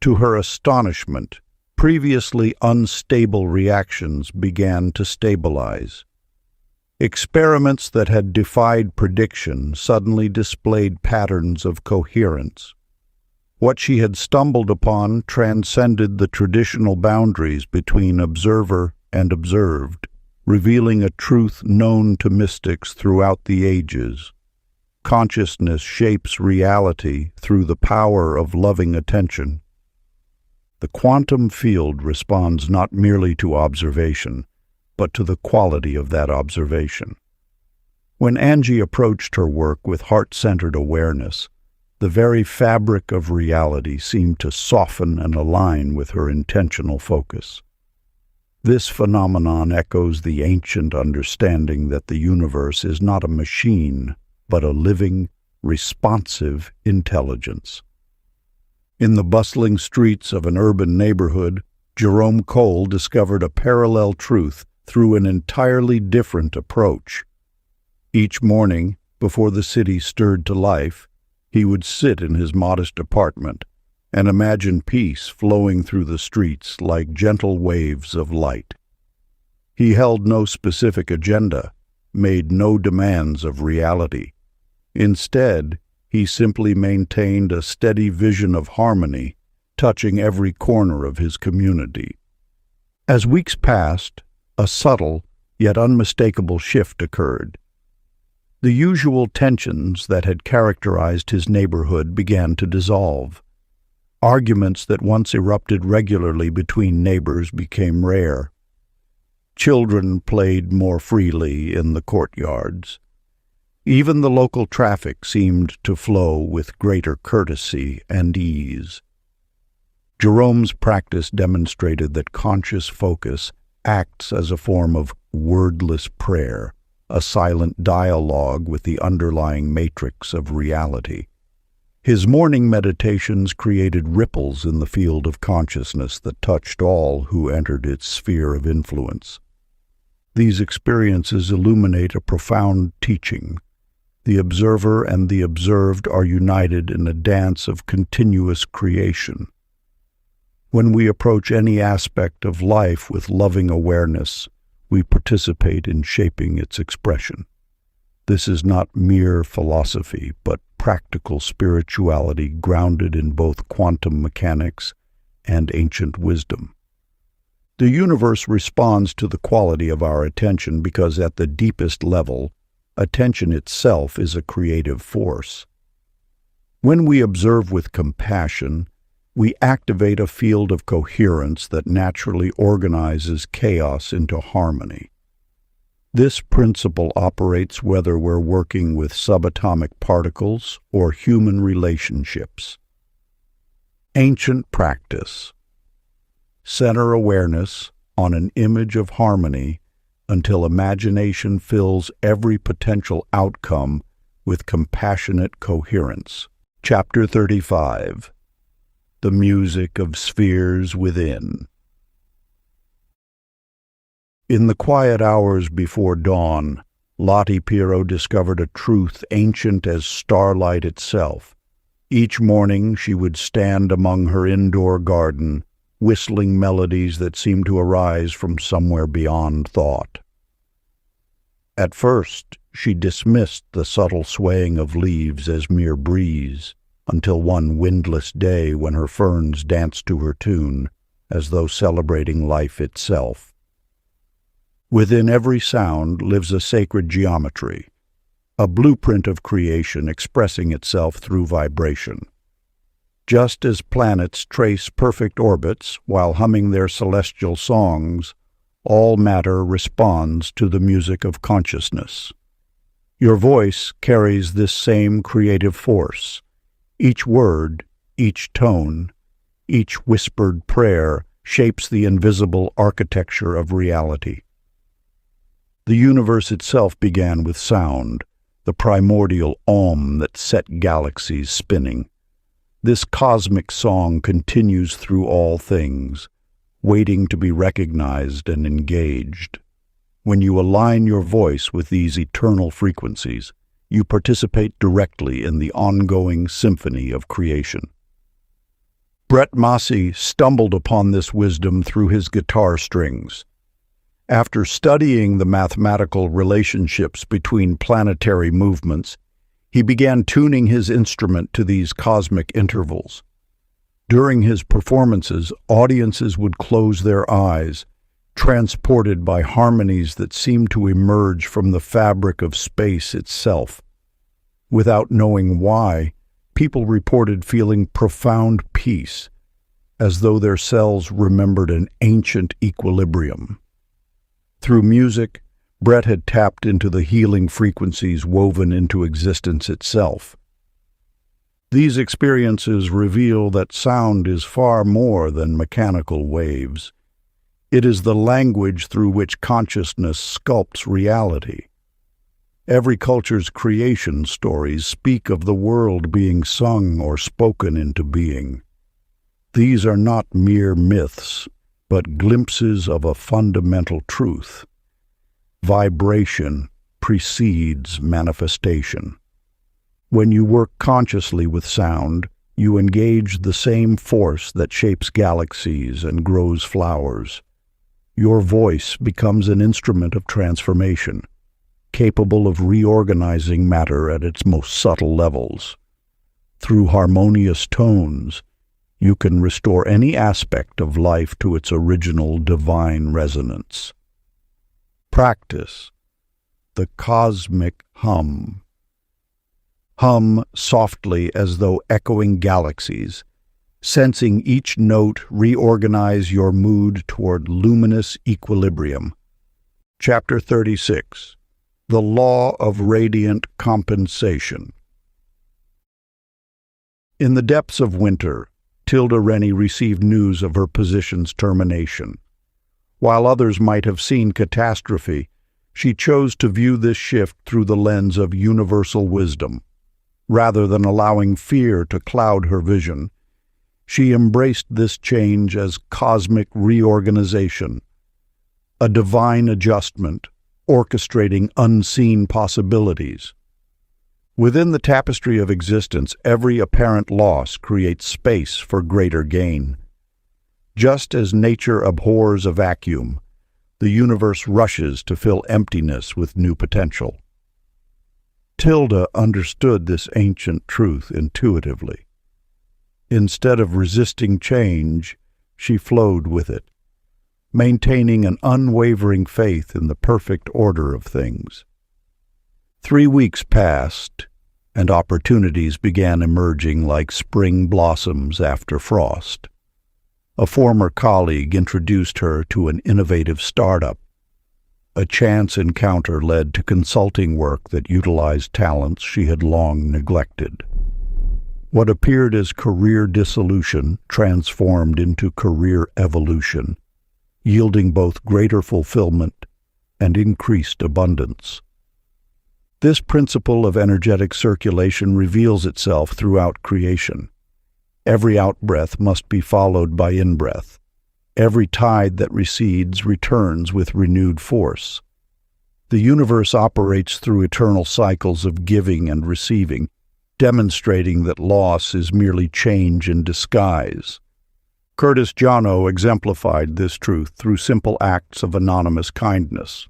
To her astonishment, previously unstable reactions began to stabilize. Experiments that had defied prediction suddenly displayed patterns of coherence. What she had stumbled upon transcended the traditional boundaries between observer and observed, revealing a truth known to mystics throughout the ages. Consciousness shapes reality through the power of loving attention. The quantum field responds not merely to observation, but to the quality of that observation. When Angie approached her work with heart-centered awareness, the very fabric of reality seemed to soften and align with her intentional focus. This phenomenon echoes the ancient understanding that the universe is not a machine, but a living, responsive intelligence. In the bustling streets of an urban neighborhood, Jerome Cole discovered a parallel truth through an entirely different approach. Each morning, before the city stirred to life, he would sit in his modest apartment and imagine peace flowing through the streets like gentle waves of light. He held no specific agenda, made no demands of reality. Instead, he simply maintained a steady vision of harmony, touching every corner of his community. As weeks passed, a subtle yet unmistakable shift occurred. The usual tensions that had characterized his neighborhood began to dissolve. Arguments that once erupted regularly between neighbors became rare. Children played more freely in the courtyards. Even the local traffic seemed to flow with greater courtesy and ease. Jerome's practice demonstrated that conscious focus acts as a form of wordless prayer, a silent dialogue with the underlying matrix of reality. His morning meditations created ripples in the field of consciousness that touched all who entered its sphere of influence. These experiences illuminate a profound teaching. The observer and the observed are united in a dance of continuous creation. When we approach any aspect of life with loving awareness, we participate in shaping its expression. This is not mere philosophy, but practical spirituality grounded in both quantum mechanics and ancient wisdom. The universe responds to the quality of our attention because at the deepest level, attention itself is a creative force. When we observe with compassion, we activate a field of coherence that naturally organizes chaos into harmony. This principle operates whether we're working with subatomic particles or human relationships. Ancient practice. Center awareness on an image of harmony until imagination fills every potential outcome with compassionate coherence. Chapter 35. The Music of Spheres Within. In the quiet hours before dawn, Lottie Pirro discovered a truth ancient as starlight itself. Each morning she would stand among her indoor garden, whistling melodies that seemed to arise from somewhere beyond thought. At first, she dismissed the subtle swaying of leaves as mere breeze, until one windless day when her ferns danced to her tune, as though celebrating life itself. Within every sound lives a sacred geometry, a blueprint of creation expressing itself through vibration. Just as planets trace perfect orbits while humming their celestial songs, all matter responds to the music of consciousness. Your voice carries this same creative force. Each word, each tone, each whispered prayer shapes the invisible architecture of reality. The universe itself began with sound, the primordial Om that set galaxies spinning. This cosmic song continues through all things, waiting to be recognized and engaged. When you align your voice with these eternal frequencies, you participate directly in the ongoing symphony of creation. Brett Massey stumbled upon this wisdom through his guitar strings. After studying the mathematical relationships between planetary movements, he began tuning his instrument to these cosmic intervals. During his performances, audiences would close their eyes, transported by harmonies that seemed to emerge from the fabric of space itself. Without knowing why, people reported feeling profound peace, as though their cells remembered an ancient equilibrium. Through music, Brett had tapped into the healing frequencies woven into existence itself. These experiences reveal that sound is far more than mechanical waves. It is the language through which consciousness sculpts reality. Every culture's creation stories speak of the world being sung or spoken into being. These are not mere myths, but glimpses of a fundamental truth. Vibration precedes manifestation. When you work consciously with sound, you engage the same force that shapes galaxies and grows flowers. Your voice becomes an instrument of transformation, capable of reorganizing matter at its most subtle levels. Through harmonious tones, you can restore any aspect of life to its original divine resonance. Practice. The cosmic hum. Hum softly as though echoing galaxies. Sensing each note, reorganize your mood toward luminous equilibrium. Chapter 36. The Law of Radiant Compensation. In the depths of winter, Tilda Rennie received news of her position's termination. While others might have seen catastrophe, She chose to view this shift through the lens of universal wisdom. Rather than allowing fear to cloud her vision, she embraced this change as cosmic reorganization, a divine adjustment, orchestrating unseen possibilities. Within the tapestry of existence, every apparent loss creates space for greater gain. Just as nature abhors a vacuum, the universe rushes to fill emptiness with new potential. Tilda understood this ancient truth intuitively. Instead of resisting change, she flowed with it, maintaining an unwavering faith in the perfect order of things. 3 weeks passed, and opportunities began emerging like spring blossoms after frost. A former colleague introduced her to an innovative startup. A chance encounter led to consulting work that utilized talents she had long neglected. What appeared as career dissolution transformed into career evolution, yielding both greater fulfillment and increased abundance. This principle of energetic circulation reveals itself throughout creation. Every outbreath must be followed by inbreath. Every tide that recedes returns with renewed force. The universe operates through eternal cycles of giving and receiving, demonstrating that loss is merely change in disguise. Curtis Jono exemplified this truth through simple acts of anonymous kindness.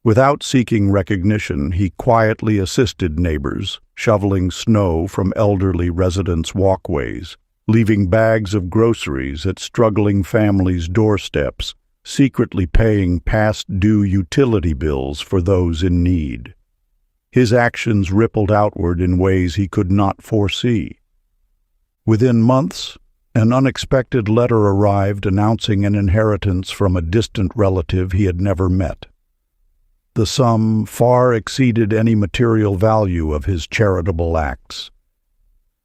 Without seeking recognition, he quietly assisted neighbors, shoveling snow from elderly residents' walkways, leaving bags of groceries at struggling families' doorsteps, secretly paying past-due utility bills for those in need. His actions rippled outward in ways he could not foresee. Within months, an unexpected letter arrived announcing an inheritance from a distant relative he had never met. The sum far exceeded any material value of his charitable acts.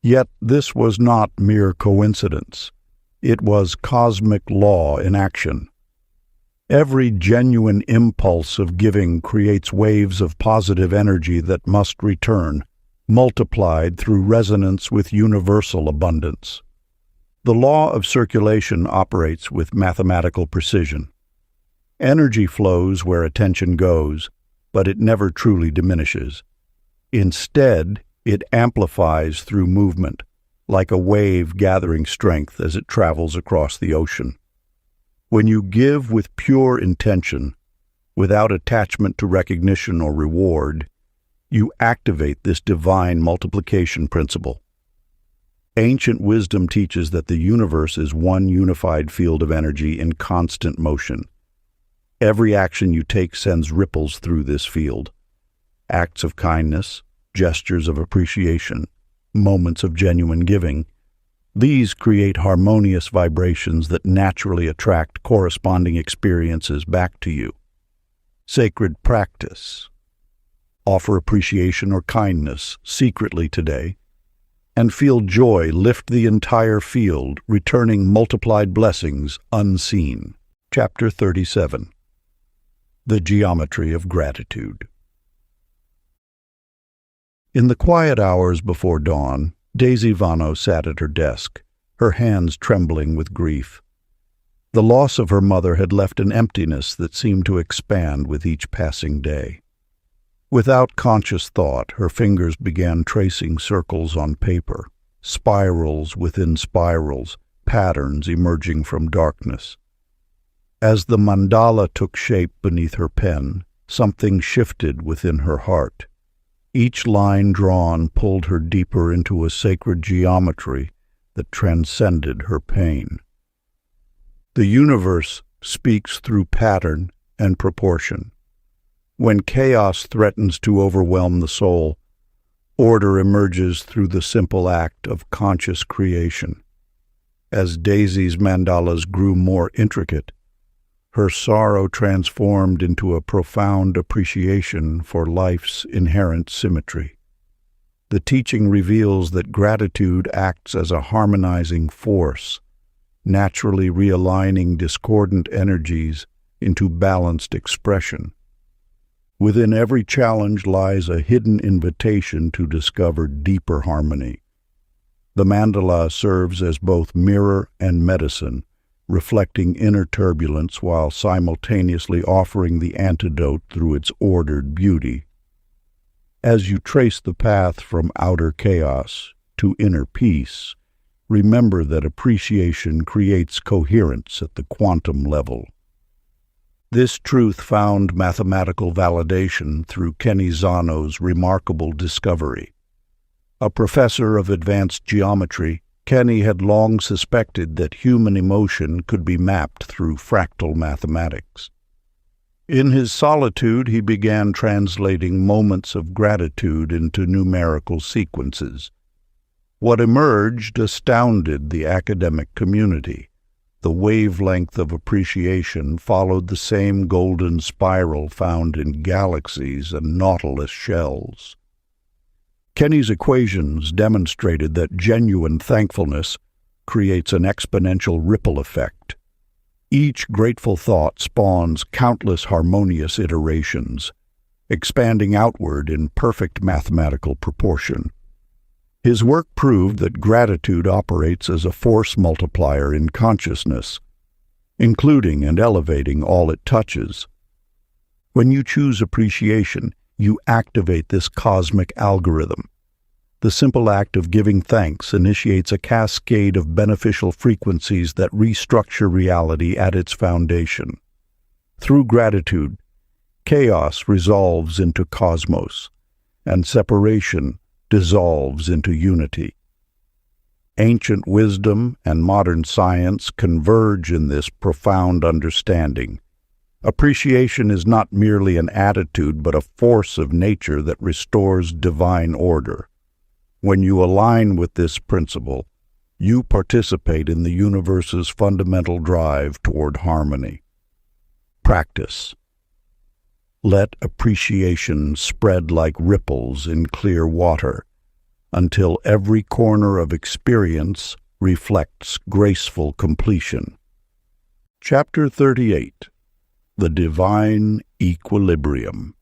Yet this was not mere coincidence. It was cosmic law in action. Every genuine impulse of giving creates waves of positive energy that must return, multiplied through resonance with universal abundance. The law of circulation operates with mathematical precision. Energy flows where attention goes, but it never truly diminishes. Instead, it amplifies through movement, like a wave gathering strength as it travels across the ocean. When you give with pure intention, without attachment to recognition or reward, you activate this divine multiplication principle. Ancient wisdom teaches that the universe is one unified field of energy in constant motion. Every action you take sends ripples through this field. Acts of kindness, gestures of appreciation, moments of genuine giving. These create harmonious vibrations that naturally attract corresponding experiences back to you. Sacred practice. Offer appreciation or kindness secretly today, and feel joy lift the entire field, returning multiplied blessings unseen. Chapter 37. The Geometry of Gratitude. In the quiet hours before dawn, Daisy Vano sat at her desk, her hands trembling with grief. The loss of her mother had left an emptiness that seemed to expand with each passing day. Without conscious thought, her fingers began tracing circles on paper, spirals within spirals, patterns emerging from darkness. As the mandala took shape beneath her pen, something shifted within her heart. Each line drawn pulled her deeper into a sacred geometry that transcended her pain. The universe speaks through pattern and proportion. When chaos threatens to overwhelm the soul, order emerges through the simple act of conscious creation. As Daisy's mandalas grew more intricate, her sorrow transformed into a profound appreciation for life's inherent symmetry. The teaching reveals that gratitude acts as a harmonizing force, naturally realigning discordant energies into balanced expression. Within every challenge lies a hidden invitation to discover deeper harmony. The mandala serves as both mirror and medicine, reflecting inner turbulence while simultaneously offering the antidote through its ordered beauty. As you trace the path from outer chaos to inner peace, remember that appreciation creates coherence at the quantum level. This truth found mathematical validation through Kenny Zano's remarkable discovery. A professor of advanced geometry, Kenny had long suspected that human emotion could be mapped through fractal mathematics. In his solitude, he began translating moments of gratitude into numerical sequences. What emerged astounded the academic community. The wavelength of appreciation followed the same golden spiral found in galaxies and nautilus shells. Kenny's equations demonstrated that genuine thankfulness creates an exponential ripple effect. Each grateful thought spawns countless harmonious iterations, expanding outward in perfect mathematical proportion. His work proved that gratitude operates as a force multiplier in consciousness, including and elevating all it touches. When you choose appreciation, you activate this cosmic algorithm. The simple act of giving thanks initiates a cascade of beneficial frequencies that restructure reality at its foundation. Through gratitude, chaos resolves into cosmos, and separation dissolves into unity. Ancient wisdom and modern science converge in this profound understanding. Appreciation is not merely an attitude but a force of nature that restores divine order. When you align with this principle, you participate in the universe's fundamental drive toward harmony. Practice. Let appreciation spread like ripples in clear water until every corner of experience reflects graceful completion. Chapter 38. The Divine Equilibrium.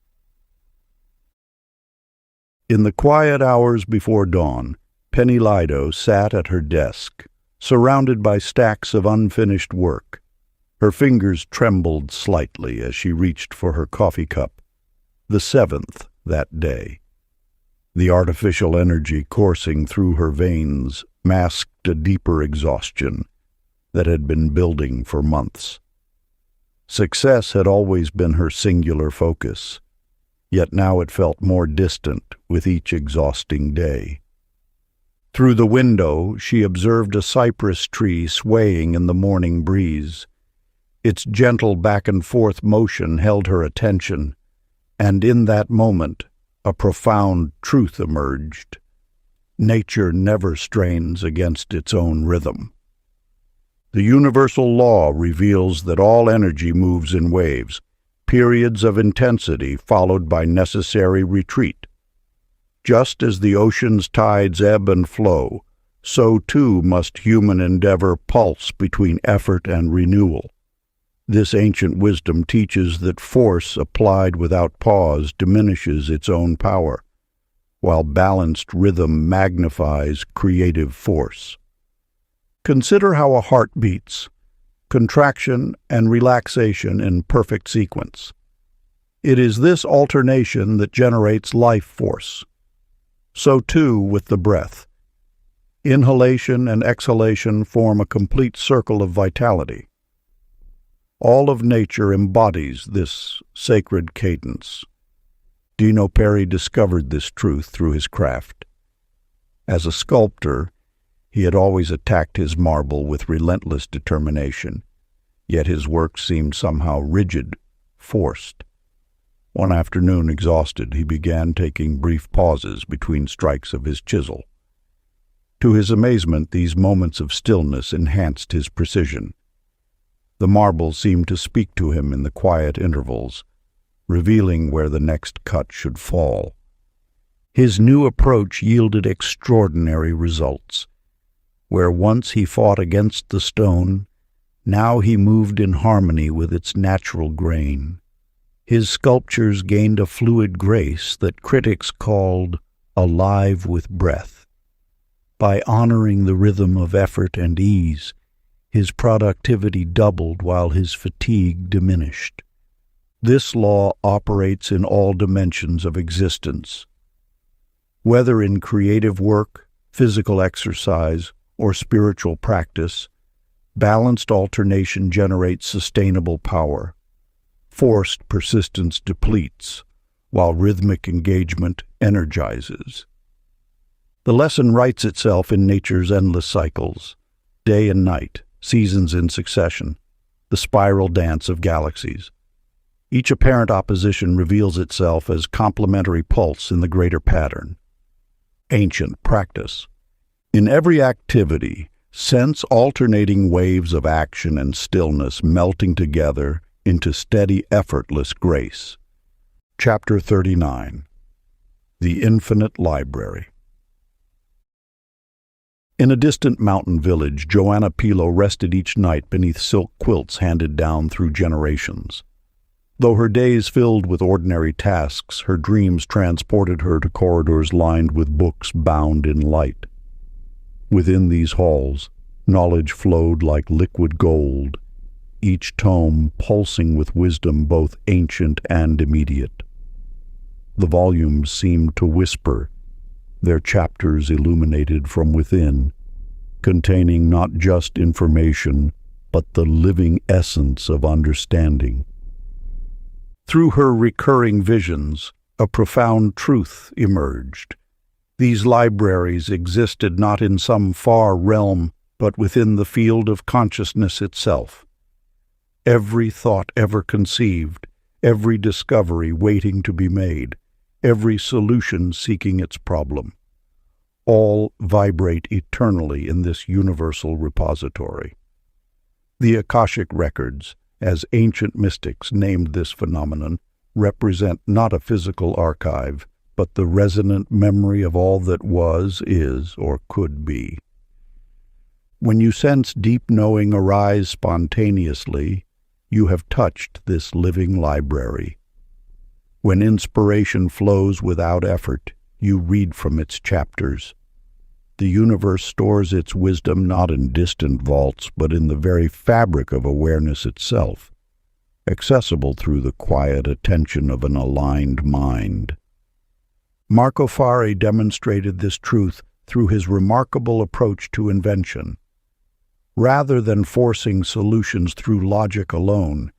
In the quiet hours before dawn, Penny Lido sat at her desk, surrounded by stacks of unfinished work. Her fingers trembled slightly as she reached for her coffee cup, the seventh that day. The artificial energy coursing through her veins masked a deeper exhaustion that had been building for months. Success had always been her singular focus, yet now it felt more distant with each exhausting day. Through the window, she observed a cypress tree swaying in the morning breeze. Its gentle back-and-forth motion held her attention, and in that moment, a profound truth emerged. Nature never strains against its own rhythm. The universal law reveals that all energy moves in waves, periods of intensity followed by necessary retreat. Just as the ocean's tides ebb and flow, so too must human endeavor pulse between effort and renewal. This ancient wisdom teaches that force applied without pause diminishes its own power, while balanced rhythm magnifies creative force. Consider how a heart beats, contraction and relaxation in perfect sequence. It is this alternation that generates life force. So too with the breath. Inhalation and exhalation form a complete circle of vitality. All of nature embodies this sacred cadence. Dino Perry discovered this truth through his craft. As a sculptor, he had always attacked his marble with relentless determination, yet his work seemed somehow rigid, forced. One afternoon, exhausted, he began taking brief pauses between strikes of his chisel. To his amazement, these moments of stillness enhanced his precision. The marble seemed to speak to him in the quiet intervals, revealing where the next cut should fall. His new approach yielded extraordinary results. Where once he fought against the stone, now he moved in harmony with its natural grain. His sculptures gained a fluid grace that critics called alive with breath. By honoring the rhythm of effort and ease, his productivity doubled while his fatigue diminished. This law operates in all dimensions of existence. Whether in creative work, physical exercise, or spiritual practice, balanced alternation generates sustainable power. Forced persistence depletes, while rhythmic engagement energizes. The lesson writes itself in nature's endless cycles, day and night, seasons in succession, the spiral dance of galaxies. Each apparent opposition reveals itself as complementary pulse in the greater pattern. Ancient practice. In every activity, sense alternating waves of action and stillness melting together into steady, effortless grace. Chapter 39. The Infinite Library. In a distant mountain village, Joanna Pilo rested each night beneath silk quilts handed down through generations. Though her days filled with ordinary tasks, her dreams transported her to corridors lined with books bound in light. Within these halls, knowledge flowed like liquid gold, each tome pulsing with wisdom both ancient and immediate. The volumes seemed to whisper, their chapters illuminated from within, containing not just information, but the living essence of understanding. Through her recurring visions, a profound truth emerged. These libraries existed not in some far realm, but within the field of consciousness itself. Every thought ever conceived, every discovery waiting to be made, every solution seeking its problem, all vibrate eternally in this universal repository. The Akashic records, as ancient mystics named this phenomenon, represent not a physical archive, but the resonant memory of all that was, is, or could be. When you sense deep knowing arise spontaneously, you have touched this living library. When inspiration flows without effort, you read from its chapters. The universe stores its wisdom not in distant vaults, but in the very fabric of awareness itself, accessible through the quiet attention of an aligned mind. Marco Fari demonstrated this truth through his remarkable approach to invention. Rather than forcing solutions through logic alone,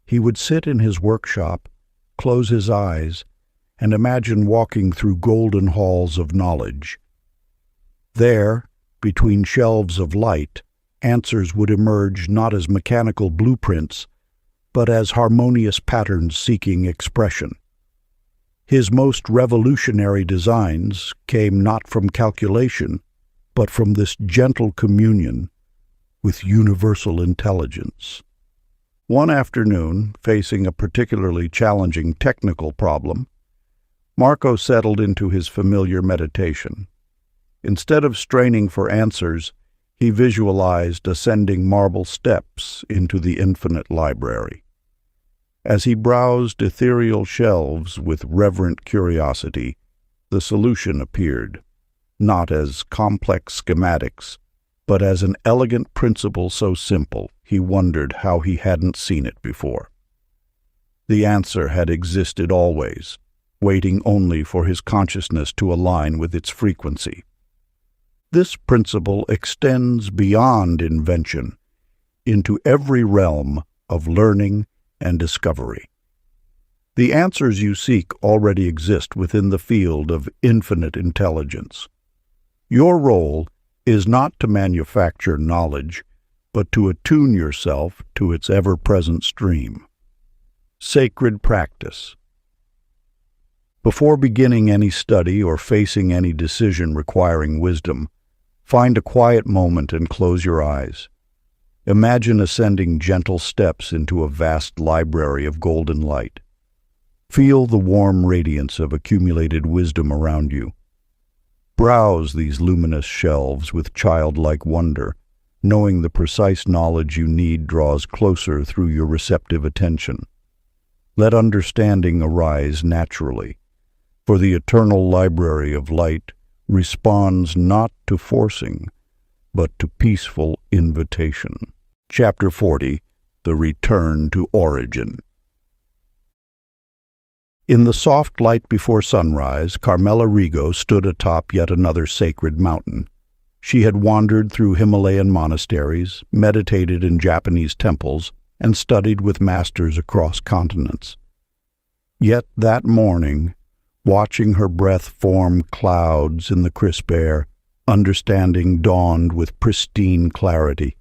he would sit in his workshop, close his eyes, and imagine walking through golden halls of knowledge. There, between shelves of light, answers would emerge not as mechanical blueprints, but as harmonious patterns seeking expression. His most revolutionary designs came not from calculation, but from this gentle communion with universal intelligence. One afternoon, facing a particularly challenging technical problem, Marco settled into his familiar meditation. Instead of straining for answers, he visualized ascending marble steps into the infinite library. As he browsed ethereal shelves with reverent curiosity, the solution appeared, not as complex schematics, but as an elegant principle so simple he wondered how he hadn't seen it before. The answer had existed always, waiting only for his consciousness to align with its frequency. This principle extends beyond invention into every realm of learning and discovery. The answers you seek already exist within the field of infinite intelligence. Your role is not to manufacture knowledge, but to attune yourself to its ever-present stream. Sacred practice. Before beginning any study or facing any decision requiring wisdom, find a quiet moment and close your eyes. Imagine ascending gentle steps into a vast library of golden light. Feel the warm radiance of accumulated wisdom around you. Browse these luminous shelves with childlike wonder, knowing the precise knowledge you need draws closer through your receptive attention. Let understanding arise naturally, for the eternal library of light responds not to forcing, but to peaceful invitation. Chapter 40. The Return to Origin. In the soft light before sunrise, Carmela Rigo stood atop yet another sacred mountain. She had wandered through Himalayan monasteries, meditated in Japanese temples, and studied with masters across continents. Yet that morning, watching her breath form clouds in the crisp air, understanding dawned with pristine clarity.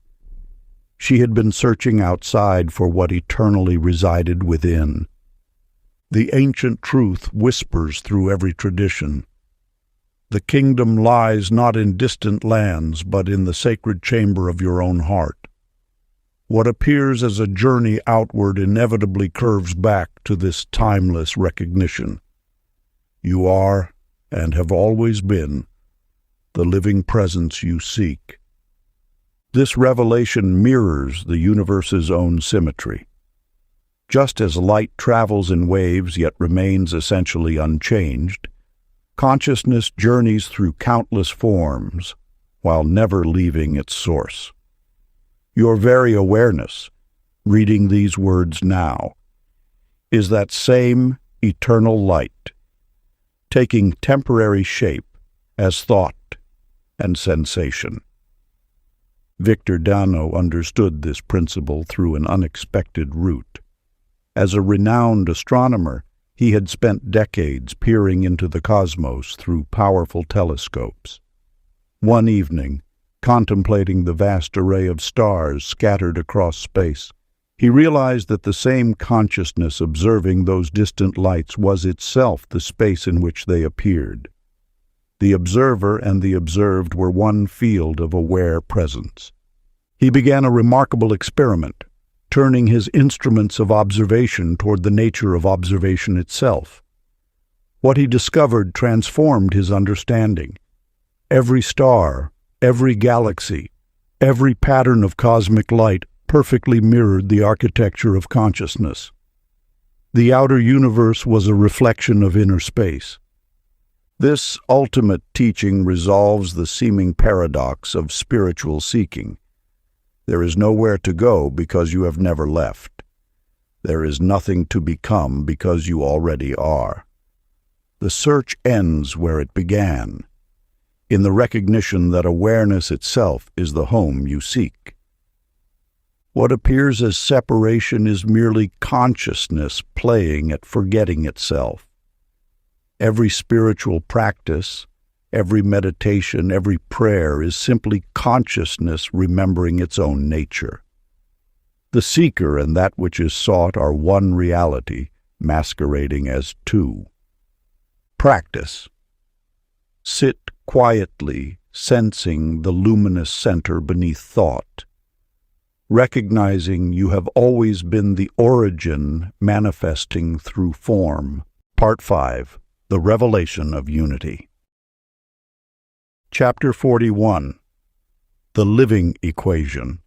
She had been searching outside for what eternally resided within. The ancient truth whispers through every tradition. The kingdom lies not in distant lands, but in the sacred chamber of your own heart. What appears as a journey outward inevitably curves back to this timeless recognition. You are, and have always been, the living presence you seek. This revelation mirrors the universe's own symmetry. Just as light travels in waves yet remains essentially unchanged, consciousness journeys through countless forms while never leaving its source. Your very awareness, reading these words now, is that same eternal light, taking temporary shape as thought and sensation. Victor Dano understood this principle through an unexpected route. As a renowned astronomer, he had spent decades peering into the cosmos through powerful telescopes. One evening, contemplating the vast array of stars scattered across space, he realized that the same consciousness observing those distant lights was itself the space in which they appeared. The observer and the observed were one field of aware presence. He began a remarkable experiment, turning his instruments of observation toward the nature of observation itself. What he discovered transformed his understanding. Every star, every galaxy, every pattern of cosmic light perfectly mirrored the architecture of consciousness. The outer universe was a reflection of inner space. This ultimate teaching resolves the seeming paradox of spiritual seeking. There is nowhere to go because you have never left. There is nothing to become because you already are. The search ends where it began, in the recognition that awareness itself is the home you seek. What appears as separation is merely consciousness playing at forgetting itself. Every spiritual practice, every meditation, every prayer is simply consciousness remembering its own nature. The seeker and that which is sought are one reality, masquerading as two. Practice. Sit quietly, sensing the luminous center beneath thought, recognizing you have always been the origin manifesting through form. Part 5. The Revelation of Unity. Chapter 41. The Living Equation.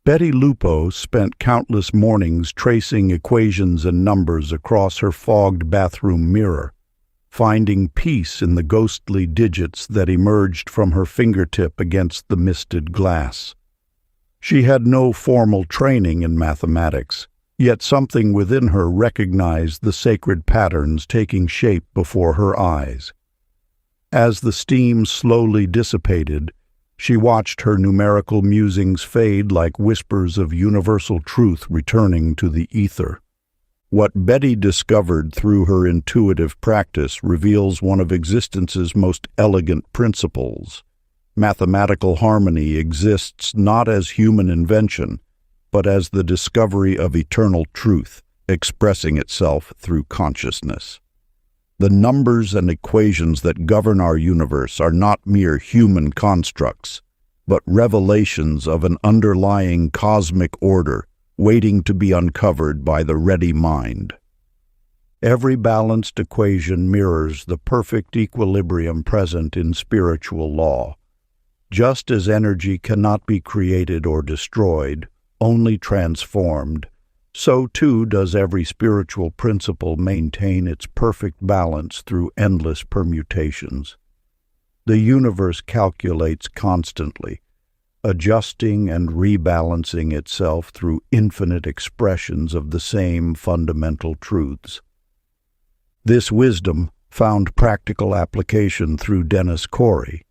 Betty Lupo spent countless mornings tracing equations and numbers across her fogged bathroom mirror, finding peace in the ghostly digits that emerged from her fingertip against the misted glass. She had no formal training in mathematics, yet something within her recognized the sacred patterns taking shape before her eyes. As the steam slowly dissipated, she watched her numerical musings fade like whispers of universal truth returning to the ether. What Betty discovered through her intuitive practice reveals one of existence's most elegant principles. Mathematical harmony exists not as human invention, but as the discovery of eternal truth, expressing itself through consciousness. The numbers and equations that govern our universe are not mere human constructs, but revelations of an underlying cosmic order waiting to be uncovered by the ready mind. Every balanced equation mirrors the perfect equilibrium present in spiritual law. Just as energy cannot be created or destroyed, only transformed, So too does every spiritual principle maintain its perfect balance through endless permutations. The universe calculates constantly, adjusting and rebalancing itself through infinite expressions of the same fundamental truths. This wisdom found practical application through Dennis Corey,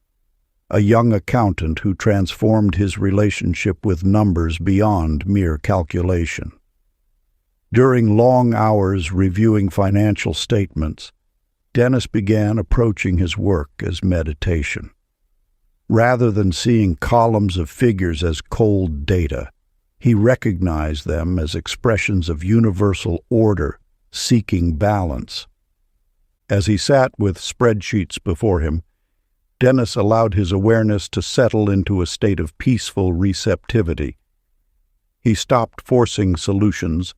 a young accountant who transformed his relationship with numbers beyond mere calculation. During long hours reviewing financial statements, Dennis began approaching his work as meditation. Rather than seeing columns of figures as cold data, he recognized them as expressions of universal order, seeking balance. As he sat with spreadsheets before him, Dennis allowed his awareness to settle into a state of peaceful receptivity. He stopped forcing solutions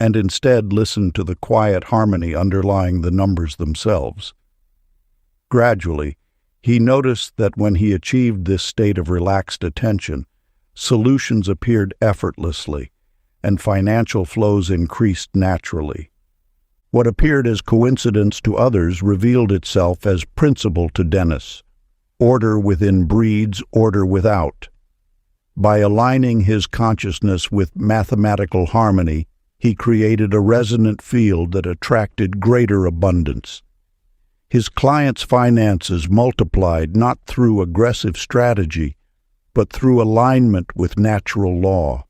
and instead listened to the quiet harmony underlying the numbers themselves. Gradually, he noticed that when he achieved this state of relaxed attention, solutions appeared effortlessly, and financial flows increased naturally. What appeared as coincidence to others revealed itself as principle to Dennis. Order within breeds order without. By aligning his consciousness with mathematical harmony, he created a resonant field that attracted greater abundance. His clients' finances multiplied not through aggressive strategy, but through alignment with natural law.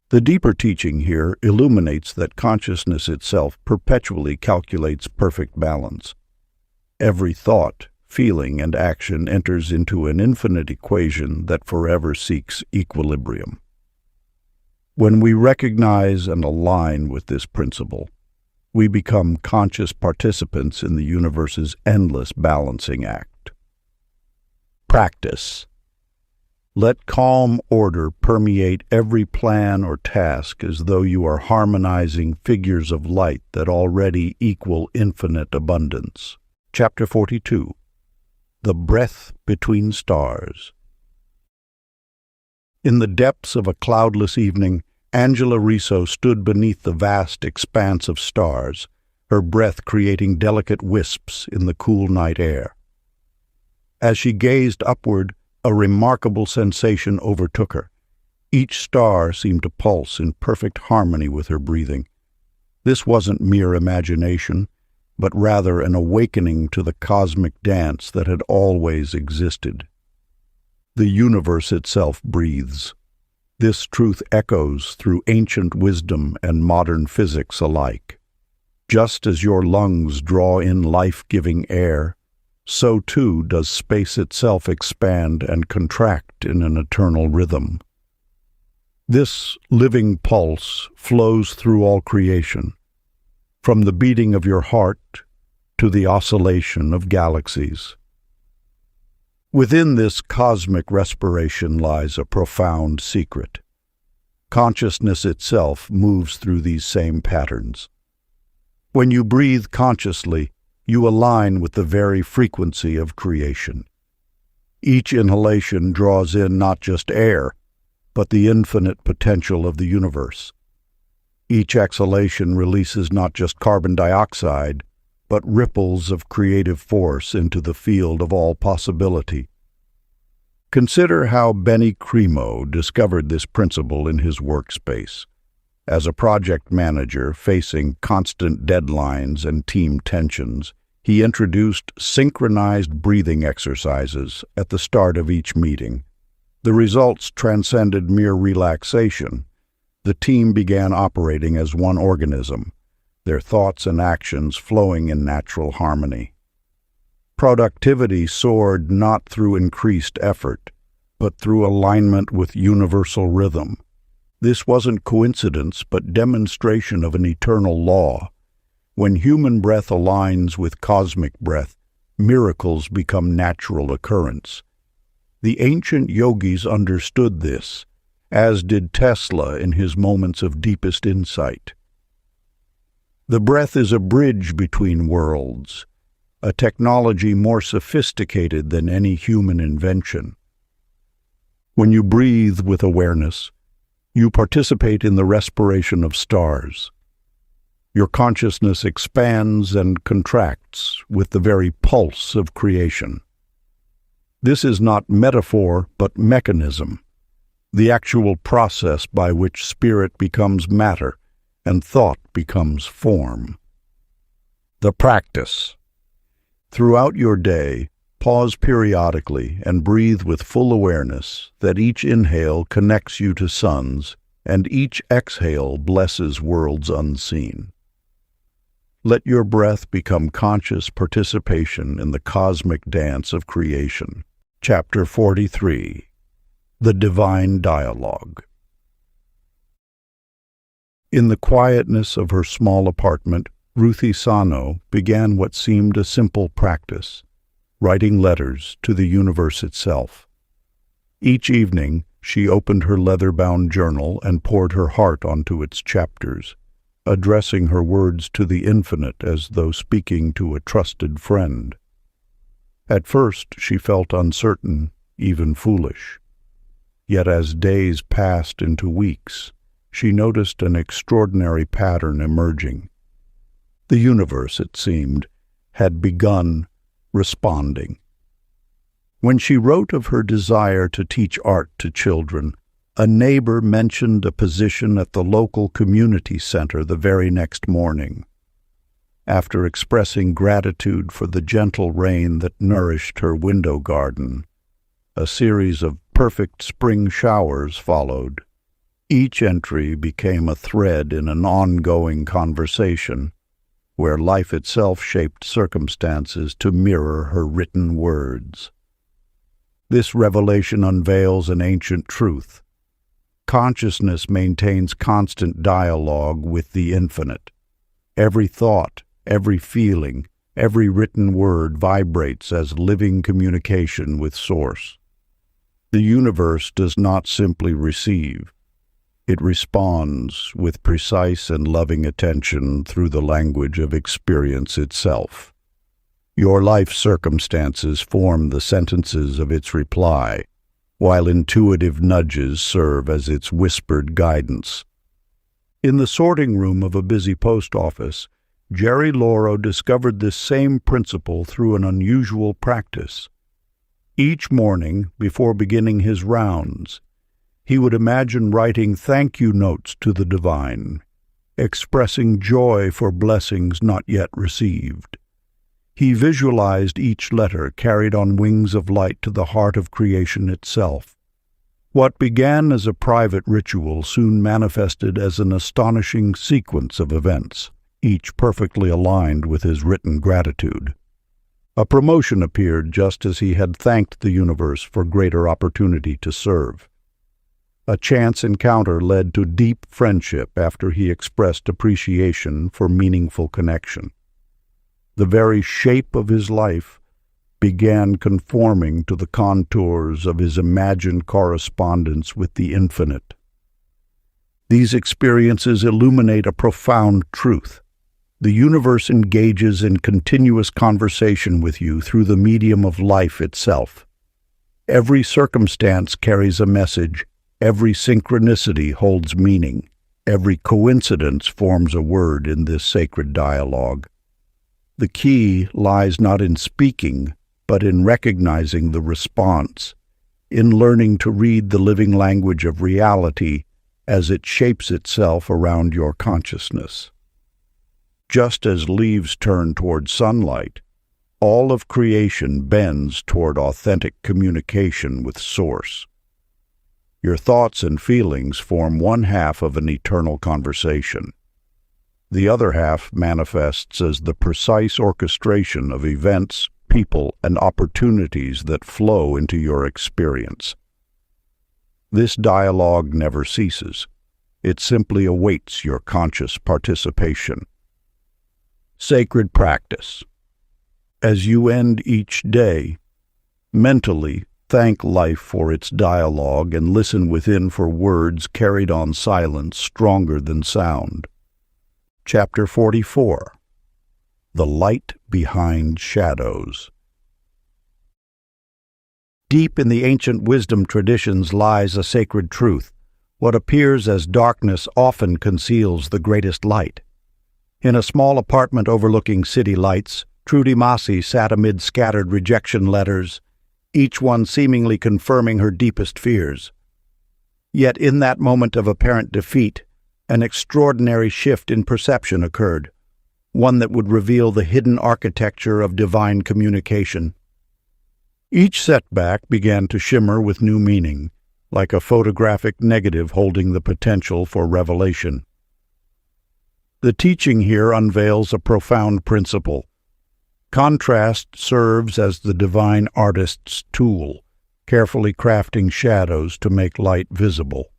The deeper teaching here illuminates that consciousness itself perpetually calculates perfect balance. Every thought, feeling, and action enters into an infinite equation that forever seeks equilibrium. When we recognize and align with this principle, we become conscious participants in the universe's endless balancing act. Practice. Let calm order permeate every plan or task as though you are harmonizing figures of light that already equal infinite abundance. Chapter 42. The Breath Between Stars. In the depths of a cloudless evening, Angela Riso stood beneath the vast expanse of stars, her breath creating delicate wisps in the cool night air. As she gazed upward, a remarkable sensation overtook her. Each star seemed to pulse in perfect harmony with her breathing. This wasn't mere imagination, but rather an awakening to the cosmic dance that had always existed. The universe itself breathes. This truth echoes through ancient wisdom and modern physics alike. Just as your lungs draw in life-giving air, so too does space itself expand and contract in an eternal rhythm. This living pulse flows through all creation, from the beating of your heart to the oscillation of galaxies. Within this cosmic respiration lies a profound secret. Consciousness itself moves through these same patterns. When you breathe consciously, you align with the very frequency of creation. Each inhalation draws in not just air, but the infinite potential of the universe. Each exhalation releases not just carbon dioxide, but ripples of creative force into the field of all possibility. Consider how Benny Cremo discovered this principle in his workspace. As a project manager facing constant deadlines and team tensions, he introduced synchronized breathing exercises at the start of each meeting. The results transcended mere relaxation. The team began operating as one organism, their thoughts and actions flowing in natural harmony. Productivity soared not through increased effort, but through alignment with universal rhythm. This wasn't coincidence, but demonstration of an eternal law. When human breath aligns with cosmic breath, miracles become natural occurrence. The ancient yogis understood this, as did Tesla in his moments of deepest insight. The breath is a bridge between worlds, a technology more sophisticated than any human invention. When you breathe with awareness, You participate in the respiration of stars. Your consciousness expands and contracts with the very pulse of creation. This is not metaphor, but mechanism, the actual process by which spirit becomes matter and thought becomes form. The practice. Throughout your day, pause periodically and breathe with full awareness that each inhale connects you to suns and each exhale blesses worlds unseen. Let your breath become conscious participation in the cosmic dance of creation. Chapter 43. The Divine Dialogue. In the quietness of her small apartment, Ruthie Sano began what seemed a simple practice, writing letters to the universe itself. Each evening, she opened her leather-bound journal and poured her heart onto its chapters, addressing her words to the infinite as though speaking to a trusted friend. At first, she felt uncertain, even foolish. Yet as days passed into weeks, she noticed an extraordinary pattern emerging. The universe, it seemed, had begun responding. When she wrote of her desire to teach art to children, a neighbor mentioned a position at the local community center the very next morning. After expressing gratitude for the gentle rain that nourished her window garden, a series of perfect spring showers followed. Each entry became a thread in an ongoing conversation, where life itself shaped circumstances to mirror her written words. This revelation unveils an ancient truth. Consciousness maintains constant dialogue with the infinite. Every thought, every feeling, every written word vibrates as living communication with Source. The universe does not simply receive. It responds with precise and loving attention through the language of experience itself. Your life circumstances form the sentences of its reply, while intuitive nudges serve as its whispered guidance. In the sorting room of a busy post office, Jerry Lauro discovered this same principle through an unusual practice. Each morning, before beginning his rounds, he would imagine writing thank you notes to the divine, expressing joy for blessings not yet received. He visualized each letter carried on wings of light to the heart of creation itself. What began as a private ritual soon manifested as an astonishing sequence of events, each perfectly aligned with his written gratitude. A promotion appeared just as he had thanked the universe for greater opportunity to serve. A chance encounter led to deep friendship after he expressed appreciation for meaningful connection. The very shape of his life began conforming to the contours of his imagined correspondence with the infinite. These experiences illuminate a profound truth. The universe engages in continuous conversation with you through the medium of life itself. Every circumstance carries a message. Every synchronicity holds meaning. Every coincidence forms a word in this sacred dialogue. The key lies not in speaking, but in recognizing the response, in learning to read the living language of reality as it shapes itself around your consciousness. Just as leaves turn toward sunlight, all of creation bends toward authentic communication with Source. Your thoughts and feelings form one half of an eternal conversation. The other half manifests as the precise orchestration of events, people, and opportunities that flow into your experience. This dialogue never ceases. It simply awaits your conscious participation. Sacred practice. As you end each day, mentally thank life for its dialogue and listen within for words carried on silence stronger than sound. Chapter 44. The Light Behind Shadows. Deep in the ancient wisdom traditions lies a sacred truth. What appears as darkness often conceals the greatest light. In a small apartment overlooking city lights, Trudy Massey sat amid scattered rejection letters, each one seemingly confirming her deepest fears. Yet in that moment of apparent defeat, an extraordinary shift in perception occurred, one that would reveal the hidden architecture of divine communication. Each setback began to shimmer with new meaning, like a photographic negative holding the potential for revelation. The teaching here unveils a profound principle. Contrast serves as the divine artist's tool, carefully crafting shadows to make light visible.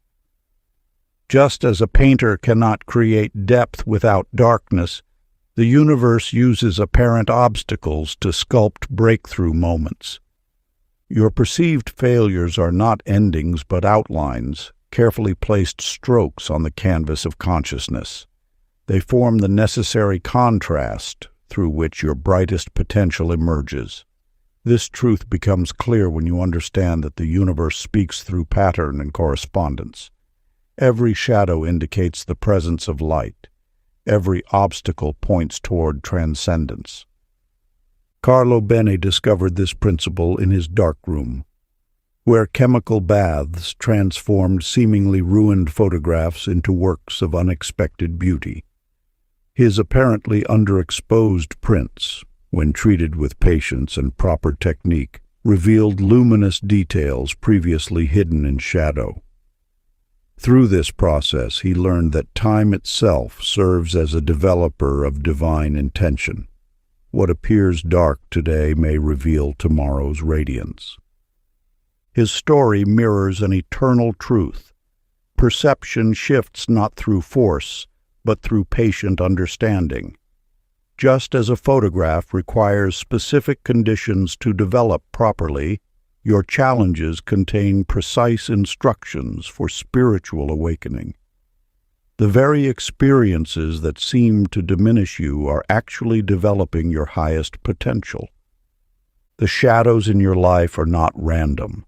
Just as a painter cannot create depth without darkness, the universe uses apparent obstacles to sculpt breakthrough moments. Your perceived failures are not endings but outlines, carefully placed strokes on the canvas of consciousness. They form the necessary contrast through which your brightest potential emerges. This truth becomes clear when you understand that the universe speaks through pattern and correspondence. Every shadow indicates the presence of light. Every obstacle points toward transcendence. Carlo Beni discovered this principle in his darkroom, where chemical baths transformed seemingly ruined photographs into works of unexpected beauty. His apparently underexposed prints, when treated with patience and proper technique, revealed luminous details previously hidden in shadow. Through this process, he learned that time itself serves as a developer of divine intention. What appears dark today may reveal tomorrow's radiance. His story mirrors an eternal truth. Perception shifts not through force, but through patient understanding. Just as a photograph requires specific conditions to develop properly, your challenges contain precise instructions for spiritual awakening. The very experiences that seem to diminish you are actually developing your highest potential. The shadows in your life are not random.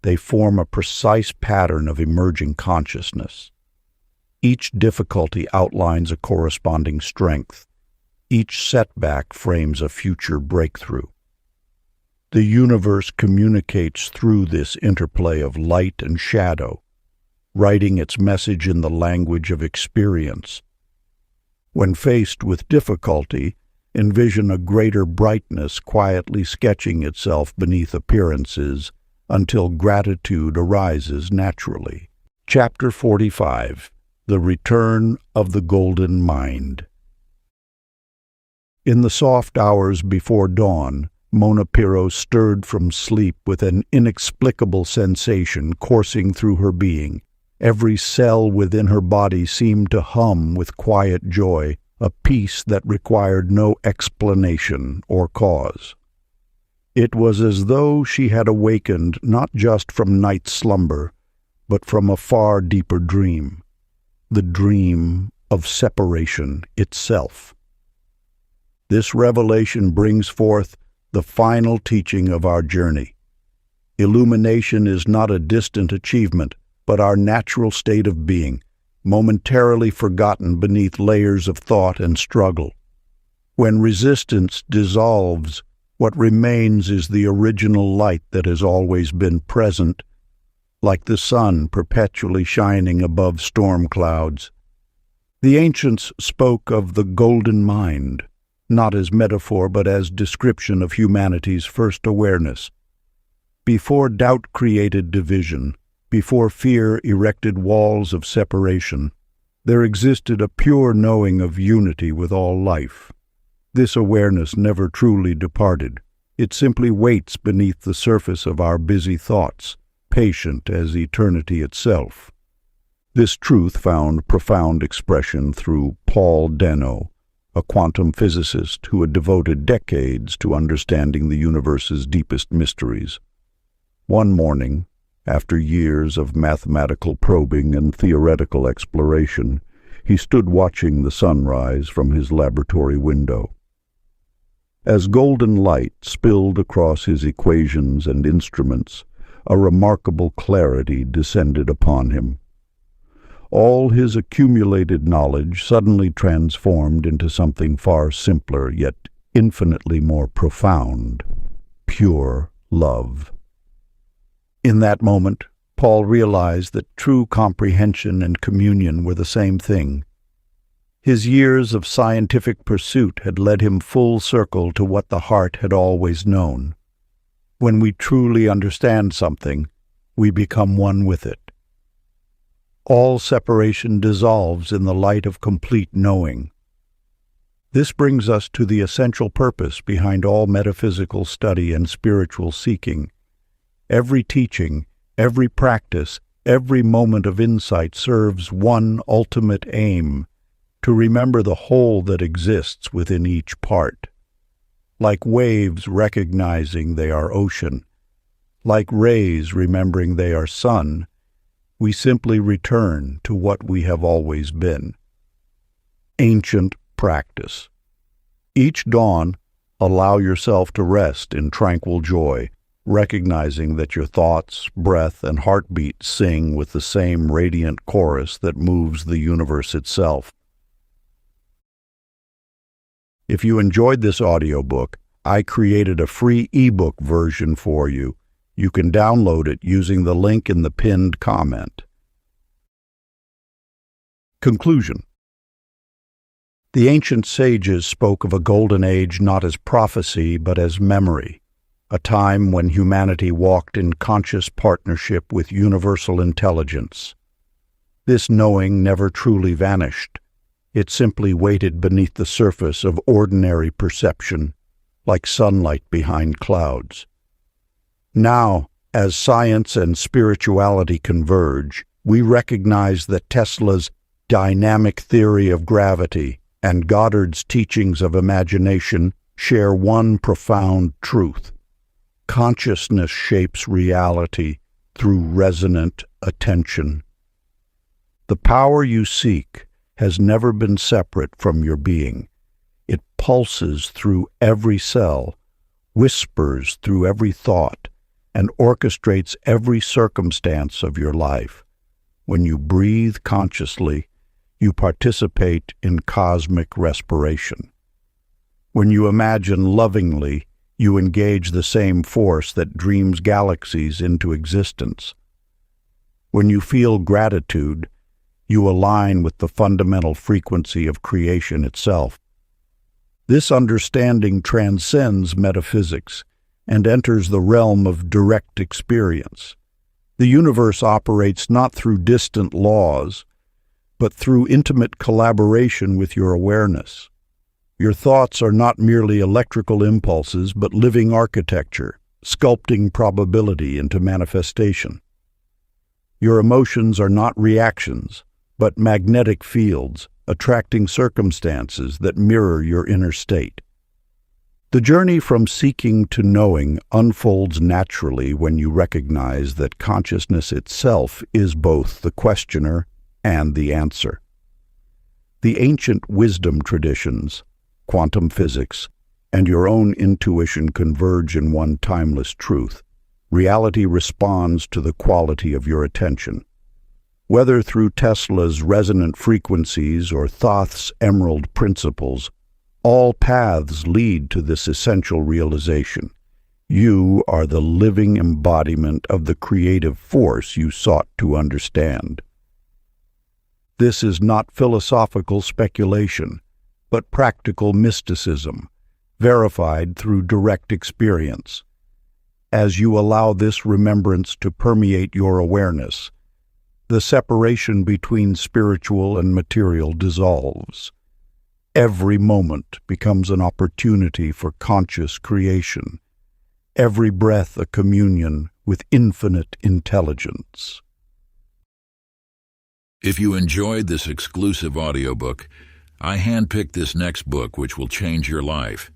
They form a precise pattern of emerging consciousness. Each difficulty outlines a corresponding strength. Each setback frames a future breakthrough. The universe communicates through this interplay of light and shadow, writing its message in the language of experience. When faced with difficulty, envision a greater brightness quietly sketching itself beneath appearances until gratitude arises naturally. Chapter 45. The Return of the Golden Mind. In the soft hours before dawn, Mona Pirro stirred from sleep with an inexplicable sensation coursing through her being. Every cell within her body seemed to hum with quiet joy, a peace that required no explanation or cause. It was as though she had awakened not just from night slumber, but from a far deeper dream, the dream of separation itself. This revelation brings forth the final teaching of our journey. Illumination is not a distant achievement, but our natural state of being, momentarily forgotten beneath layers of thought and struggle. When resistance dissolves, what remains is the original light that has always been present, like the sun perpetually shining above storm clouds. The ancients spoke of the golden mind, not as metaphor but as description of humanity's first awareness. Before doubt created division, before fear erected walls of separation, there existed a pure knowing of unity with all life. This awareness never truly departed. It simply waits beneath the surface of our busy thoughts, patient as eternity itself. This truth found profound expression through Paul Deno, a quantum physicist who had devoted decades to understanding the universe's deepest mysteries. One morning, after years of mathematical probing and theoretical exploration, he stood watching the sunrise from his laboratory window. As golden light spilled across his equations and instruments, a remarkable clarity descended upon him. all his accumulated knowledge suddenly transformed into something far simpler, yet infinitely more profound: pure love. In that moment, Paul realized that true comprehension and communion were the same thing. His years of scientific pursuit had led him full circle to what the heart had always known. When we truly understand something, we become one with it. All separation dissolves in the light of complete knowing. This brings us to the essential purpose behind all metaphysical study and spiritual seeking. Every teaching, every practice, every moment of insight serves one ultimate aim: to remember the whole that exists within each part. Like waves recognizing they are ocean, like rays remembering they are sun, we simply return to what we have always been. Ancient practice. Each dawn, allow yourself to rest in tranquil joy, recognizing that your thoughts, breath, and heartbeat sing with the same radiant chorus that moves the universe itself. If you enjoyed this audiobook, I created a free ebook version for you. You can download it using the link in the pinned comment. Conclusion. The ancient sages spoke of a golden age not as prophecy but as memory, a time when humanity walked in conscious partnership with universal intelligence. This knowing never truly vanished. It simply waited beneath the surface of ordinary perception, like sunlight behind clouds. Now, as science and spirituality converge, we recognize that Tesla's dynamic theory of gravity and Goddard's teachings of imagination share one profound truth: consciousness shapes reality through resonant attention. The power you seek has never been separate from your being. It pulses through every cell, whispers through every thought, and orchestrates every circumstance of your life. When you breathe consciously, you participate in cosmic respiration. When you imagine lovingly, you engage the same force that dreams galaxies into existence. When you feel gratitude, you align with the fundamental frequency of creation itself. This understanding transcends metaphysics and enters the realm of direct experience. The universe operates not through distant laws, but through intimate collaboration with your awareness. Your thoughts are not merely electrical impulses, but living architecture, sculpting probability into manifestation. Your emotions are not reactions, but magnetic fields, attracting circumstances that mirror your inner state. The journey from seeking to knowing unfolds naturally when you recognize that consciousness itself is both the questioner and the answer. The ancient wisdom traditions, quantum physics, and your own intuition converge in one timeless truth: reality responds to the quality of your attention. Whether through Tesla's resonant frequencies or Thoth's emerald principles, all paths lead to this essential realization: you are the living embodiment of the creative force you sought to understand. This is not philosophical speculation, but practical mysticism, verified through direct experience. As you allow this remembrance to permeate your awareness, the separation between spiritual and material dissolves. Every moment becomes an opportunity for conscious creation, every breath a communion with infinite intelligence. If you enjoyed this exclusive audiobook, I handpicked this next book which will change your life.